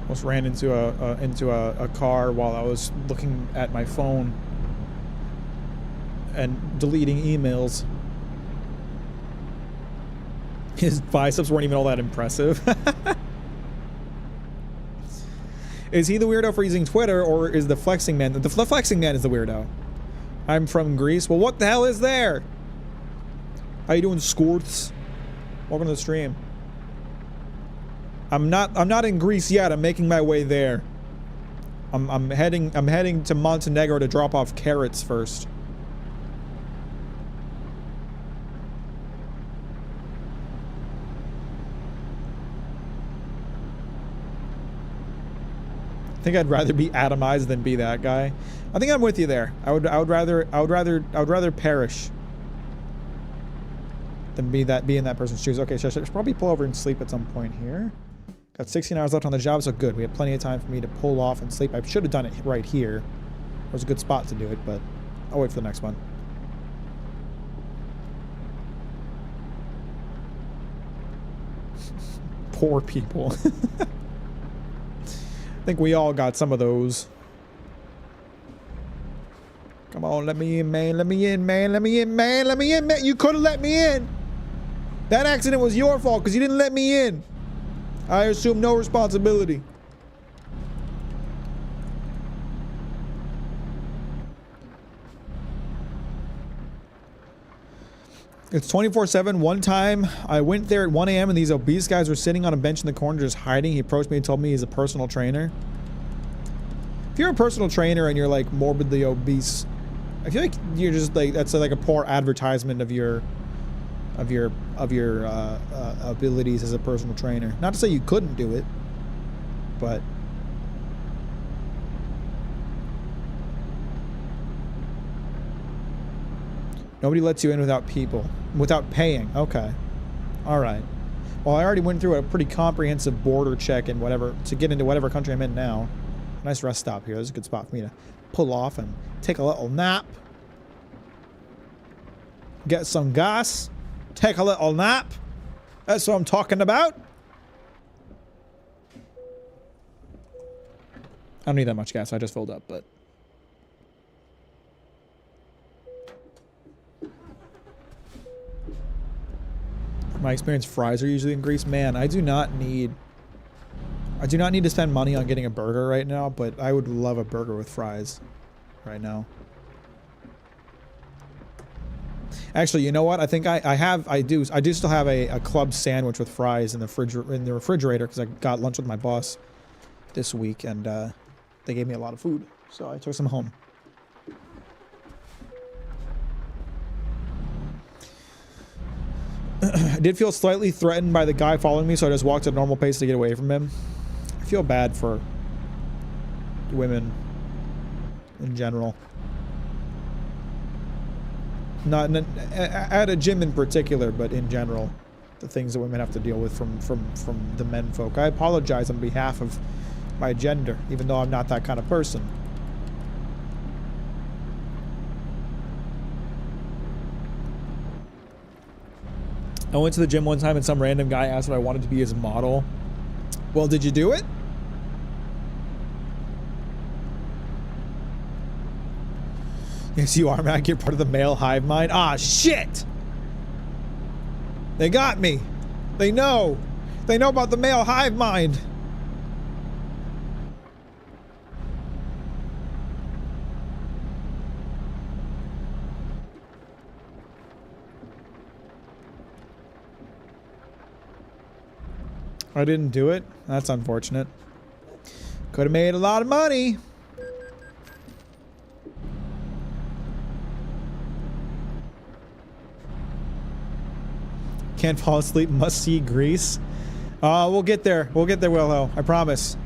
Almost ran into a car while I was looking at my phone and deleting emails. His biceps weren't even all that impressive. Is he the weirdo for using Twitter, or is the flexing man? The flexing man is the weirdo. I'm from Greece. Well, what the hell is there? How you doing, Squirts? Welcome to the stream. I'm not in Greece yet. I'm making my way there. I'm heading to Montenegro to drop off carrots first. think I'd rather be atomized than be that guy. I think I'm with you there. I would rather perish than be in that person's shoes. Okay, so I should probably pull over and sleep at some point here. Got 16 hours left on the job, so good. We have plenty of time for me to pull off and sleep. I should have done it right here. It was a good spot to do it, but I'll wait for the next one. Poor people. I think we all got some of those. Come on, let me in, man. Let me in, man. Let me in, man. Let me in, man. You could have let me in. That accident was your fault because you didn't let me in. I assume no responsibility. It's 24/7. One time, I went there at 1 a.m. and these obese guys were sitting on a bench in the corner just hiding. He approached me and told me he's a personal trainer. If you're a personal trainer and you're like morbidly obese, I feel like you're just like, that's like a poor advertisement of your abilities as a personal trainer. Not to say you couldn't do it, but nobody lets you in without paying. Okay. All right. Well, I already went through a pretty comprehensive border check and whatever to get into whatever country I'm in now. Nice rest stop here. This is a good spot for me to pull off and take a little nap. Get some gas. Take a little nap. That's what I'm talking about. I don't need that much gas. I just filled up, but... My experience, fries are usually in Greece. Man, I do not need to spend money on getting a burger right now, but I would love a burger with fries right now. Actually, you know what? I think I do still have a club sandwich with fries in the refrigerator because I got lunch with my boss this week and they gave me a lot of food, so I took some home. I did feel slightly threatened by the guy following me, so I just walked at a normal pace to get away from him. I feel bad for women in general. Not at a gym in particular, but in general. The things that women have to deal with from the men folk. I apologize on behalf of my gender, even though I'm not that kind of person. I went to the gym one time and some random guy asked if I wanted to be his model. Well, did you do it? Yes, you are, Mack. You're part of the male hive mind. Ah, shit! They got me. They know. They know about the male hive mind. I didn't do it. That's unfortunate. Could have made a lot of money. Can't fall asleep. Must see Greece. We'll get there. We'll get there, Willow. I promise.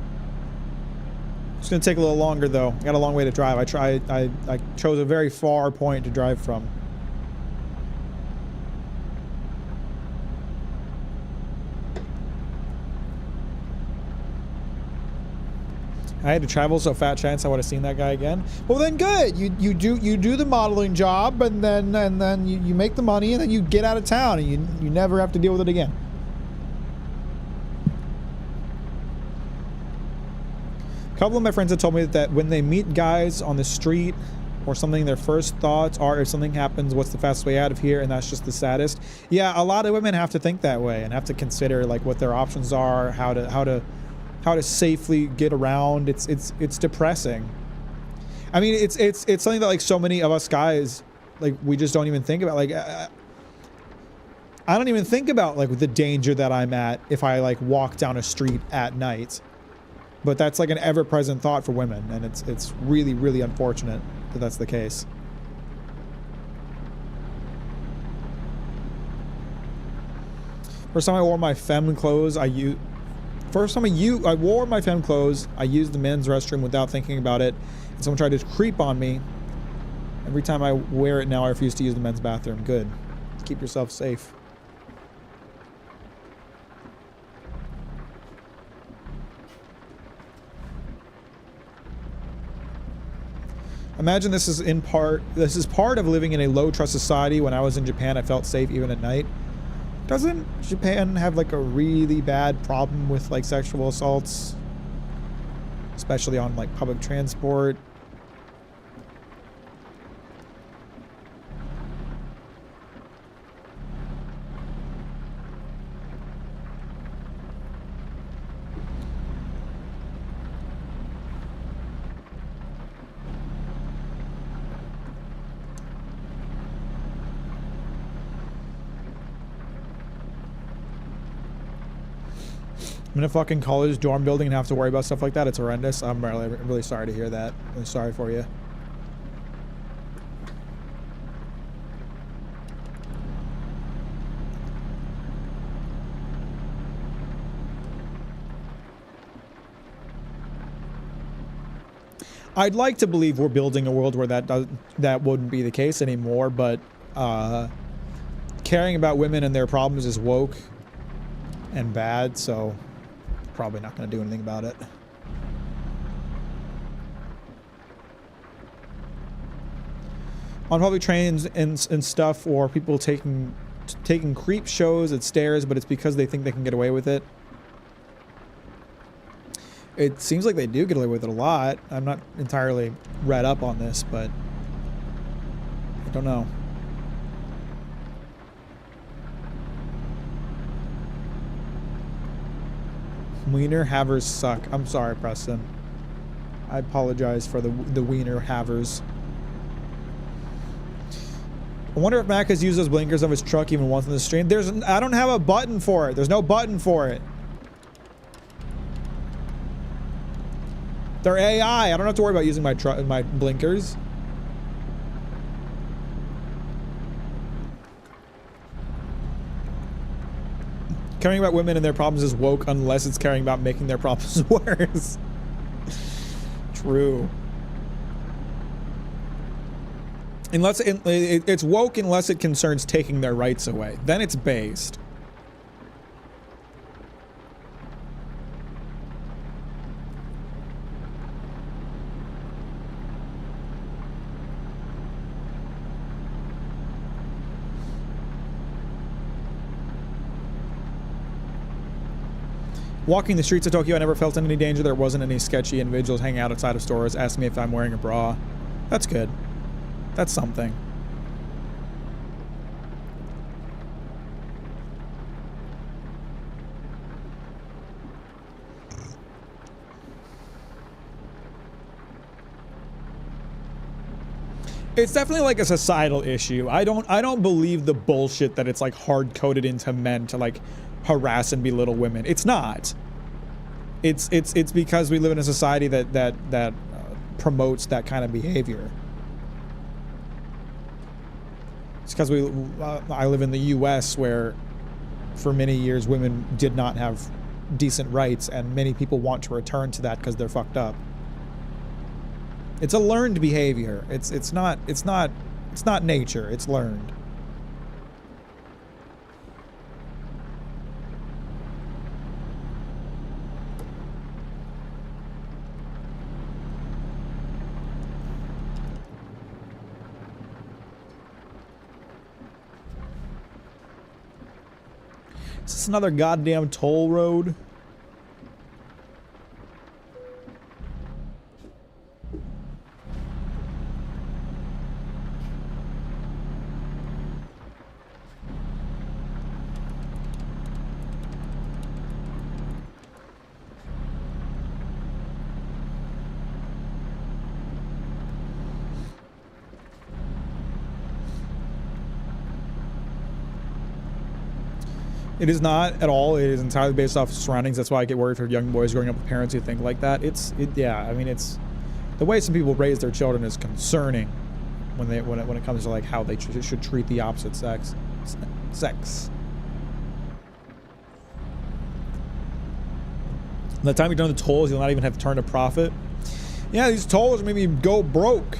It's gonna take a little longer though. I got a long way to drive. I chose a very far point to drive from. I had to travel, so fat chance I would have seen that guy again. Well, then good. You do the modeling job, and then you make the money, and then you get out of town, and you never have to deal with it again. A couple of my friends have told me that when they meet guys on the street or something, their first thoughts are, if something happens, what's the fastest way out of here? And that's just the saddest. Yeah, a lot of women have to think that way and have to consider like what their options are, how to safely get around. It's depressing. I mean, it's something that like so many of us guys, like we just don't even think about. Like I don't even think about like the danger that I'm at if I like walk down a street at night. But that's like an ever-present thought for women, and it's really, really unfortunate that that's the case. First time I wore my feminine clothes, first time I wore my femme clothes, I used the men's restroom without thinking about it, and someone tried to creep on me. Every time I wear it now, I refuse to use the men's bathroom. Good. Keep yourself safe. Imagine this is part of living in a low trust society. When I was in Japan, I felt safe even at night. Doesn't Japan have like a really bad problem with like sexual assaults? Especially on like public transport. I'm in a fucking college dorm building and have to worry about stuff like that. It's horrendous. I'm really sorry to hear that. I'm sorry for you. I'd like to believe we're building a world where that wouldn't be the case anymore, but caring about women and their problems is woke and bad, so probably not going to do anything about it. On public trains and stuff, or people taking creep shows at stairs, but it's because they think they can get away with it. It seems like they do get away with it a lot. I'm not entirely read up on this, but I don't know. Wiener havers suck. I'm sorry, Preston. I apologize for the wiener havers. I wonder if Mack has used those blinkers of his truck even once in the stream. I don't have a button for it. There's no button for it. They're AI. I don't have to worry about using my blinkers. Caring about women and their problems is woke unless it's caring about making their problems worse. True. Unless it's woke unless it concerns taking their rights away. Then it's based. Walking the streets of Tokyo, I never felt any danger. There wasn't any sketchy individuals hanging out outside of stores asking me if I'm wearing a bra. That's good. That's something. It's definitely like a societal issue. I don't believe the bullshit that it's like hard coded into men to like harass and belittle women. It's not. It's because we live in a society that promotes that kind of behavior. It's because I live in the U.S. where for many years women did not have decent rights, and many people want to return to that because they're fucked up. It's a learned behavior. It's not nature. It's learned. Is this another goddamn toll road? It is not at all. It is entirely based off surroundings. That's why I get worried for young boys growing up with parents who think like that. Yeah. I mean, it's the way some people raise their children is concerning when it comes to like how they should treat the opposite sex. By the time you're done the tolls, you'll not even have to turn a profit. Yeah, these tolls made me go broke.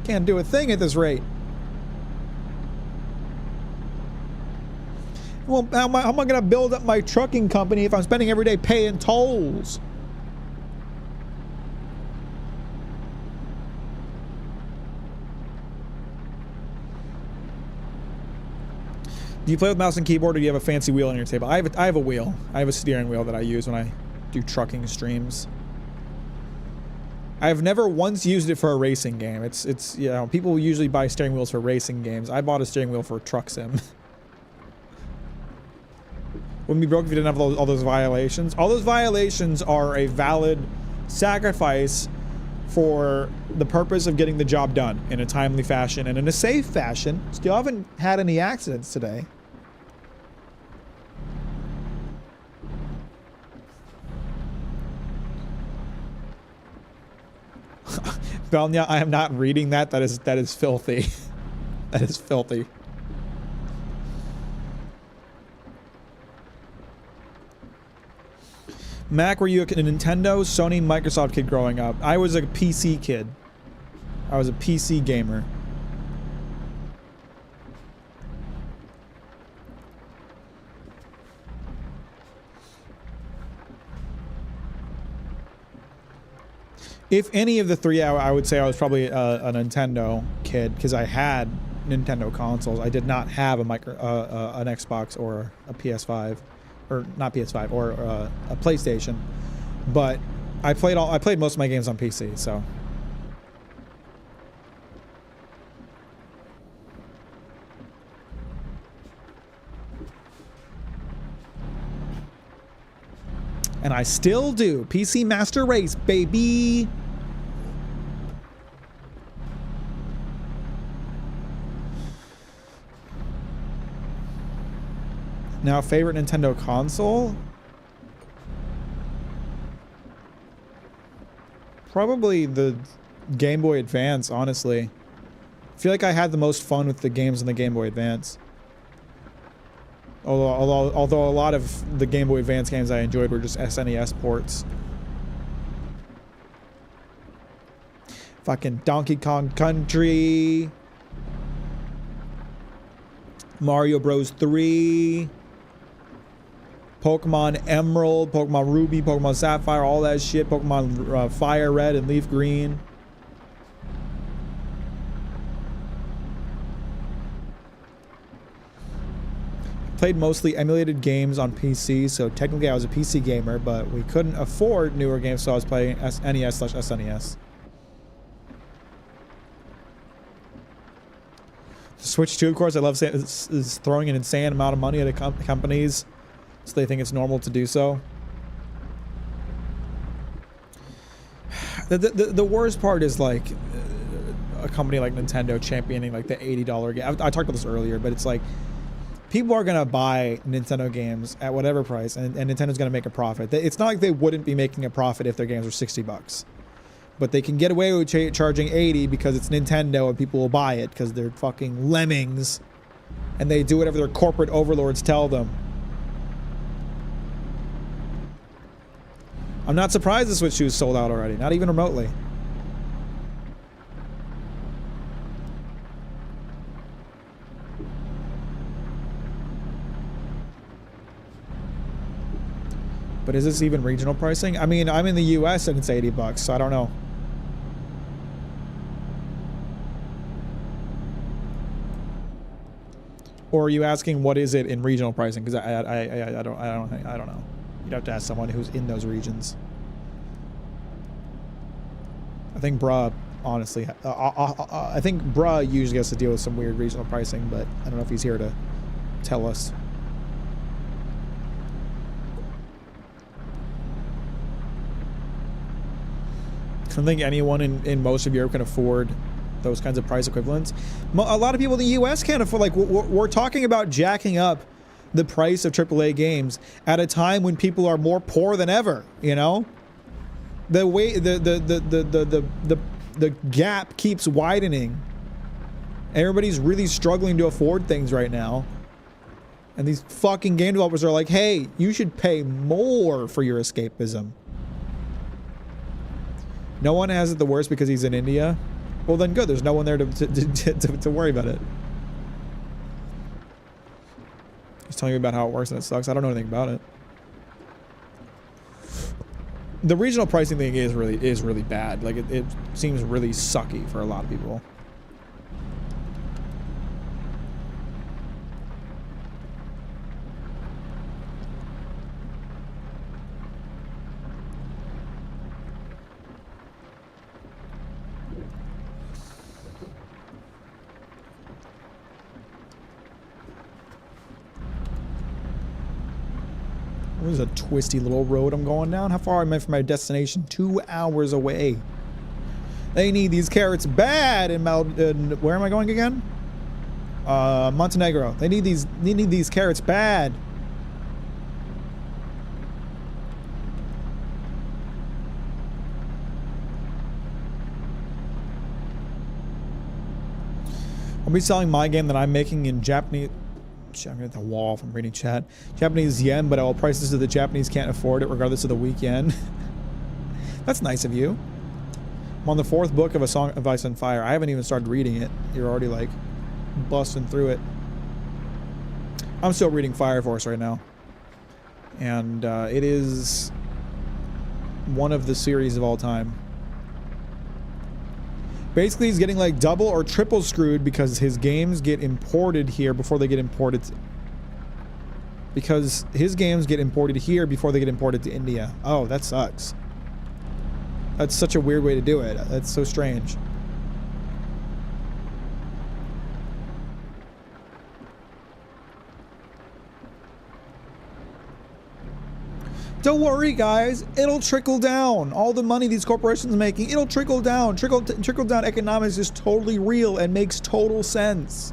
Can't do a thing at this rate. Well, how am I going to build up my trucking company if I'm spending every day paying tolls? Do you play with mouse and keyboard, or do you have a fancy wheel on your table? I have a wheel. I have a steering wheel that I use when I do trucking streams. I've never once used it for a racing game. It's you know, people usually buy steering wheels for racing games. I bought a steering wheel for a truck sim. Wouldn't be broke if you didn't have all those violations. All those violations are a valid sacrifice for the purpose of getting the job done in a timely fashion and in a safe fashion. Still haven't had any accidents today. Valnya, I am not reading that. That is filthy. That is filthy. Mac, were you a Nintendo, Sony, Microsoft kid growing up? I was a PC kid. I was a PC gamer. If any of the three, I would say I was probably a Nintendo kid because I had Nintendo consoles. I did not have an Xbox or a PS5. Or not PS5, or a PlayStation, but I played most of my games on PC. So, and I still do. PC Master Race, baby. Now, favorite Nintendo console? Probably the Game Boy Advance, honestly. I feel like I had the most fun with the games on the Game Boy Advance. Although a lot of the Game Boy Advance games I enjoyed were just SNES ports. Fucking Donkey Kong Country. Mario Bros. 3. Pokemon Emerald, Pokemon Ruby, Pokemon Sapphire, all that shit. Pokemon Fire Red and Leaf Green. Played mostly emulated games on PC, so technically I was a PC gamer, but we couldn't afford newer games, so I was playing NES/SNES. Switch 2, of course, I love is throwing an insane amount of money at companies. So they think it's normal to do so. The worst part is like a company like Nintendo championing like the $80 game. I talked about this earlier, but it's like people are gonna buy Nintendo games at whatever price, and Nintendo's gonna make a profit. It's not like they wouldn't be making a profit if their games were $60, but they can get away with charging $80 because it's Nintendo and people will buy it because they're fucking lemmings, and they do whatever their corporate overlords tell them. I'm not surprised the Switch 2 is sold out already, not even remotely. But is this even regional pricing? I mean, I'm in the US and it's $80, so I don't know. Or are you asking what is it in regional pricing? Because I don't know. You'd have to ask someone who's in those regions. I think bruh, honestly, I think bruh usually has to deal with some weird regional pricing, but I don't know if he's here to tell us. I don't think anyone in most of Europe can afford those kinds of price equivalents. A lot of people in the US can't afford, like, we're talking about jacking up the price of AAA games at a time when people are more poor than ever, you know? The way the gap keeps widening. Everybody's really struggling to afford things right now. And these fucking game developers are like, hey, you should pay more for your escapism. No one has it the worst because he's in India. Well, then good. There's no one there to worry about it. He's telling me about how it works and it sucks. I don't know anything about it. The regional pricing thing is really bad. Like it seems really sucky for a lot of people. There's a twisty little road I'm going down. How far am I from my destination? 2 hours away. They need these carrots bad in where am I going again? Montenegro. They need these carrots bad. I'll be selling my game that I'm making in Japanese. I'm gonna hit the wall from reading chat. Japanese yen, but all prices of the Japanese can't afford it regardless of the weekend. That's nice of you. I'm on the 4th book of A Song of Ice and Fire. I haven't even started reading it. You're already like busting through it. I'm still reading Fire Force right now. And it is one of the series of all time. Basically, he's getting like double or triple screwed because his games get imported here before they get imported. Because his games get imported here before they get imported to India. Oh, that sucks. That's such a weird way to do it. That's so strange. Don't worry, guys. It'll trickle down. All the money these corporations are making, it'll trickle down. Trickle down economics is totally real and makes total sense.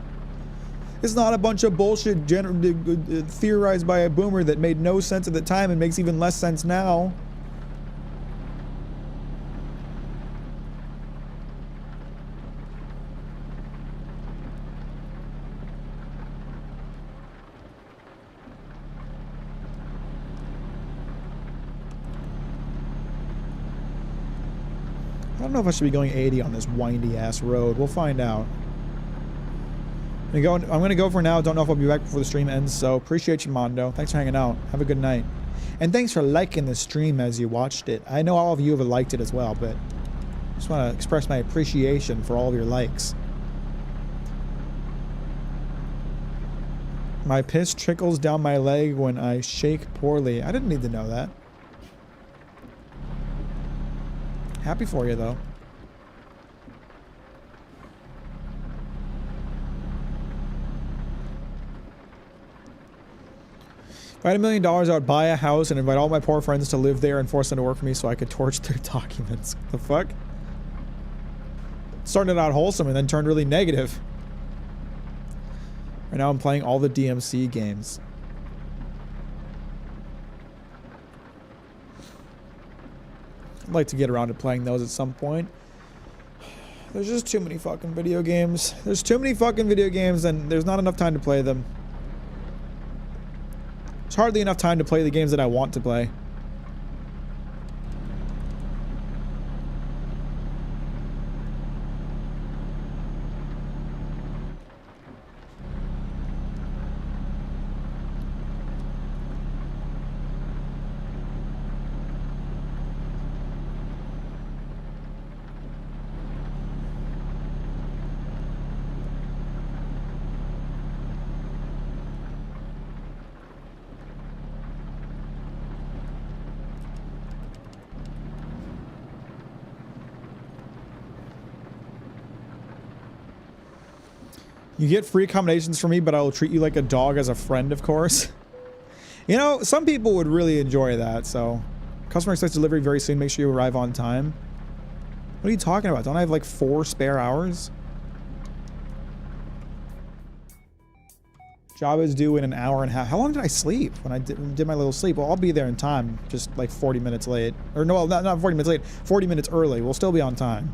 It's not a bunch of bullshit theorized by a boomer that made no sense at the time and makes even less sense now. I don't know if I should be going 80 on this windy ass road. We'll find out. I'm gonna go for now. Don't know if I'll be back before the stream ends, so appreciate you, Mondo. Thanks for hanging out. Have a good night. And thanks for liking the stream as you watched it. I know all of you have liked it as well, but I just want to express my appreciation for all of your likes. My piss trickles down my leg when I shake poorly. I didn't need to know that. Happy for you, though. If I had $1 million, I would buy a house and invite all my poor friends to live there and force them to work for me so I could torch their documents. The fuck? Started out wholesome and then turned really negative. Right now I'm playing all the DMC games. I'd like to get around to playing those at some point. There's just too many fucking video games. There's too many fucking video games and there's not enough time to play them. There's hardly enough time to play the games that I want to play. You get free accommodations from me, but I will treat you like a dog as a friend, of course. You know, some people would really enjoy that, so. Customer expects delivery very soon. Make sure you arrive on time. What are you talking about? Don't I have like 4 spare hours? Job is due in an hour and a half. How long did I sleep when I did my little sleep? Well, I'll be there in time, just like 40 minutes late. Or no, not 40 minutes late. 40 minutes early. We'll still be on time.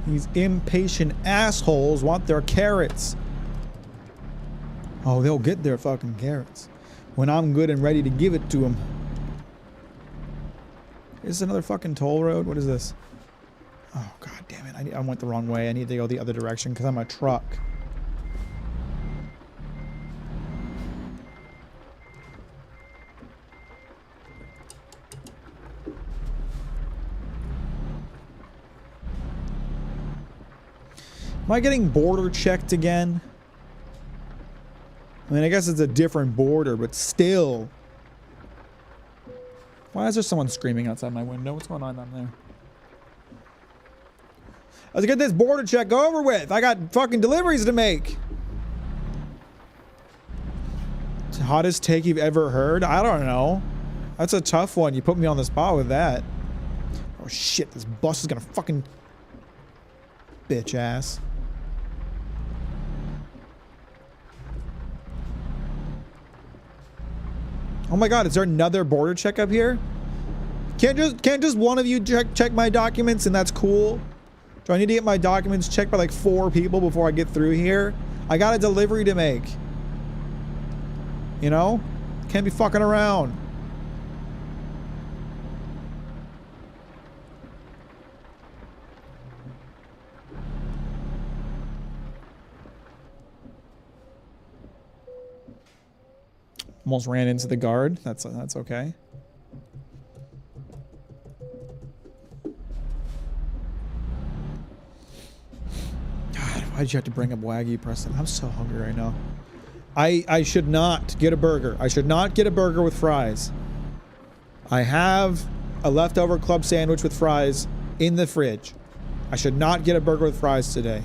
These impatient assholes want their carrots. Oh, they'll get their fucking carrots when I'm good and ready to give it to them. Is this another fucking toll road? What is this? Oh, god damn it. I went the wrong way. I need to go the other direction because I'm a truck. Am I getting border checked again? I mean, I guess it's a different border, but still. Why is there someone screaming outside my window? What's going on down there? Let's get this border check over with. I got fucking deliveries to make. It's the hottest take you've ever heard? I don't know. That's a tough one. You put me on the spot with that. Oh shit, this bus is gonna fucking... bitch ass. Oh my god, is there another border check up here? Can't just one of you check my documents and that's cool? Do I need to get my documents checked by like 4 people before I get through here? I got a delivery to make. You know? Can't be fucking around. Almost ran into the guard. That's okay. God, why'd you have to bring up Wagyu, Preston? I'm so hungry right now. I should not get a burger. I should not get a burger with fries. I have a leftover club sandwich with fries in the fridge. I should not get a burger with fries today.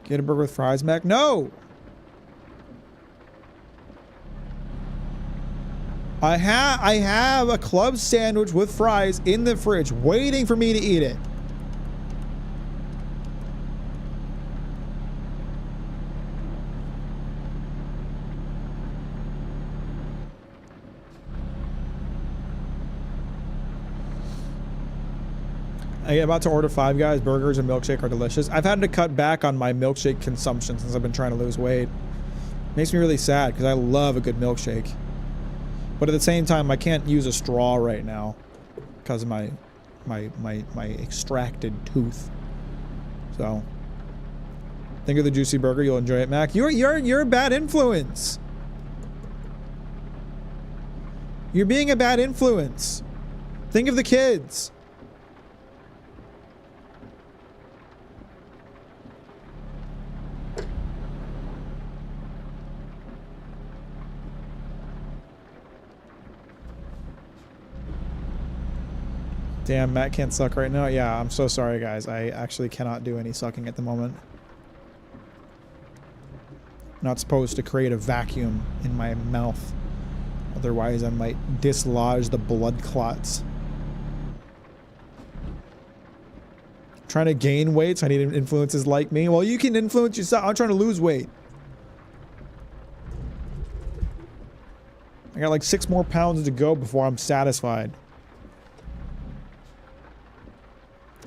Get a burger with fries, Mac? No! I have a club sandwich with fries in the fridge waiting for me to eat it. I'm about to order 5 Guys. Burgers and milkshake are delicious. I've had to cut back on my milkshake consumption since I've been trying to lose weight. Makes me really sad because I love a good milkshake. But at the same time, I can't use a straw right now because of my extracted tooth. So, think of the juicy burger. You'll enjoy it, Mac. You're a bad influence. You're being a bad influence. Think of the kids. Damn, Matt can't suck right now. Yeah, I'm so sorry, guys. I actually cannot do any sucking at the moment. I'm not supposed to create a vacuum in my mouth. Otherwise, I might dislodge the blood clots. I'm trying to gain weight, so I need influences like me. Well, you can influence yourself. I'm trying to lose weight. I got like 6 more pounds to go before I'm satisfied.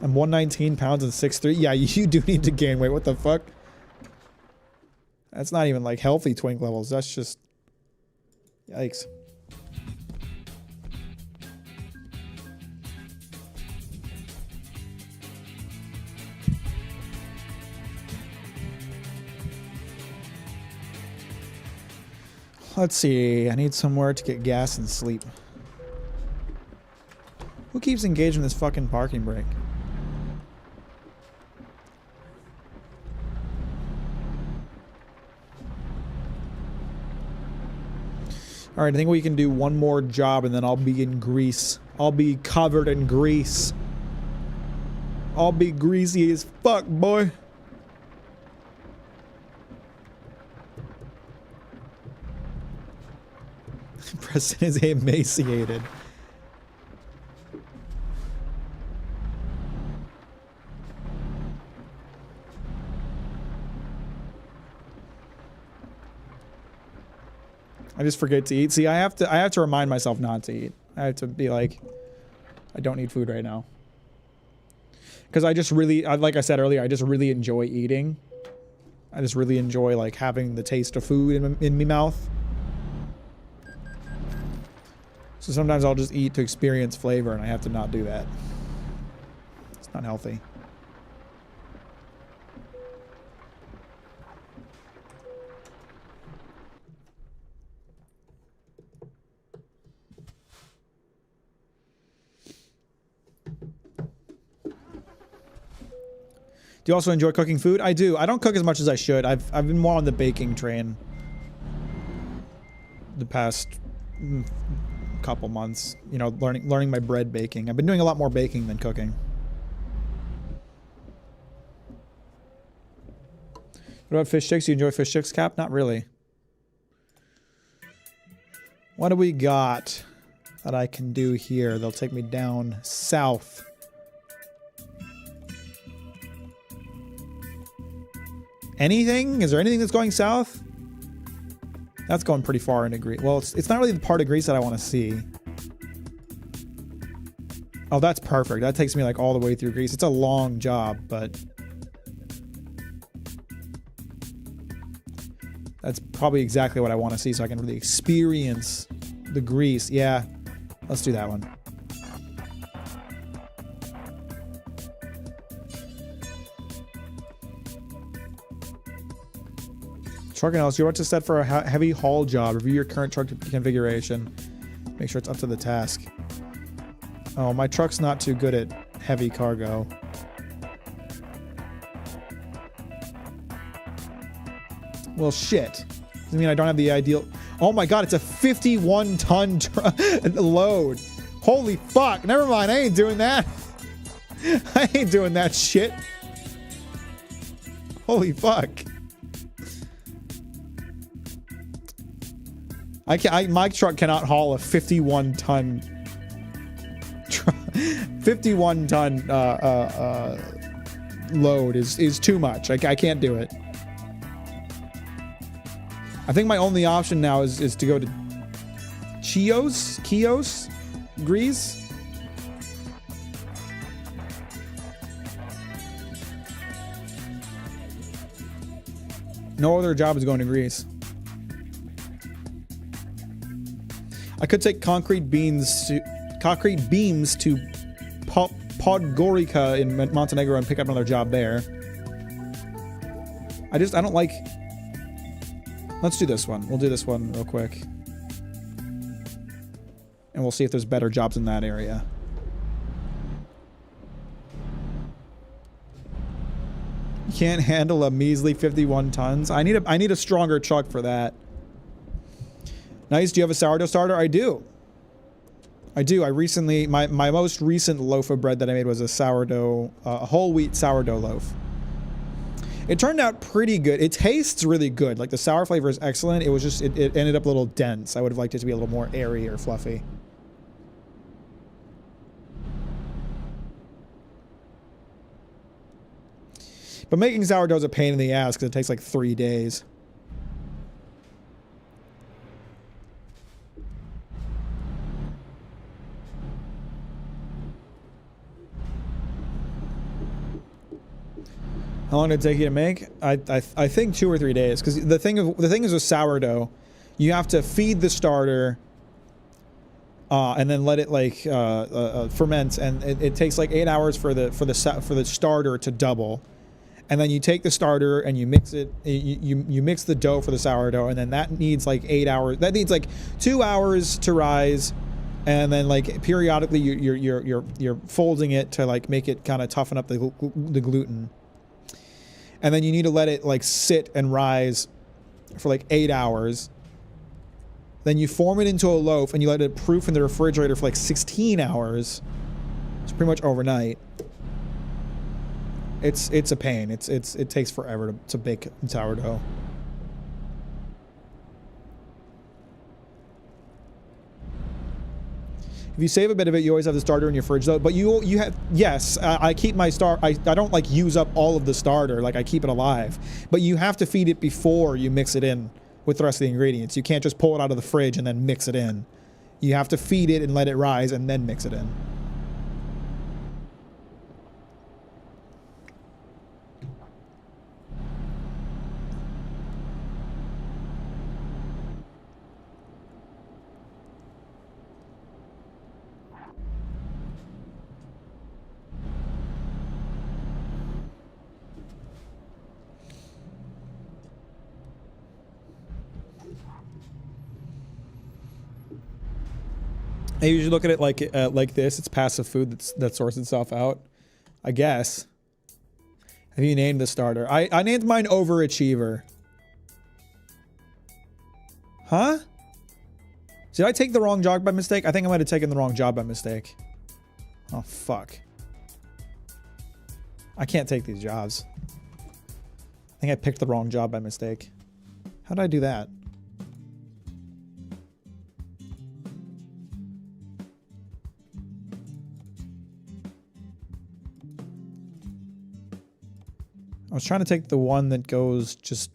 I'm 119 pounds and 6'3". Yeah, you do need to gain weight. What the fuck? That's not even like healthy twink levels. That's just... yikes. Let's see. I need somewhere to get gas and sleep. Who keeps engaging this fucking parking brake? Alright, I think we can do one more job and then I'll be in grease. I'll be covered in grease. I'll be greasy as fuck, boy. Preston is emaciated. I just forget to eat. See, I have to remind myself not to eat. I have to be like, I don't need food right now. Because I just really, like I said earlier, I just really enjoy eating. I just really enjoy like having the taste of food in my mouth. So sometimes I'll just eat to experience flavor, and I have to not do that. It's not healthy. Do you also enjoy cooking food? I do. I don't cook as much as I should. I've been more on the baking train the past couple months. You know, learning my bread baking. I've been doing a lot more baking than cooking. What about fish sticks? Do you enjoy fish sticks, Cap? Not really. What do we got that I can do here? They'll take me down south. Anything? Is there anything that's going south? That's going pretty far into Greece. Well, it's not really the part of Greece that I want to see. Oh, that's perfect. That takes me like all the way through Greece. It's a long job, but that's probably exactly what I want to see so I can really experience the Greece. Yeah, let's do that one. Truck analysis, you're about to set for a heavy haul job. Review your current truck configuration. Make sure it's up to the task. Oh, my truck's not too good at heavy cargo. Well, shit. Does it mean I don't have the ideal... Oh my god, it's a 51-ton load. Holy fuck. Never mind, I ain't doing that. I ain't doing that shit. Holy fuck. My truck cannot haul a 51-ton 51-ton load is too much. I can't do it. I think my only option now is to go to Chios, Greece. No other job is going to Greece. I could take concrete beams to Podgorica in Montenegro and pick up another job there. I don't like... Let's do this one. We'll do this one real quick. And we'll see if there's better jobs in that area. You can't handle a measly 51 tons. I need a stronger truck for that. Nice. Do you have a sourdough starter? I do. I recently, my most recent loaf of bread that I made was a sourdough, a whole wheat sourdough loaf. It turned out pretty good. It tastes really good. Like the sour flavor is excellent. It was just, it ended up a little dense. I would have liked it to be a little more airy or fluffy. But making sourdough is a pain in the ass because it takes like 3 days. How long did it take you to make? I think 2 or 3 days. Because the thing is with sourdough, you have to feed the starter, and then let it like ferment, and it takes like 8 hours for the starter to double, and then you take the starter and you mix it. You mix the dough for the sourdough, and then that needs like 8 hours. That needs like 2 hours to rise, and then like periodically you're folding it to like make it kind of toughen up the gluten. And then you need to let it like sit and rise for like 8 hours. Then you form it into a loaf and you let it proof in the refrigerator for like 16 hours. It's pretty much overnight. It's a pain. It takes forever to bake sourdough. If you save a bit of it, you always have the starter in your fridge, though. But you have, yes, I keep my I don't like use up all of the starter, like I keep it alive. But you have to feed it before you mix it in with the rest of the ingredients. You can't just pull it out of the fridge and then mix it in. You have to feed it and let it rise and then mix it in. I usually look at it like this. It's passive food that sorts itself out, I guess. Have you named the starter? I named mine Overachiever. Huh? Did I take the wrong job by mistake? I think I might have taken the wrong job by mistake. Oh, fuck. I can't take these jobs. I think I picked the wrong job by mistake. How did I do that? I was trying to take the one that goes just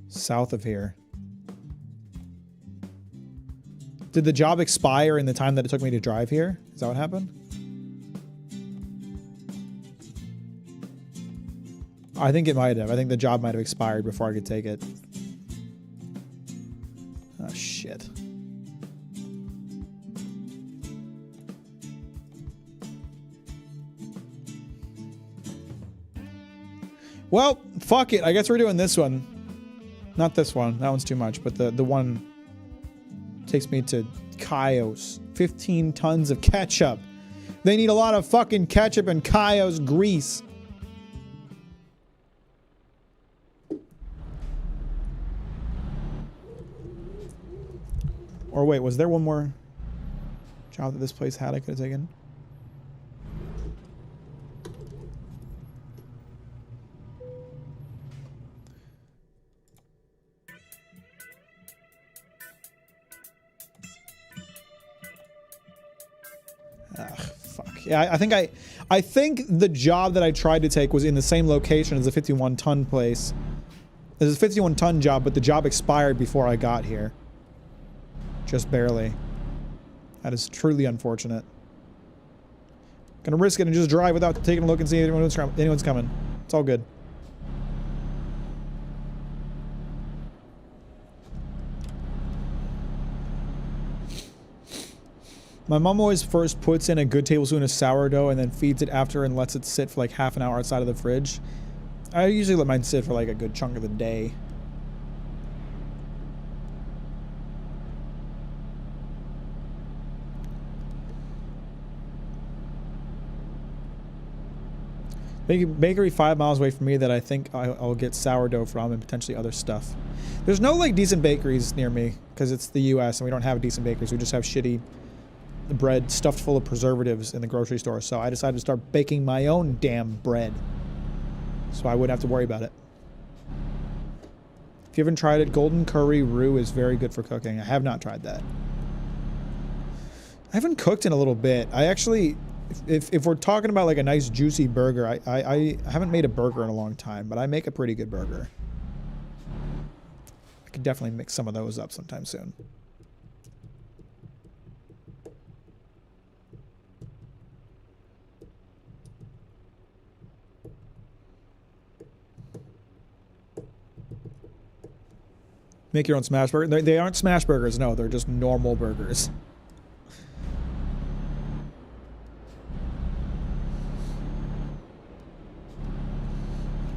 south of here. Did the job expire in the time that it took me to drive here? Is that what happened? I think it might have. I think the job might have expired before I could take it. Oh, shit. Well, fuck it. I guess we're doing this one. Not this one. That one's too much. But the one takes me to Kaios. 15 tons of ketchup. They need a lot of fucking ketchup and Kaios grease. Or wait, was there one more job that this place had I could have taken? Yeah, I think the job that I tried to take was in the same location as the 51-ton place. There's a 51-ton job, but the job expired before I got here. Just barely. That is truly unfortunate. Gonna risk it and just drive without taking a look and see if anyone's coming. It's all good. My mom always first puts in a good tablespoon of sourdough and then feeds it after and lets it sit for like half an hour outside of the fridge. I usually let mine sit for like a good chunk of the day. Bakery 5 miles away from me that I think I'll get sourdough from and potentially other stuff. There's no like decent bakeries near me because it's the US and we don't have decent bakeries. We just have shitty bread stuffed full of preservatives in the grocery store. So I decided to start baking my own damn bread so I wouldn't have to worry about it. If you haven't tried it, golden curry roux is very good for cooking. I have not tried that. I haven't cooked in a little bit. I actually, if we're talking about like a nice juicy burger, I haven't made a burger in a long time, but I make a pretty good burger. I could definitely mix some of those up sometime soon. Make your own smash burger. They aren't smash burgers, no. They're just normal burgers.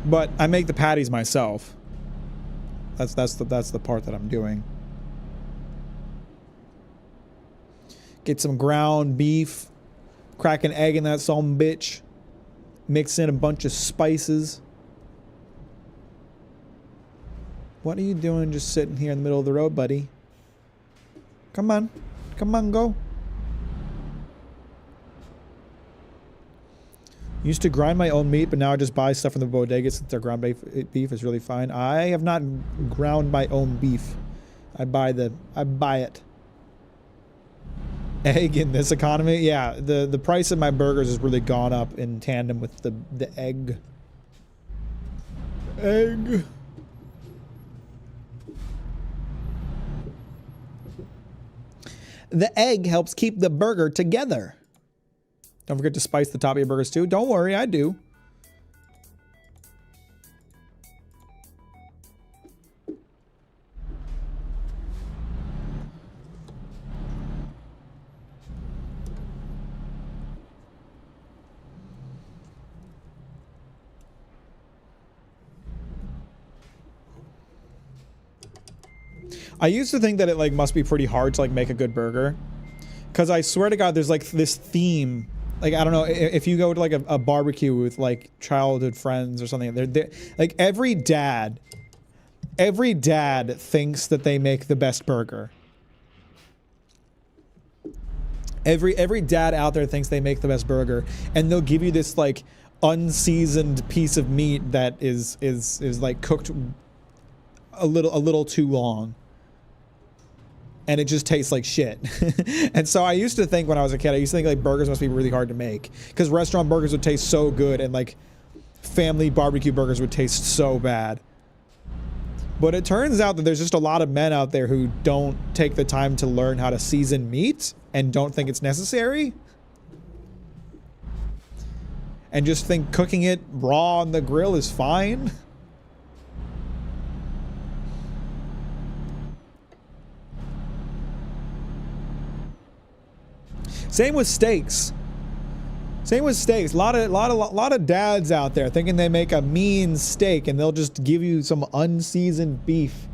But I make the patties myself. That's the part that I'm doing. Get some ground beef. Crack an egg in that some bitch. Mix in a bunch of spices. What are you doing just sitting here in the middle of the road, buddy? Come on. Come on, go. Used to grind my own meat, but now I just buy stuff from the bodega since their ground beef is really fine. I have not ground my own beef. I buy it. Egg in this economy? Yeah, the price of my burgers has really gone up in tandem with the egg. Egg. The egg helps keep the burger together. Don't forget to spice the top of your burgers too. Don't worry, I do. I used to think that it like must be pretty hard to like make a good burger, because I swear to God, there's like this theme. Like, I don't know, if you go to like a barbecue with like childhood friends or something, they're like every dad thinks that they make the best burger. Every dad out there thinks they make the best burger, and they'll give you this like unseasoned piece of meat that is like cooked a little too long. And it just tastes like shit. And so I used to think when I was a kid, I used to think like burgers must be really hard to make, because restaurant burgers would taste so good and like family barbecue burgers would taste so bad. But it turns out that there's just a lot of men out there who don't take the time to learn how to season meat and don't think it's necessary. And just think cooking it raw on the grill is fine. Same with steaks. A lot of dads out there thinking they make a mean steak and they'll just give you some unseasoned beef.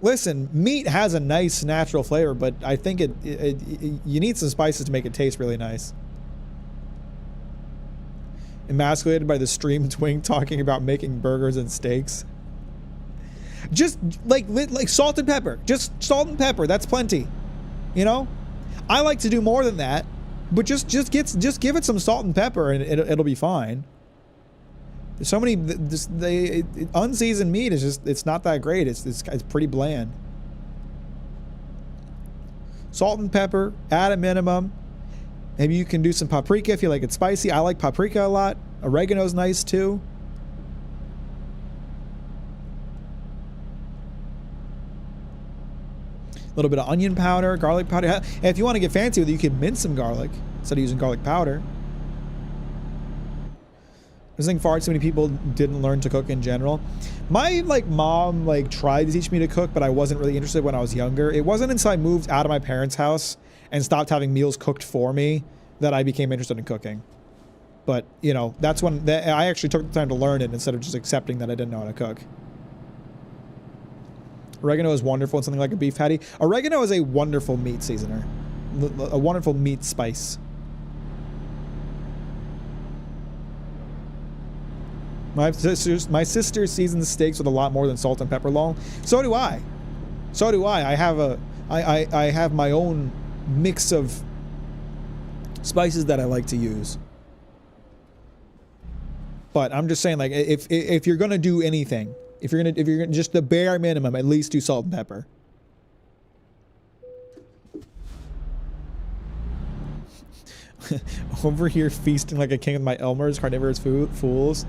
Listen, meat has a nice natural flavor, but I think you need some spices to make it taste really nice. Emasculated by the stream twink talking about making burgers and steaks. Just like salt and pepper. Just salt and pepper. That's plenty. You know? I like to do more than that, but just give it some salt and pepper and it'll be fine. There's so many unseasoned meat is just, it's not that great. It's pretty bland. Salt and pepper at a minimum. Maybe you can do some paprika if you like it spicy. I like paprika a lot. Oregano's nice too. A little bit of onion powder, garlic powder. And if you want to get fancy with it, you can mince some garlic instead of using garlic powder. I think far too many people didn't learn to cook in general. My mom tried to teach me to cook, but I wasn't really interested when I was younger. It wasn't until I moved out of my parents' house and stopped having meals cooked for me that I became interested in cooking. But, you know, that's when I actually took the time to learn it instead of just accepting that I didn't know how to cook. Oregano is wonderful in something like a beef patty. Oregano is a wonderful meat seasoner. A wonderful meat spice. My sister seasons steaks with a lot more than salt and pepper long. So do I. I have my own mix of spices that I like to use. But I'm just saying, like, if you're gonna do anything, if you're gonna just the bare minimum, at least do salt and pepper. Over here feasting like a king with my Elmer's carnivorous fools.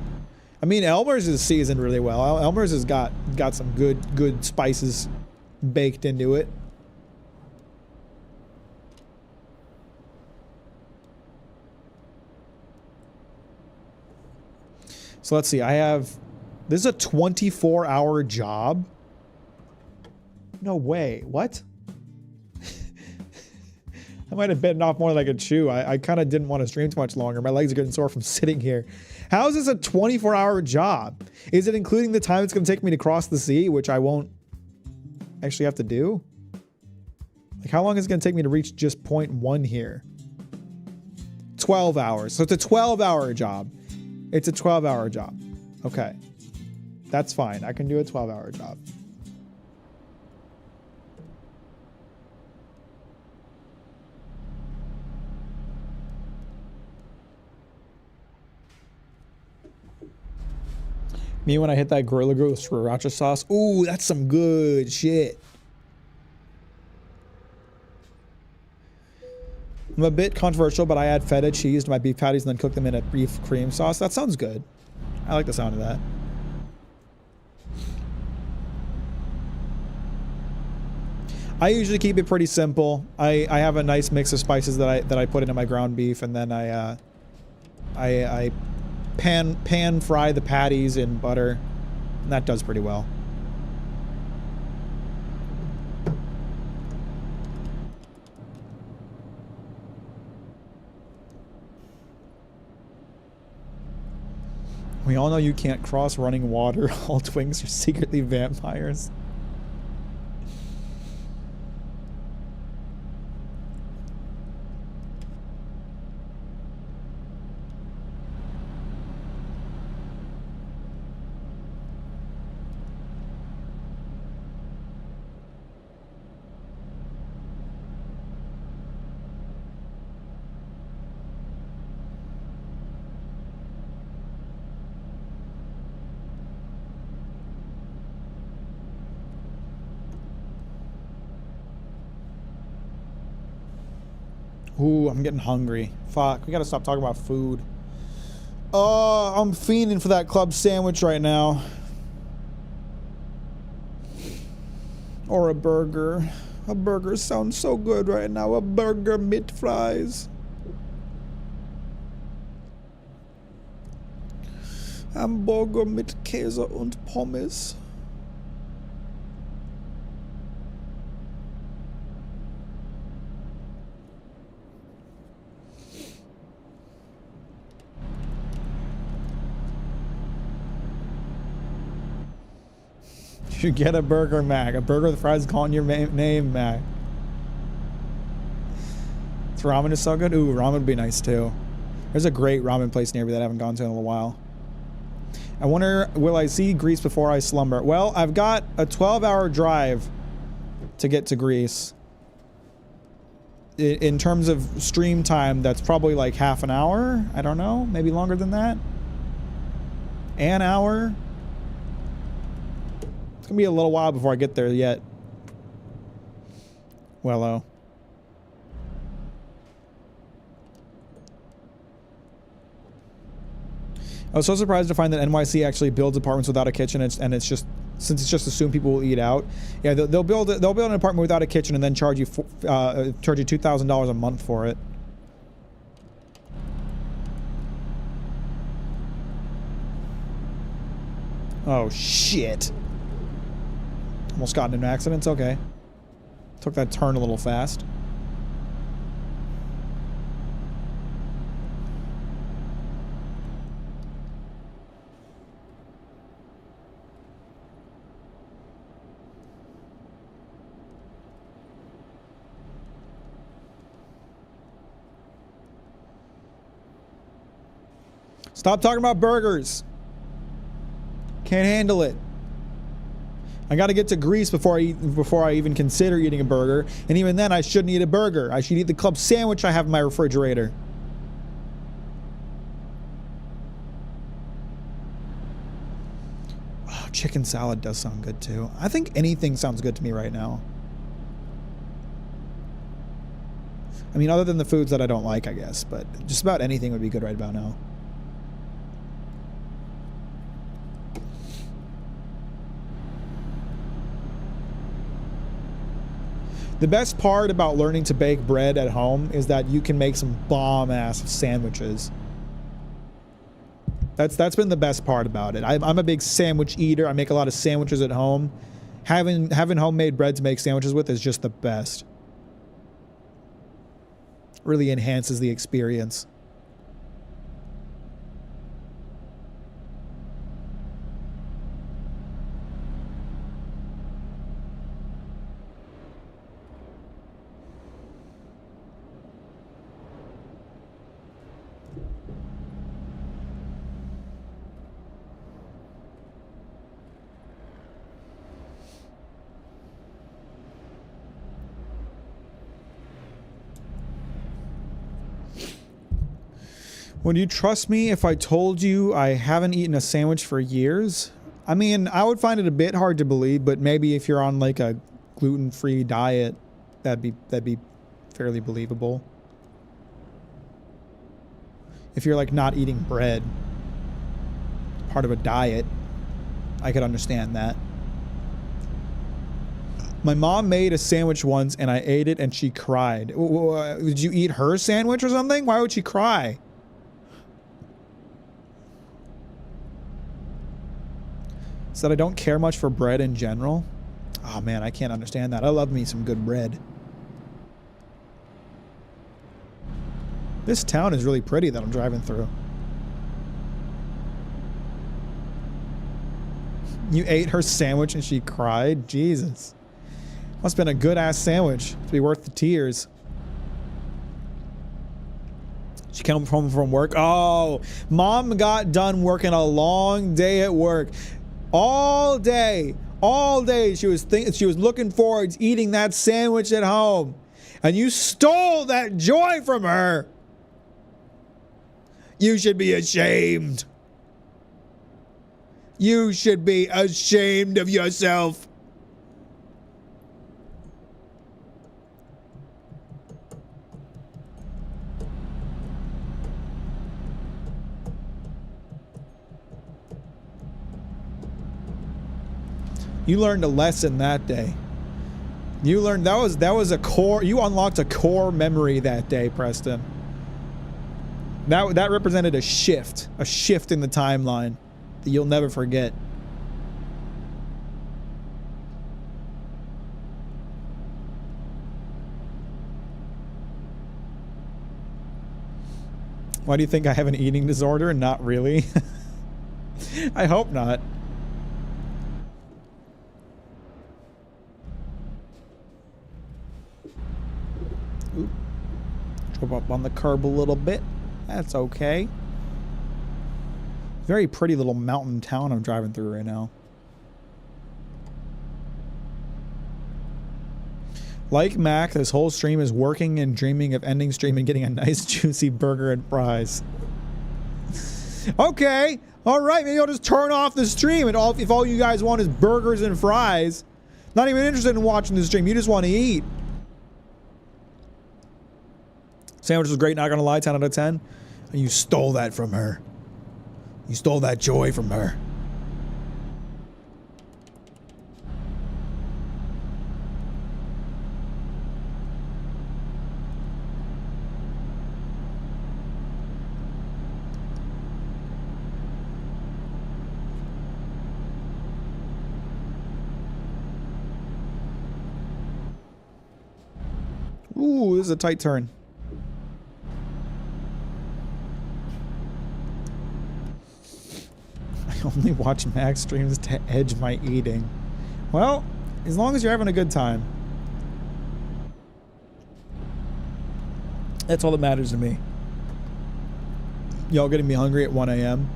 I mean, Elmer's is seasoned really well. Elmer's has got some good spices baked into it. So let's see. This is a 24-hour job. No way. What? I might have bitten off more like a chew. I kind of didn't want to stream too much longer. My legs are getting sore from sitting here. How is this a 24-hour job? Is it including the time it's going to take me to cross the sea, which I won't actually have to do? Like, how long is it going to take me to reach just point 1 here? 12 hours. So it's a 12-hour job. It's a 12-hour job. Okay. That's fine. I can do a 12-hour job. Me when I hit that Gorilla Grill with sriracha sauce. Ooh, that's some good shit. I'm a bit controversial, but I add feta cheese to my beef patties and then cook them in a beef cream sauce. That sounds good. I like the sound of that. I usually keep it pretty simple. I have a nice mix of spices that I put into my ground beef, and then I pan fry the patties in butter, and that does pretty well. We all know you can't cross running water. All twinks are secretly vampires. Ooh, I'm getting hungry. Fuck, we gotta stop talking about food. Oh, I'm fiending for that club sandwich right now. Or a burger. A burger sounds so good right now. A burger mit fries. Hamburger mit Käse und Pommes. You get a burger, Mac. A burger with fries calling your name, Mac. This ramen is so good. Ooh, ramen would be nice too. There's a great ramen place near me that I haven't gone to in a little while. I wonder, will I see Greece before I slumber? Well, I've got a 12-hour drive to get to Greece. In terms of stream time, that's probably like half an hour. I don't know. Maybe longer than that. An hour. It's gonna be a little while before I get there yet. Well-oh. I was so surprised to find that NYC actually builds apartments without a kitchen, and it's just, since it's just assumed people will eat out. Yeah, they'll build an apartment without a kitchen and then charge you $2,000 a month for it. Oh shit! Almost got in an accident. It's okay. Took that turn a little fast. Stop talking about burgers. Can't handle it. I got to get to Greece before I even consider eating a burger, and even then I shouldn't eat a burger. I should eat the club sandwich I have in my refrigerator. Oh, chicken salad does sound good too. I think anything sounds good to me right now. I mean, other than the foods that I don't like, I guess, but just about anything would be good right about now. The best part about learning to bake bread at home is that you can make some bomb-ass sandwiches. That's been the best part about it. I'm a big sandwich eater. I make a lot of sandwiches at home. Having homemade bread to make sandwiches with is just the best. Really enhances the experience. Would you trust me if I told you I haven't eaten a sandwich for years? I mean, I would find it a bit hard to believe, but maybe if you're on like a gluten-free diet, that'd be fairly believable. If you're like not eating bread, part of a diet, I could understand that. My mom made a sandwich once and I ate it and she cried. Did you eat her sandwich or something? Why would she cry? Said I don't care much for bread in general. Oh man, I can't understand that. I love me some good bread. This town is really pretty that I'm driving through. You ate her sandwich and she cried? Jesus. Must have been a good ass sandwich to be worth the tears. She came home from work. Oh, mom got done working a long day at work. All day she was looking forward to eating that sandwich at home. And you stole that joy from her. You should be ashamed. You should be ashamed of yourself. You learned a lesson that day. You learned that was a core. You unlocked a core memory that day, Preston. That represented a shift in the timeline that you'll never forget. Why do you think I have an eating disorder? Not really. I hope not. Oop. Drove up on the curb a little bit. That's okay. Very pretty little mountain town I'm driving through right now. Like Mac, this whole stream is working and dreaming of ending stream and getting a nice juicy burger and fries. Okay, alright, maybe I'll just turn off the stream and if all you guys want is burgers and fries. Not even interested in watching the stream, you just want to eat. Sandwich was great, not gonna lie, 10 out of 10. And you stole that from her. You stole that joy from her. Ooh, this is a tight turn. I only watch Mac streams to edge my eating. Well, as long as you're having a good time. That's all that matters to me. Y'all getting me hungry at 1 a.m.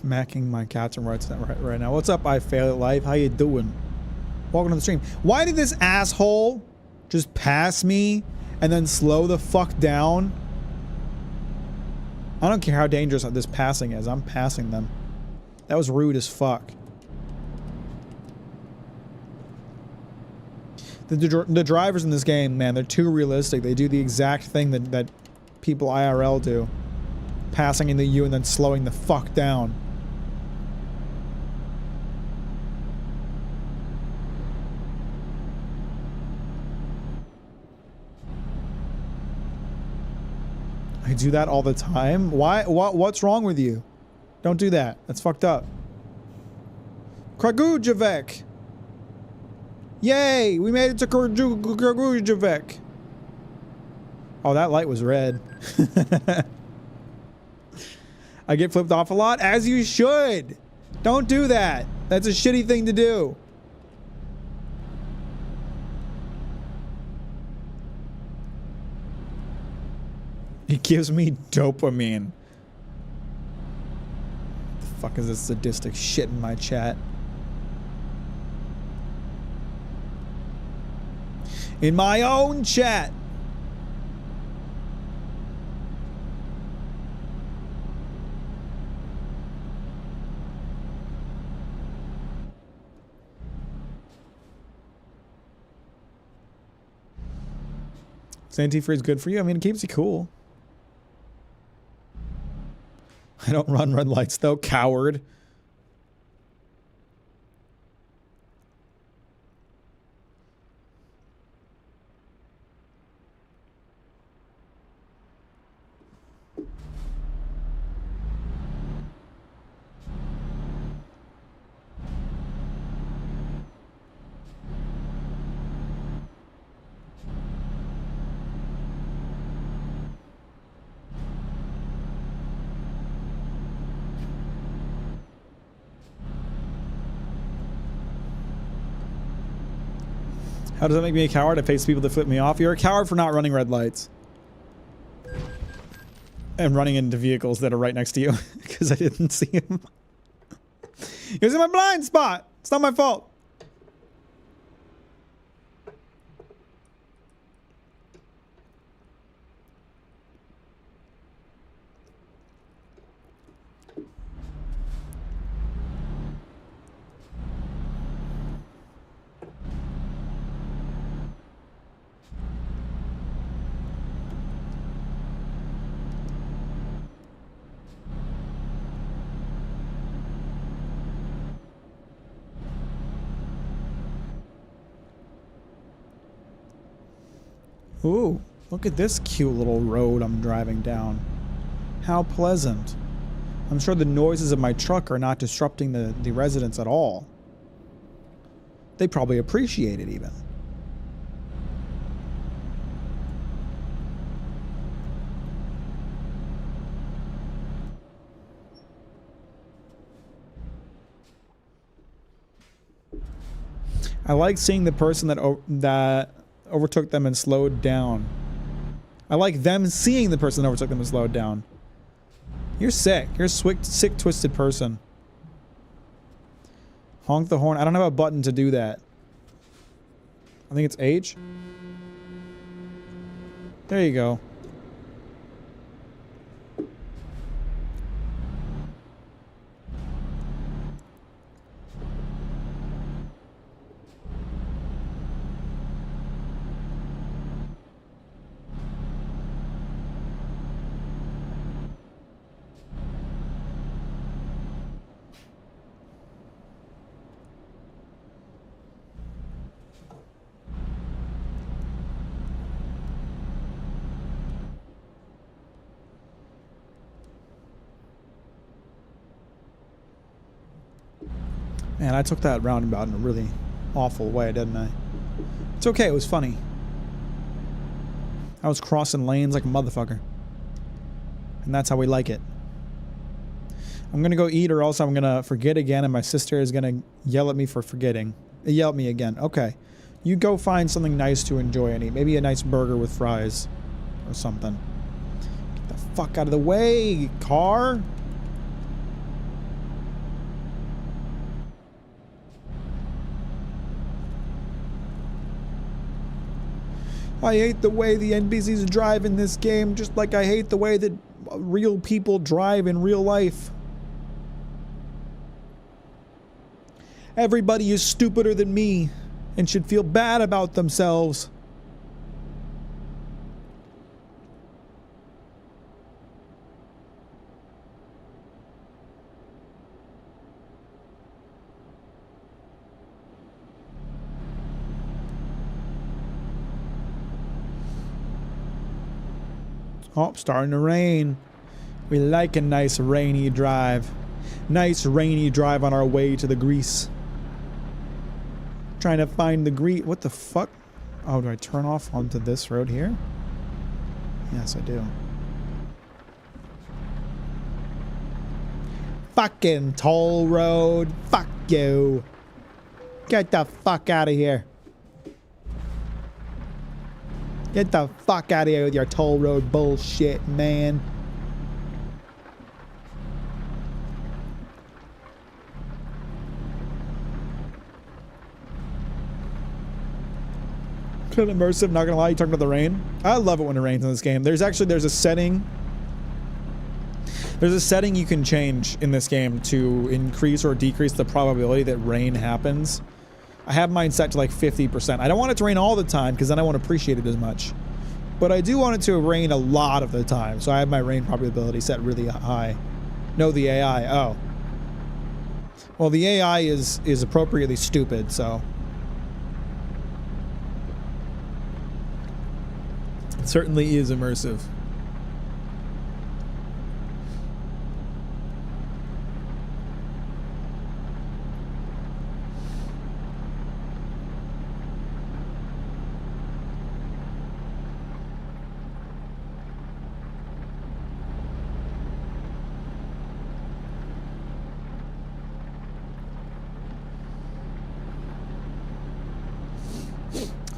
Macking my cats and rights right now. What's up, I fail at life? How you doing? Welcome to the stream. Why did this asshole just pass me and then slow the fuck down? I don't care how dangerous this passing is. I'm passing them. That was rude as fuck. The drivers in this game, man, they're too realistic. They do the exact thing that people IRL do. Passing into you and then slowing the fuck down. I do that all the time. Why? What's wrong with you? Don't do that. That's fucked up. Kragujevek. Yay! We made it to Kragujevek. Oh, that light was red. I get flipped off a lot, as you should. Don't do that. That's a shitty thing to do. It gives me dopamine. The fuck is this sadistic shit in my chat? In my own chat. Is antifreeze good for you? I mean, it keeps you cool. I don't run red lights though, coward. How does that make me a coward? I face people that flip me off. You're a coward for not running red lights. And running into vehicles that are right next to you. Because I didn't see him. He was in my blind spot. It's not my fault. Ooh, look at this cute little road I'm driving down. How pleasant. I'm sure the noises of my truck are not disrupting the residents at all. They probably appreciate it even. I like seeing the person that overtook them and slowed down. I like them seeing the person that overtook them and slowed down. You're sick. You're a sick, twisted person. Honk the horn. I don't have a button to do that. I think it's H. There you go. Man, I took that roundabout in a really awful way, didn't I? It's okay, it was funny. I was crossing lanes like a motherfucker. And that's how we like it. I'm gonna go eat or else I'm gonna forget again and my sister is gonna yell at me for forgetting. Yell at me again. Okay. You go find something nice to enjoy and eat. Maybe a nice burger with fries. Or something. Get the fuck out of the way, car! I hate the way the NPCs drive in this game, just like I hate the way that real people drive in real life. Everybody is stupider than me and should feel bad about themselves. Oh, starting to rain. We like a nice rainy drive. Nice rainy drive on our way to the grease. Trying to find the grease. What the fuck? Oh, do I turn off onto this road here? Yes, I do. Fucking toll road. Fuck you. Get the fuck out of here. Get the fuck out of here with your toll road bullshit, man. Kind of immersive, not gonna lie. You talking about the rain? I love it when it rains in this game. There's a setting. There's a setting you can change in this game to increase or decrease the probability that rain happens. I have mine set to like 50%. I don't want it to rain all the time because then I won't appreciate it as much. But I do want it to rain a lot of the time, so I have my rain probability set really high. No, the AI. Oh. Well, the AI is appropriately stupid, so. It certainly is immersive.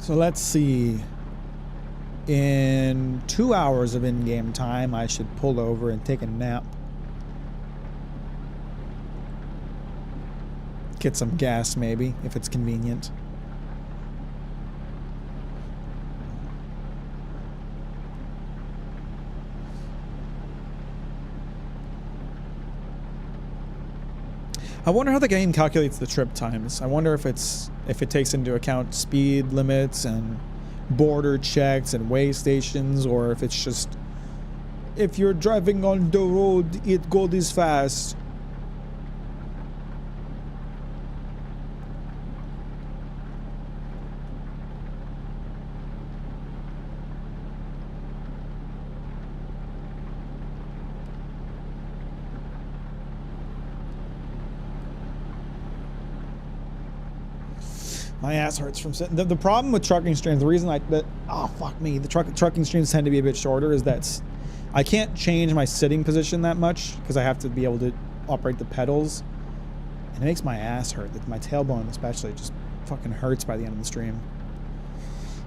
So let's see. In 2 hours of in-game time, I should pull over and take a nap. Get some gas, maybe, if it's convenient. I wonder how the game calculates the trip times. I wonder if it takes into account speed limits and border checks and way stations, or if it's just, if you're driving on the road, it goes this fast. My ass hurts from sitting. The problem with trucking streams, the reason the trucking streams tend to be a bit shorter is that I can't change my sitting position that much because I have to be able to operate the pedals, and it makes my ass hurt. My tailbone especially just fucking hurts by the end of the stream.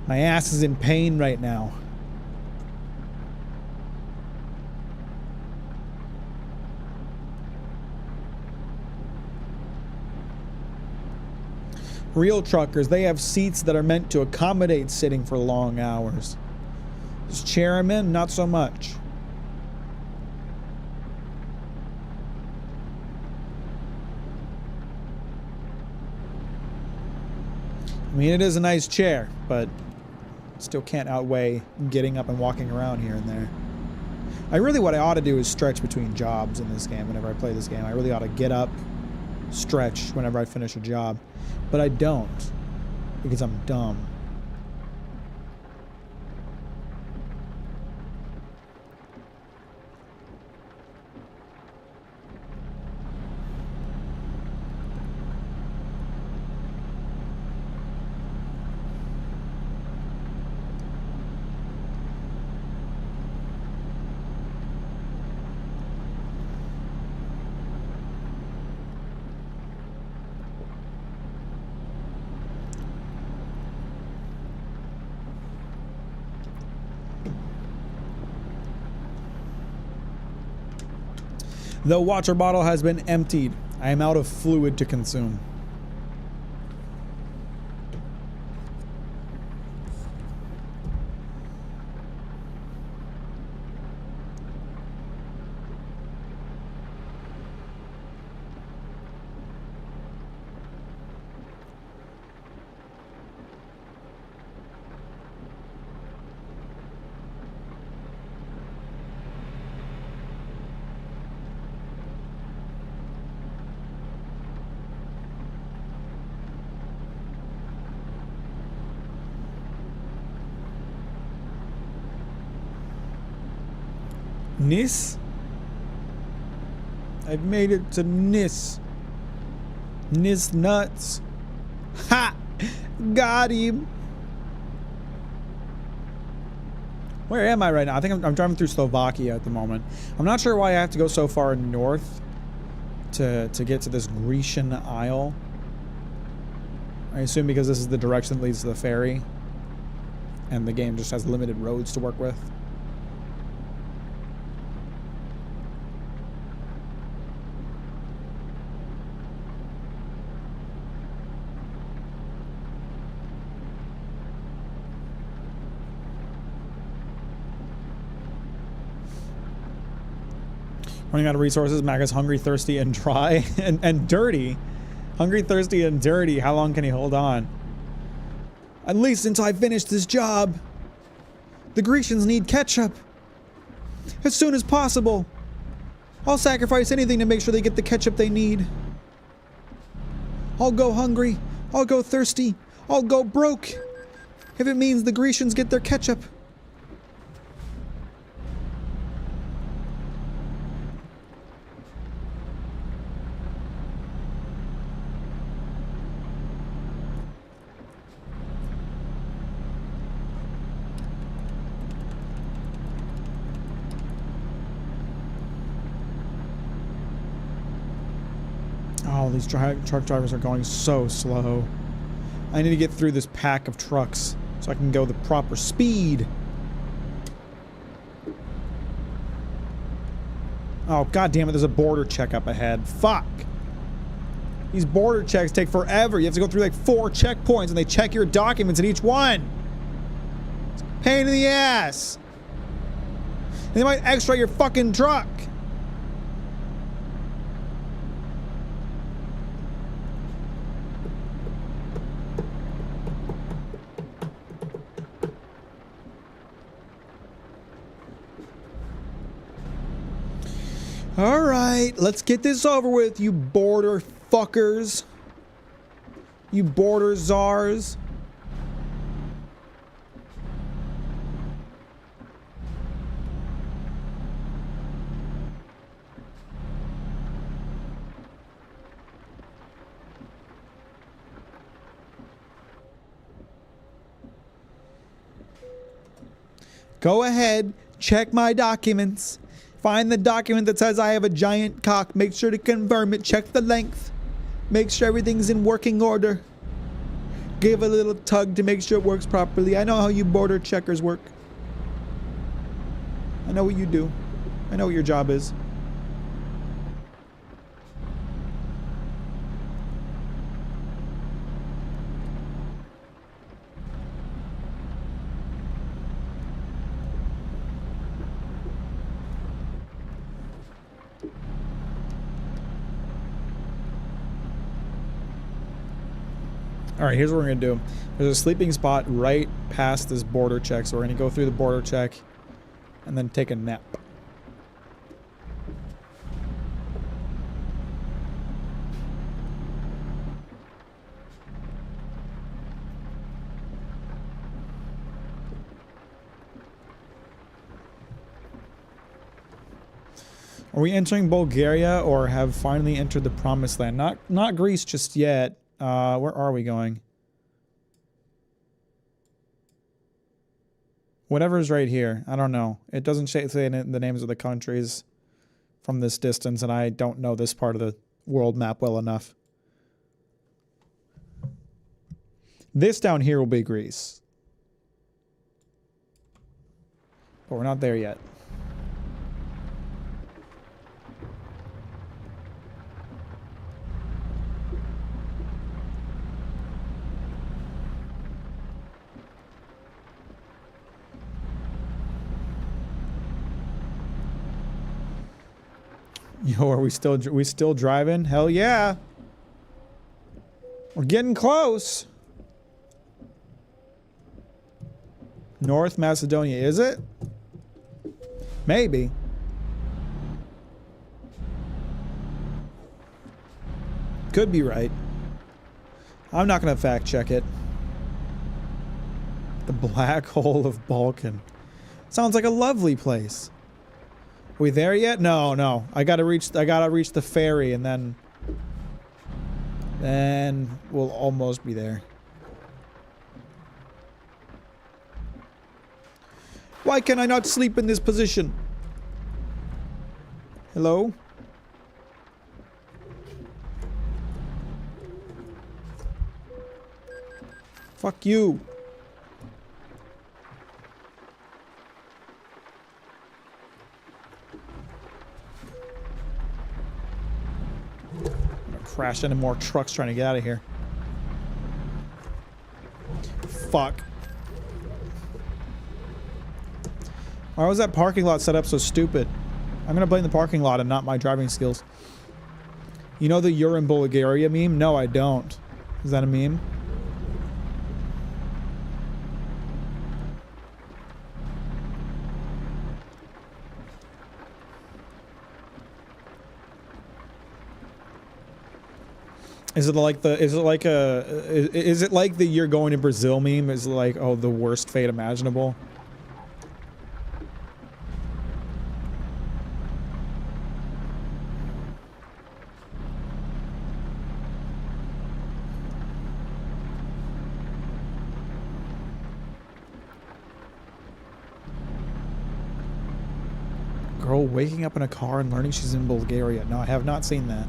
My ass is in pain right now. Real truckers, they have seats that are meant to accommodate sitting for long hours. Just chair them in, not so much. I mean, it is a nice chair, but still can't outweigh getting up and walking around here and there. What I ought to do is stretch between jobs in this game whenever I play this game. I really ought to get up, stretch whenever I finish a job. But I don't, because I'm dumb. The water bottle has been emptied. I am out of fluid to consume. Nis? I've made it to Nis. Nis nuts. Ha! Got him. Where am I right now? I think I'm driving through Slovakia at the moment. I'm not sure why I have to go so far north to get to this Grecian Isle. I assume because this is the direction that leads to the ferry, and the game just has limited roads to work with. Running out of resources. Mack is hungry, thirsty, and dry. and dirty. Hungry, thirsty, and dirty. How long can he hold on? At least until I finish this job. The Grecians need ketchup. As soon as possible. I'll sacrifice anything to make sure they get the ketchup they need. I'll go hungry. I'll go thirsty. I'll go broke. If it means the Grecians get their ketchup. Oh, these truck drivers are going so slow. I need to get through this pack of trucks so I can go the proper speed. Oh, god damn it, there's a border check up ahead. Fuck. These border checks take forever. You have to go through like 4 checkpoints and they check your documents at each one. It's a pain in the ass. And they might extradite your fucking truck. Alright, let's get this over with, you border fuckers. You border czars. Go ahead, check my documents. Find the document that says I have a giant cock. Make sure to confirm it. Check the length. Make sure everything's in working order. Give a little tug to make sure it works properly. I know how you border checkers work. I know what you do. I know what your job is. Alright, here's what we're going to do. There's a sleeping spot right past this border check, so we're going to go through the border check and then take a nap. Are we entering Bulgaria or have finally entered the promised land? Not Greece just yet. Where are we going? Whatever's right here. I don't know. It doesn't say the names of the countries from this distance, and I don't know this part of the world map well enough. This down here will be Greece. But we're not there yet. Yo, are we still driving? Hell yeah. We're getting close. North Macedonia, is it? Maybe. Could be right. I'm not going to fact check it. The black hole of Balkan. Sounds like a lovely place. Are we there yet? No. I gotta reach the ferry and then we'll almost be there. Why can I not sleep in this position? Hello? Fuck you. Crash into more trucks trying to get out of here. Fuck. Why was that parking lot set up so stupid? I'm gonna blame the parking lot and not my driving skills. You know the "You're in Bulgaria" meme? No, I don't. Is that a meme? Is it like the? Is it like a? Is it like the "you're going to Brazil" meme? Is it like, oh, the worst fate imaginable? Girl waking up in a car and learning she's in Bulgaria. No, I have not seen that.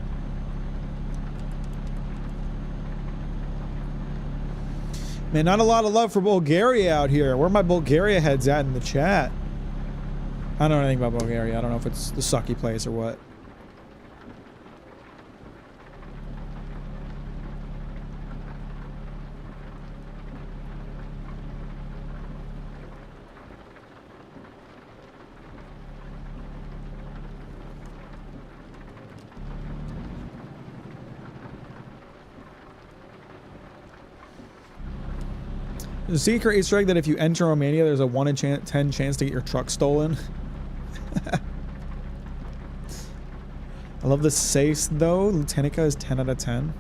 Man, not a lot of love for Bulgaria out here. Where are my Bulgaria heads at in the chat? I don't know anything about Bulgaria. I don't know if it's the sucky place or what. The secret Easter egg that if you enter Romania, there's a 1 in 10 chance to get your truck stolen. I love the Sace though. Lutenica is 10 out of 10.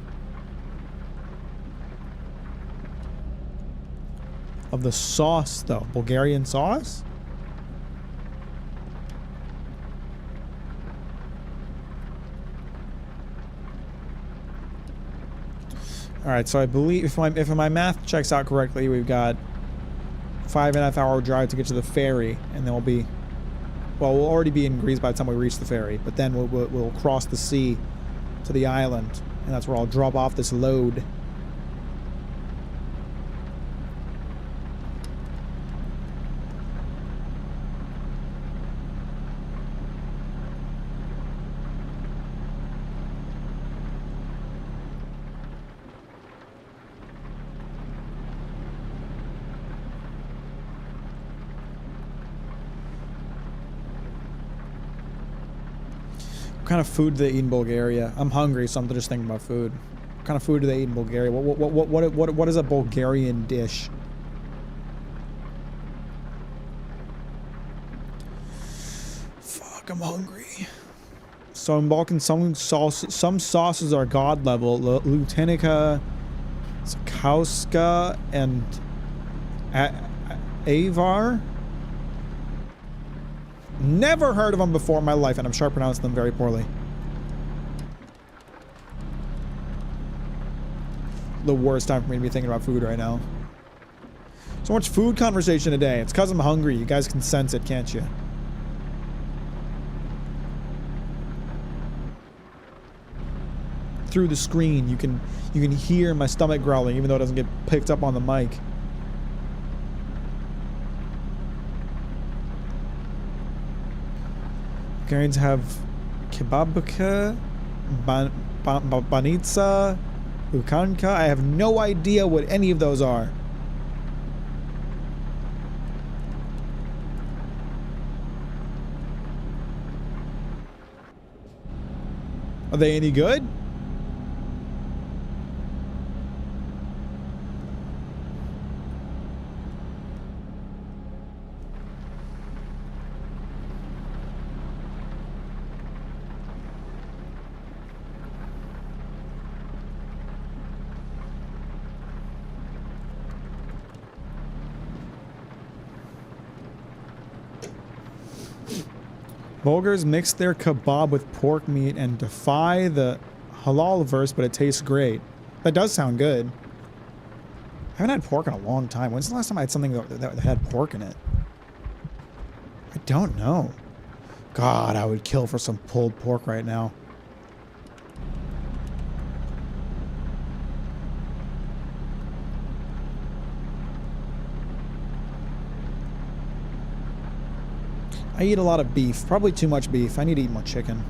Of the sauce though. Bulgarian sauce? Alright, so I believe if my math checks out correctly, we've got 5.5 hour drive to get to the ferry, and then we'll already be in Greece by the time we reach the ferry, but then we'll cross the sea to the island, and that's where I'll drop off this load. What kind of food do they eat in Bulgaria? I'm hungry, so I'm just thinking about food. What kind of food do they eat in Bulgaria? What is a Bulgarian dish? Fuck, I'm hungry. So in Balkan, some sauces are god level. Lutenica, Sakauska, and Avar. Never heard of them before in my life, and I'm sure I pronounced them very poorly. The worst time for me to be thinking about food right now. So much food conversation today. It's because I'm hungry. You guys can sense it, can't you? Through the screen, you can hear my stomach growling, even though it doesn't get picked up on the mic. Bulgarians have kebabka, banitsa, ukanka. I have no idea what any of those are. Are they any good? Bulgars mix their kebab with pork meat and defy the halal verse, but it tastes great. That does sound good. I haven't had pork in a long time. When's the last time I had something that had pork in it? I don't know. God, I would kill for some pulled pork right now. I eat a lot of beef. Probably too much beef. I need to eat more chicken.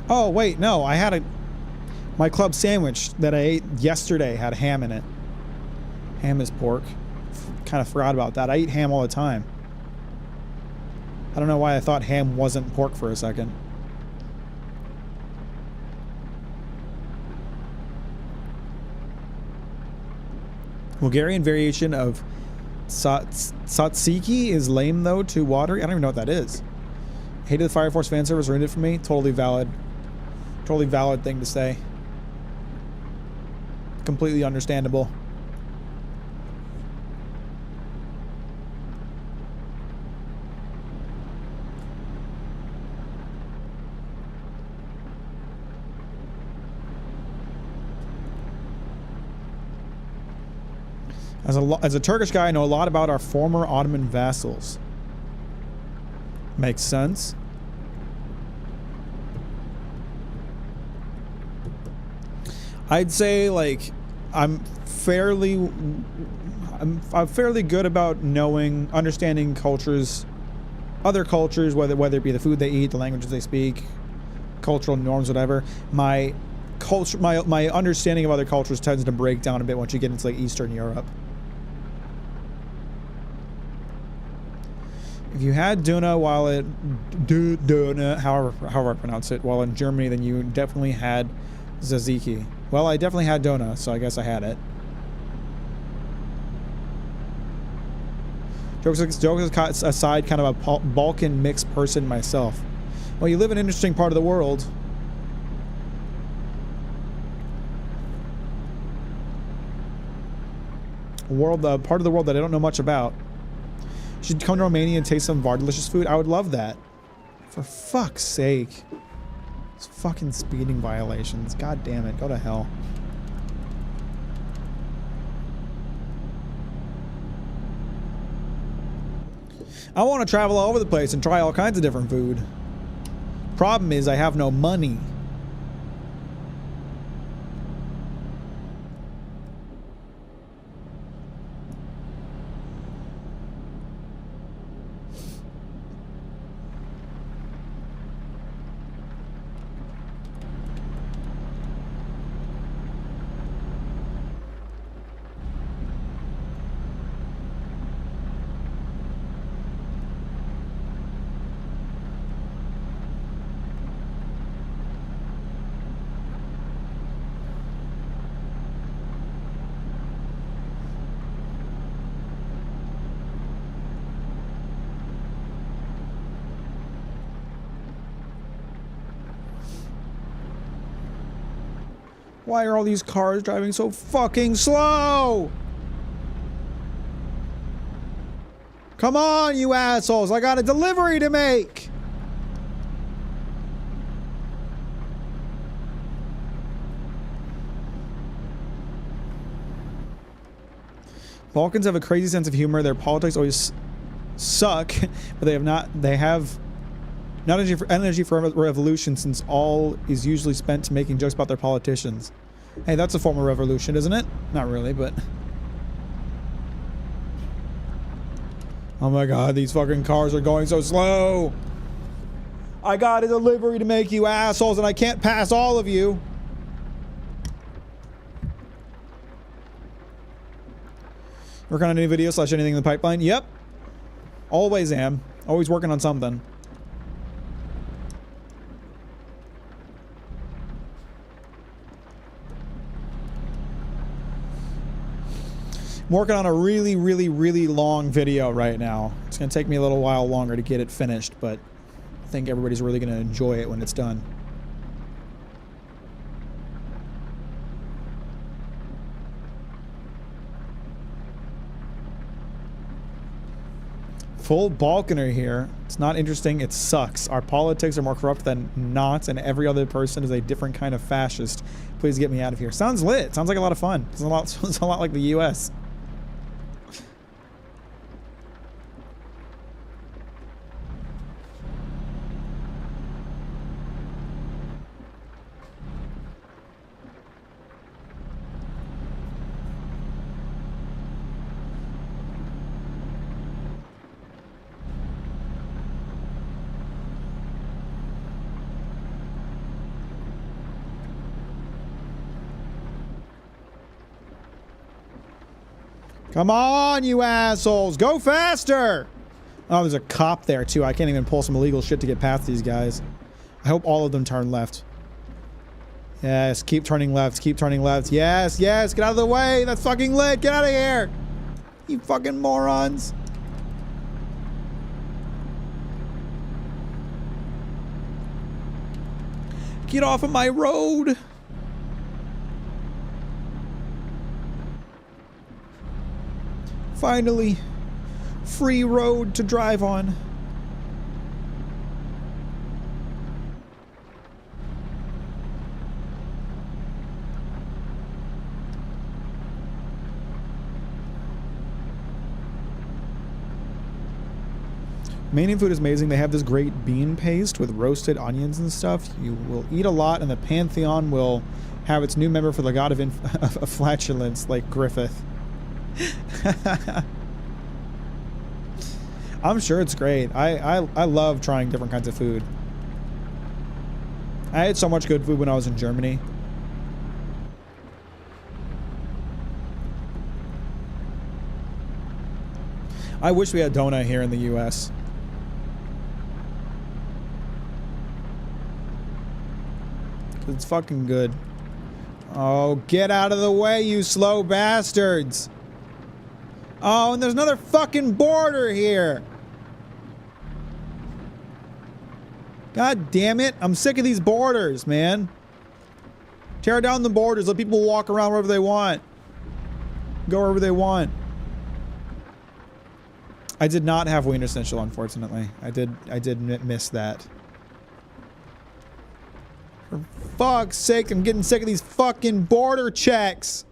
Oh, wait, no. I had my club sandwich that I ate yesterday had ham in it. Ham is pork. Kind of forgot about that. I eat ham all the time. I don't know why I thought ham wasn't pork for a second. Bulgarian variation of tzatziki is lame though, too watery. I don't even know what that is. Hated the Fire Force fan service, ruined it for me. Totally valid thing to say. Completely understandable. As a Turkish guy, I know a lot about our former Ottoman vassals. Makes sense. I'd say like I'm fairly good about understanding cultures, other cultures, whether it be the food they eat, the languages they speak, cultural norms, whatever. My understanding of other cultures tends to break down a bit once you get into like Eastern Europe. If you had Duna while it Duna, however I pronounce it, while in Germany, then you definitely had tzatziki. Well, I definitely had Dona, so I guess I had it. Jokes aside, kind of a Balkan mixed person myself. Well, you live in an interesting part of the world. Part of the world that I don't know much about. You should come to Romania and taste some of our delicious food. I would love that. For fuck's sake. It's fucking speeding violations. God damn it. Go to hell. I want to travel all over the place and try all kinds of different food. Problem is, I have no money. Why are all these cars driving so fucking slow? Come on, you assholes. I got a delivery to make. Balkans have a crazy sense of humor. Their politics always suck, but they have not energy for revolution, since all is usually spent to making jokes about their politicians. Hey, that's a form of revolution, isn't it? Not really, but... Oh my god, these fucking cars are going so slow! I got a delivery to make, you assholes, and I can't pass all of you! Working on any video / anything in the pipeline? Yep. Always am. Always working on something. I'm working on a really, really, really long video right now. It's going to take me a little while longer to get it finished, but I think everybody's really going to enjoy it when it's done. Full Balkaner here. It's not interesting. It sucks. Our politics are more corrupt than not, and every other person is a different kind of fascist. Please get me out of here. Sounds lit. Sounds like a lot of fun. Sounds a lot like the U.S. Come on, you assholes! Go faster! Oh, there's a cop there, too. I can't even pull some illegal shit to get past these guys. I hope all of them turn left. Yes, keep turning left. Keep turning left. Yes, yes. Get out of the way. That's fucking lit. Get out of here. You fucking morons. Get off of my road. Finally, free road to drive on. Mainian food is amazing. They have this great bean paste with roasted onions and stuff. You will eat a lot, and the Pantheon will have its new member for the god of flatulence, like Griffith. I'm sure it's great. I love trying different kinds of food. I ate so much good food when I was in Germany. I wish we had donut here in the US. It's fucking good. Oh, get out of the way, you slow bastards. Oh, and there's another fucking border here. God damn it. I'm sick of these borders, man. Tear down the borders. Let people walk around wherever they want. Go wherever they want. I did not have Wiener Schnitzel, unfortunately. I did miss that. For fuck's sake, I'm getting sick of these fucking border checks.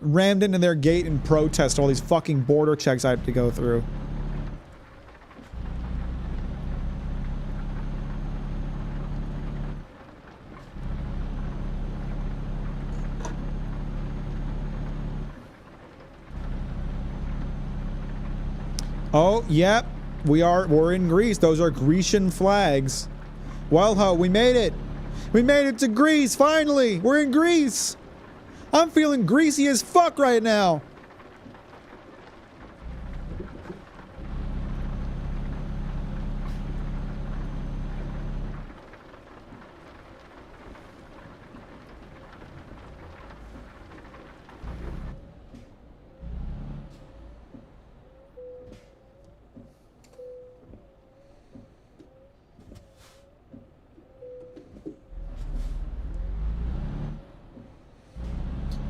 Rammed into their gate in protest, all these fucking border checks I have to go through. Oh, yep. We're in Greece. Those are Grecian flags. Well, ho, we made it. We made it to Greece, finally. We're in Greece. I'm feeling greasy as fuck right now.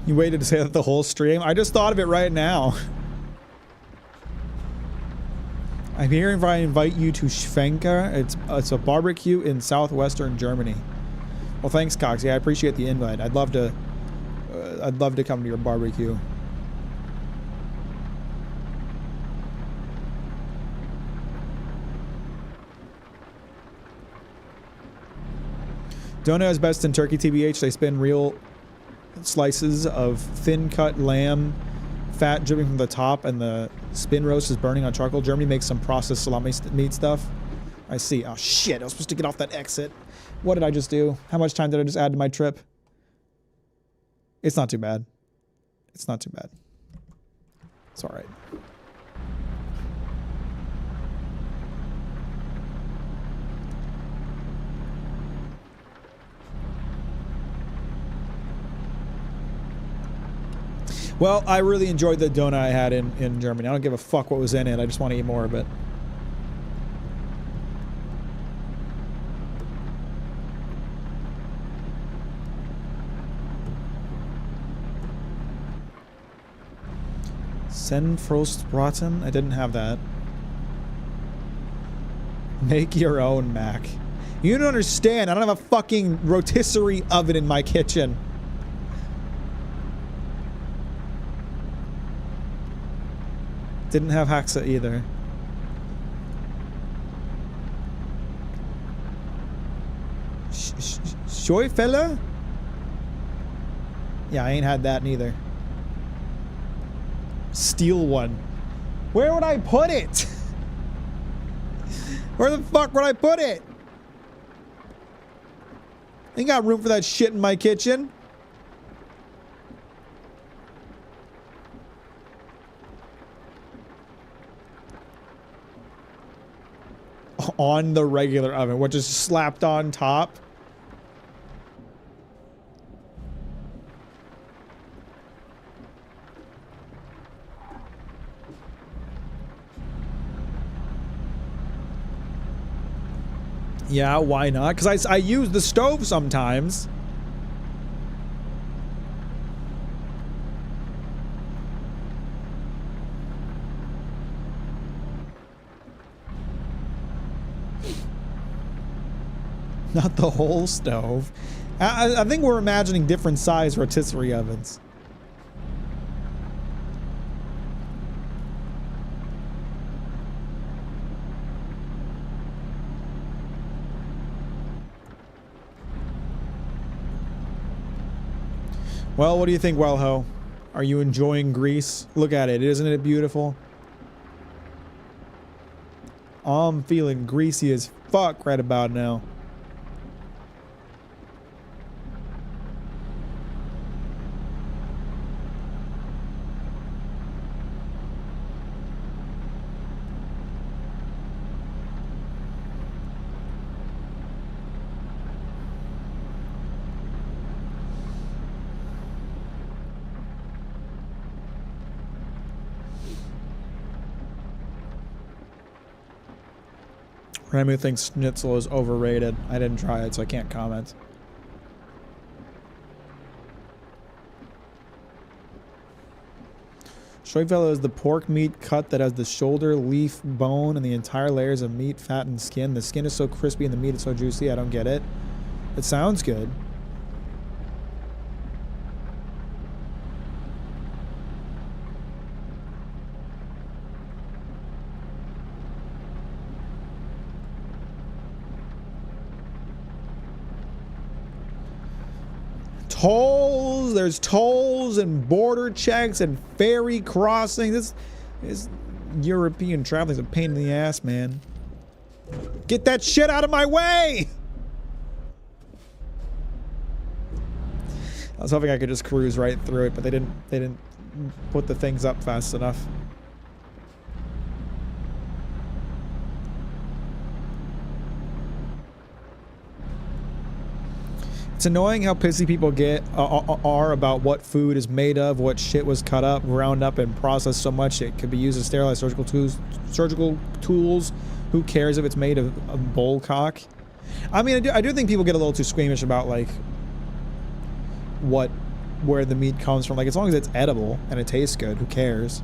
You waited to say that the whole stream? I just thought of it right now. I'm here if I invite you to Schwenker. It's a barbecue in southwestern Germany. Well, thanks, Cox. Yeah, I appreciate the invite. I'd love to come to your barbecue. Donut is best in Turkey, TBH. They spin real slices of thin-cut lamb, fat dripping from the top, and the spin roast is burning on charcoal. Germany makes some processed salami meat stuff. I see. Oh, shit. I was supposed to get off that exit. What did I just do? How much time did I just add to my trip? It's not too bad. It's not too bad. It's all right. Well, I really enjoyed the donut I had in Germany. I don't give a fuck what was in it. I just want to eat more of it. Senfrostbraten? I didn't have that. Make your own, Mac. You don't understand. I don't have a fucking rotisserie oven in my kitchen. Didn't have Haxa either. Scheufele? Yeah, I ain't had that neither. Steal one. Where would I put it? Where the fuck would I put it? Ain't got room for that shit in my kitchen. on the regular oven, which is slapped on top. Yeah, why not? Because I use the stove sometimes. Not the whole stove. I think we're imagining different size rotisserie ovens. Well, what do you think, Wellho? Are you enjoying Greece? Look at it. Isn't it beautiful? I'm feeling greasy as fuck right about now. Remy thinks schnitzel is overrated. I didn't try it, so I can't comment. Streufel is the pork meat cut that has the shoulder, leaf, bone, and the entire layers of meat, fat, and skin. The skin is so crispy and the meat is so juicy. I don't get it. It sounds good. Tolls, there's tolls and border checks and ferry crossings. This European traveling is a pain in the ass, man. Get that shit out of my way! I was hoping I could just cruise right through it, but they didn't put the things up fast enough. It's annoying how pissy people are about what food is made of, what shit was cut up, ground up, and processed so much it could be used to sterilize surgical tools. Who cares if it's made of bull cock? I mean, I do think people get a little too squeamish about like where the meat comes from. Like, as long as it's edible and it tastes good, who cares?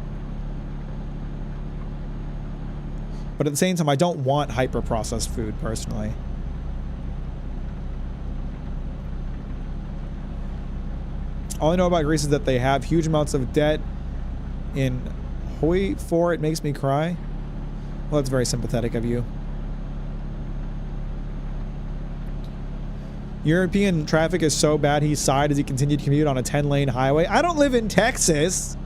But at the same time, I don't want hyper processed food personally. All I know about Greece is that they have huge amounts of debt. In Hoi for it makes me cry. Well, that's very sympathetic of you. European traffic is so bad he sighed as he continued to commute on a 10-lane highway. I don't live in Texas.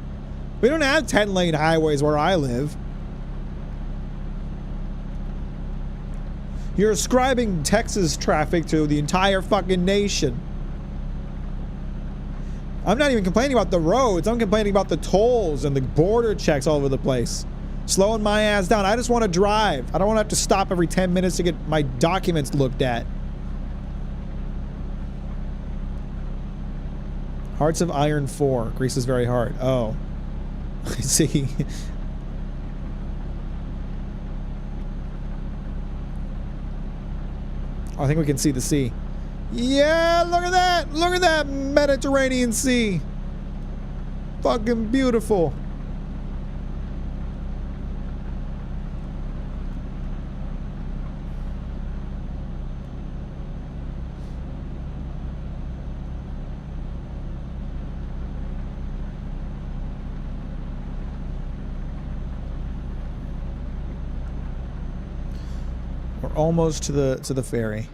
We don't have 10-lane highways where I live. You're ascribing Texas traffic to the entire fucking nation. I'm not even complaining about the roads. I'm complaining about the tolls and the border checks all over the place. Slowing my ass down. I just want to drive. I don't want to have to stop every 10 minutes to get my documents looked at. Hearts of Iron 4. Greece is very hard. Oh. I see. I think we can see the sea. Yeah, look at that! Look at that Mediterranean Sea! Fucking beautiful. We're almost to the ferry.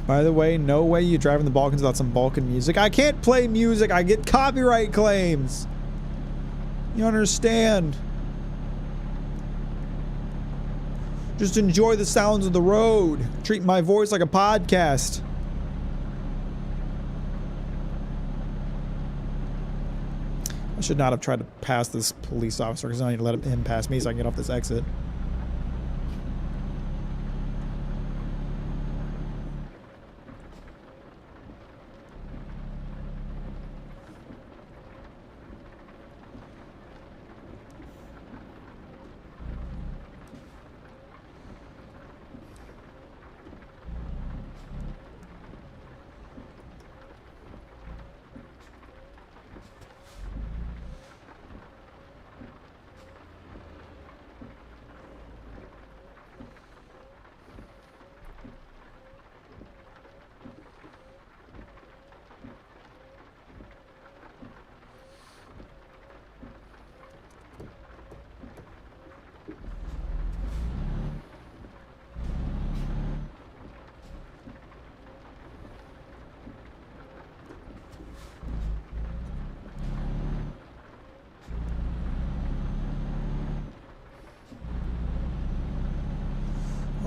By the way, no way you drive in the Balkans without some Balkan music. I can't play music. I get copyright claims. You understand? Just enjoy the sounds of the road. Treat my voice like a podcast. I should not have tried to pass this police officer because I need to let him pass me so I can get off this exit.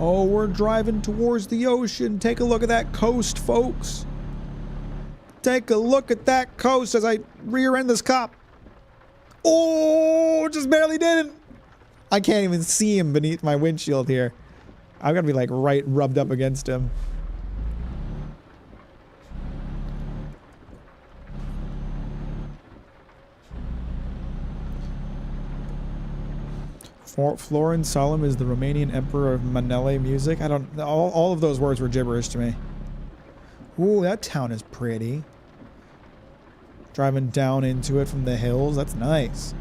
Oh, we're driving towards the ocean. Take a look at that coast, folks. Take a look at that coast as I rear end this cop. Oh, just barely didn't. I can't even see him beneath my windshield here. I'm gonna be like right rubbed up against him. Florin Salam is the Romanian emperor of Manele music. I don't. All of those words were gibberish to me. Ooh, that town is pretty. Driving down into it from the hills. That's nice.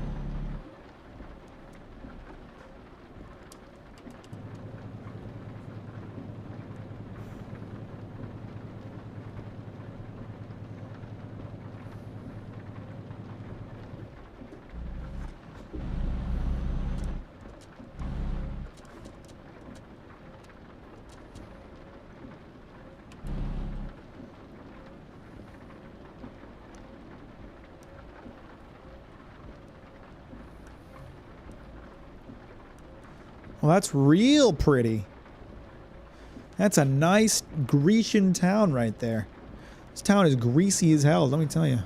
Well, that's real pretty. That's a nice Grecian town right there. This town is greasy as hell, let me tell you.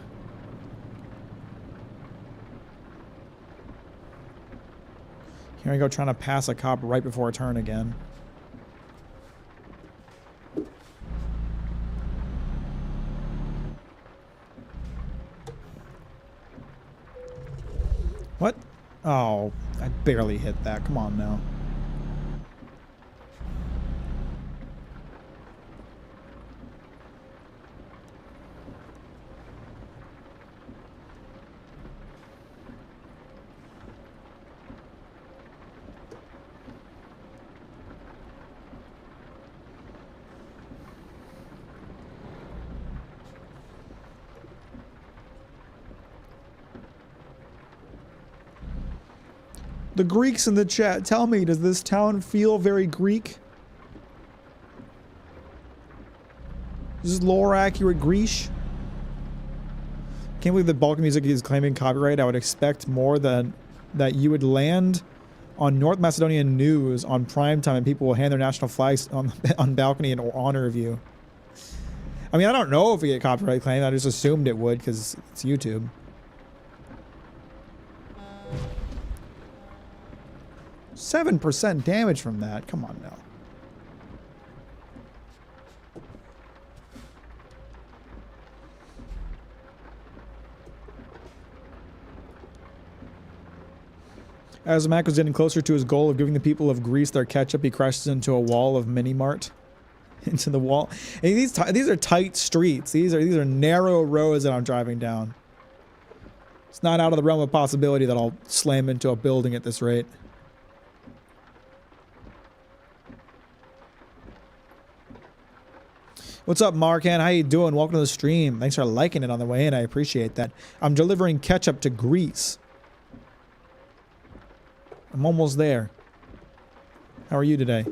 Here I go trying to pass a cop right before a turn again. What? Oh, I barely hit that. Come on now. The Greeks in the chat, tell me, does this town feel very Greek? Is this lore accurate Greece? Can't believe that Balkan Music is claiming copyright. I would expect more than that you would land on North Macedonian news on primetime and people will hand their national flags on balcony in honor of you. I mean, I don't know if we get copyright claim. I just assumed it would because it's YouTube. %7 damage from that. Come on now. As Mack was getting closer to his goal of giving the people of Greece their ketchup, he crashes into a wall of Mini-Mart. Into the wall. And these are tight streets. These are narrow roads that I'm driving down. It's not out of the realm of possibility that I'll slam into a building at this rate. What's up, Markan? How you doing? Welcome to the stream. Thanks for liking it on the way in. I appreciate that. I'm delivering ketchup to Greece. I'm almost there. How are you today?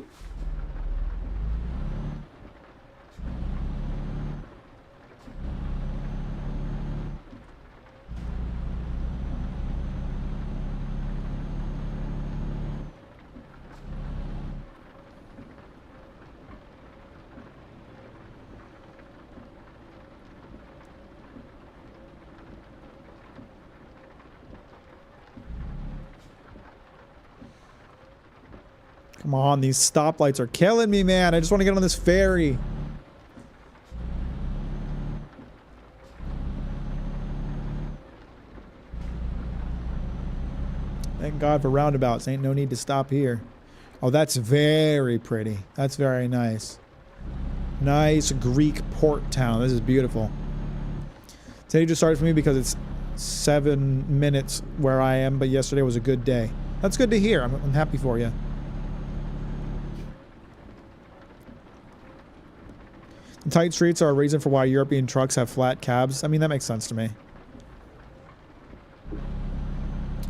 Come on, these stoplights are killing me, man. I just want to get on this ferry. Thank God for roundabouts. Ain't no need to stop here. Oh, that's very pretty. That's very nice. Nice Greek port town. This is beautiful. Today just started for me because it's 7 minutes where I am, but yesterday was a good day. That's good to hear. I'm happy for you. The tight streets are a reason for why European trucks have flat cabs. I mean, that makes sense to me.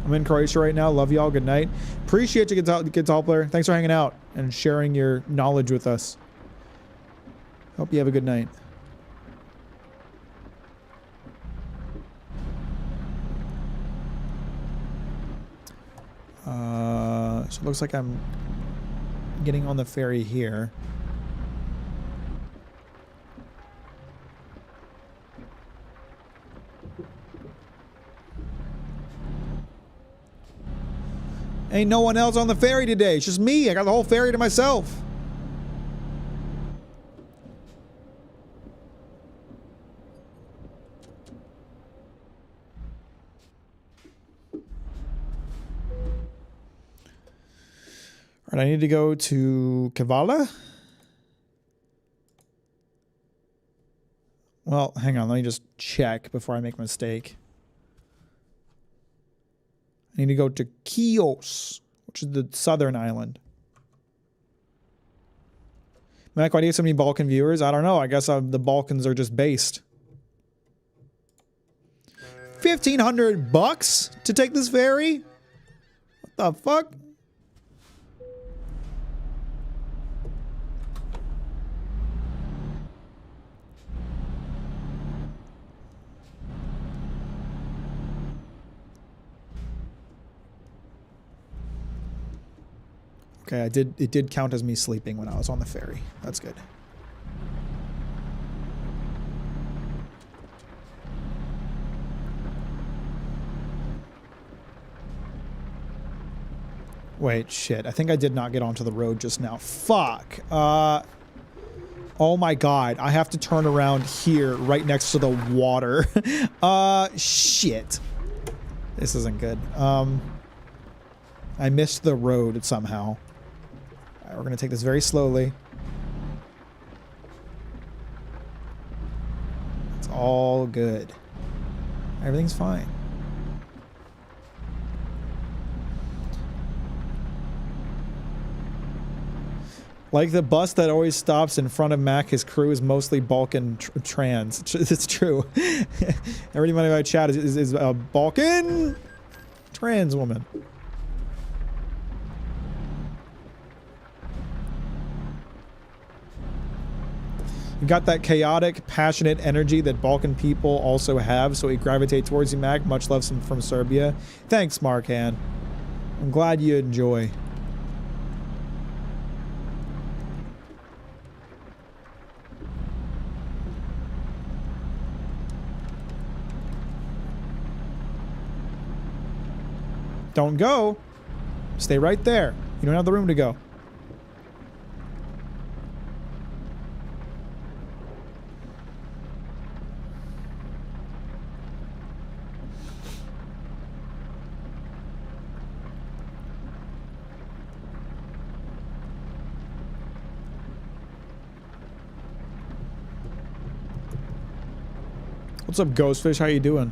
I'm in Croatia right now. Love y'all. Good night. Appreciate you, Guitar Player. Thanks for hanging out and sharing your knowledge with us. Hope you have a good night. So it looks like I'm getting on the ferry here. Ain't no one else on the ferry today. It's just me. I got the whole ferry to myself. All right, I need to go to Kavala. Well, hang on. Let me just check before I make a mistake. I need to go to Chios, which is the southern island. Mac, why do you have so many Balkan viewers? I don't know. I guess the Balkans are just based. 1,500 bucks to take this ferry? What the fuck? Okay, it did count as me sleeping when I was on the ferry. That's good. Wait, shit. I think I did not get onto the road just now. Fuck. Oh my god. I have to turn around here right next to the water. Shit. This isn't good. I missed the road somehow. Alright, we're gonna take this very slowly. It's all good. Everything's fine. Like the bus that always stops in front of Mac, his crew is mostly Balkan trans. It's true. Everybody in my chat is a Balkan trans woman. You got that chaotic, passionate energy that Balkan people also have, so we gravitate towards you, Mac. Much love from Serbia. Thanks, Markan. I'm glad you enjoy. Don't go. Stay right there. You don't have the room to go. What's up, Ghostfish? How you doing?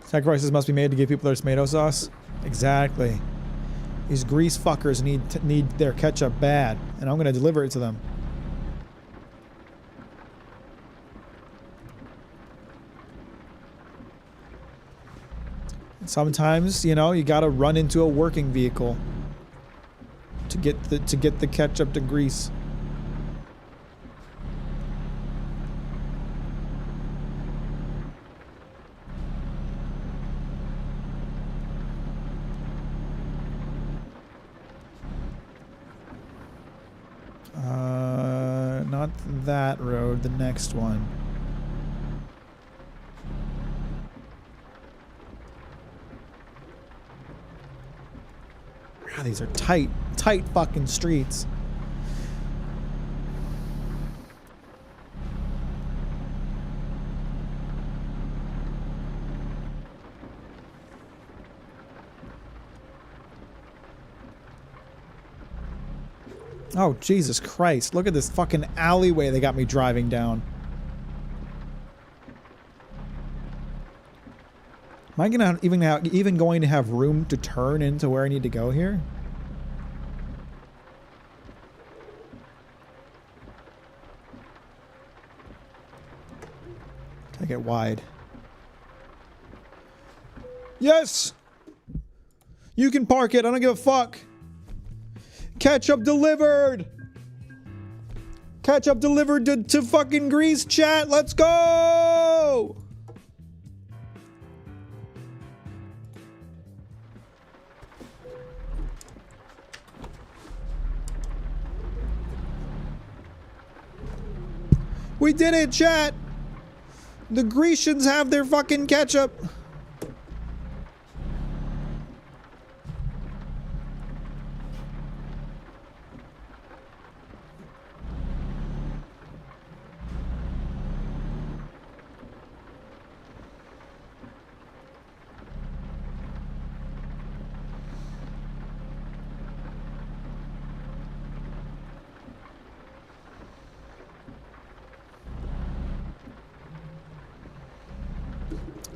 Sacrifices must be made to give people their tomato sauce. Exactly. These grease fuckers need their ketchup bad, and I'm gonna deliver it to them. Sometimes, you know, you gotta run into a working vehicle to get the ketchup to grease. Not that road, the next one. God, these are tight fucking streets. Oh, Jesus Christ. Look at this fucking alleyway they got me driving down. Am I gonna even going to have room to turn into where I need to go here? Take it wide. Yes! You can park it. I don't give a fuck. Ketchup delivered! Ketchup delivered to fucking Greece, chat! Let's go! We did it, chat! The Grecians have their fucking ketchup!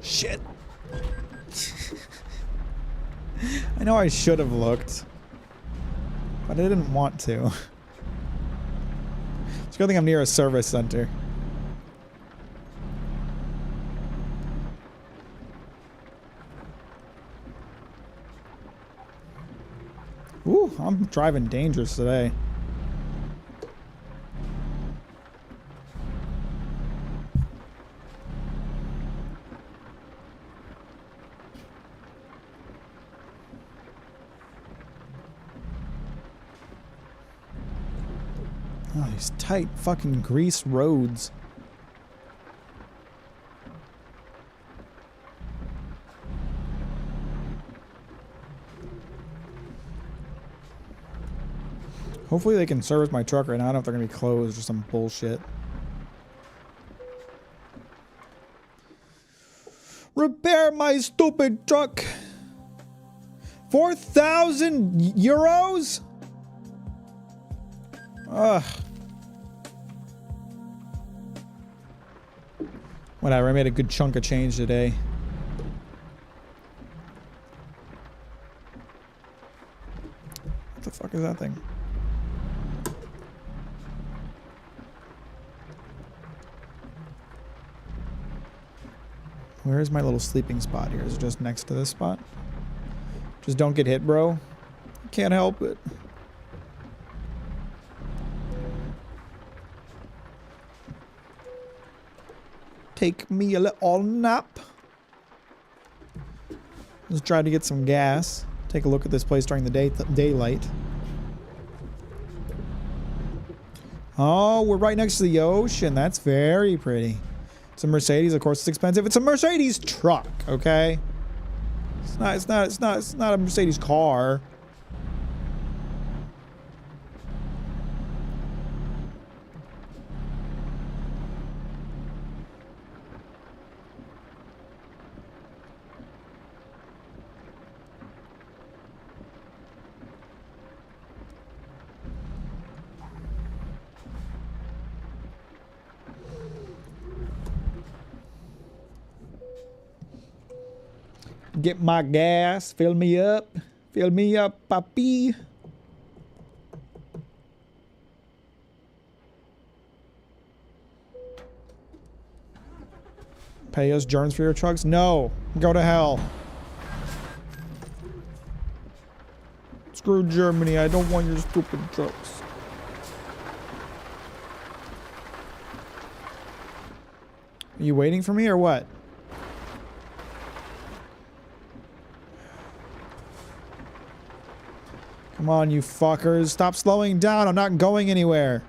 Shit. I know I should have looked, but I didn't want to. It's a good thing I'm near a service center. Ooh, I'm driving dangerous today. Oh, these tight fucking grease roads. Hopefully they can service my truck right now. I don't know if they're gonna be closed or some bullshit. Repair my stupid truck. 4,000 euros? Ugh. Whatever, I made a good chunk of change today. What the fuck is that thing? Where's my little sleeping spot here? Is it just next to this spot? Just don't get hit, bro. Can't help it. Take me a little nap. Let's try to get some gas. Take a look at this place during the daylight. Oh, we're right next to the ocean. That's very pretty. It's a Mercedes, of course it's expensive. It's a Mercedes truck, okay? It's not a Mercedes car. Get my gas. Fill me up. Fill me up, papi. Pay us germs for your trucks? No. Go to hell. Screw Germany. I don't want your stupid trucks. Are you waiting for me or what? Come on, you fuckers. Stop slowing down. I'm not going anywhere.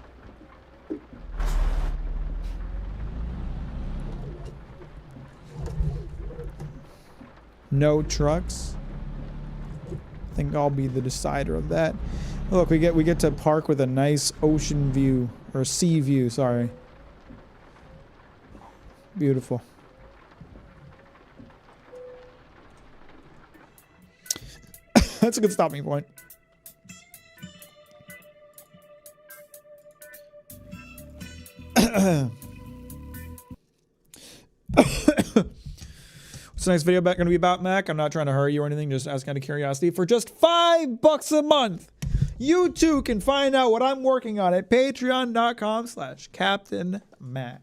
No trucks. I think I'll be the decider of that. Look, we get to park with a nice ocean view, or sea view, sorry. Beautiful. That's a good stopping point. What's the next video going to be about, Mac? I'm not trying to hurry you or anything, just asking out of curiosity. For just $5 a month, you too can find out what I'm working on at patreon.com/CaptainMack.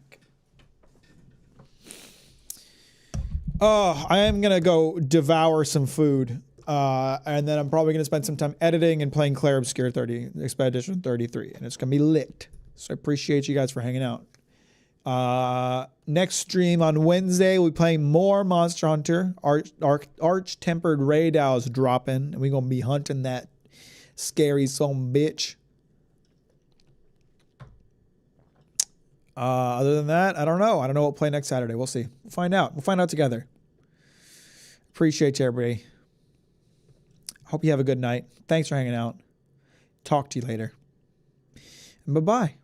Oh, I am going to go devour some food. And then I'm probably going to spend some time editing and playing Clair Obscure 30, Expedition 33. And it's going to be lit. So I appreciate you guys for hanging out. Next stream on Wednesday, we'll be playing more Monster Hunter. Arch-tempered Raydow's dropping. And we're going to be hunting that scary son bitch. Other than that, I don't know. I don't know what we'll play next Saturday. We'll see. We'll find out. We'll find out together. Appreciate you, everybody. Hope you have a good night. Thanks for hanging out. Talk to you later. And bye-bye.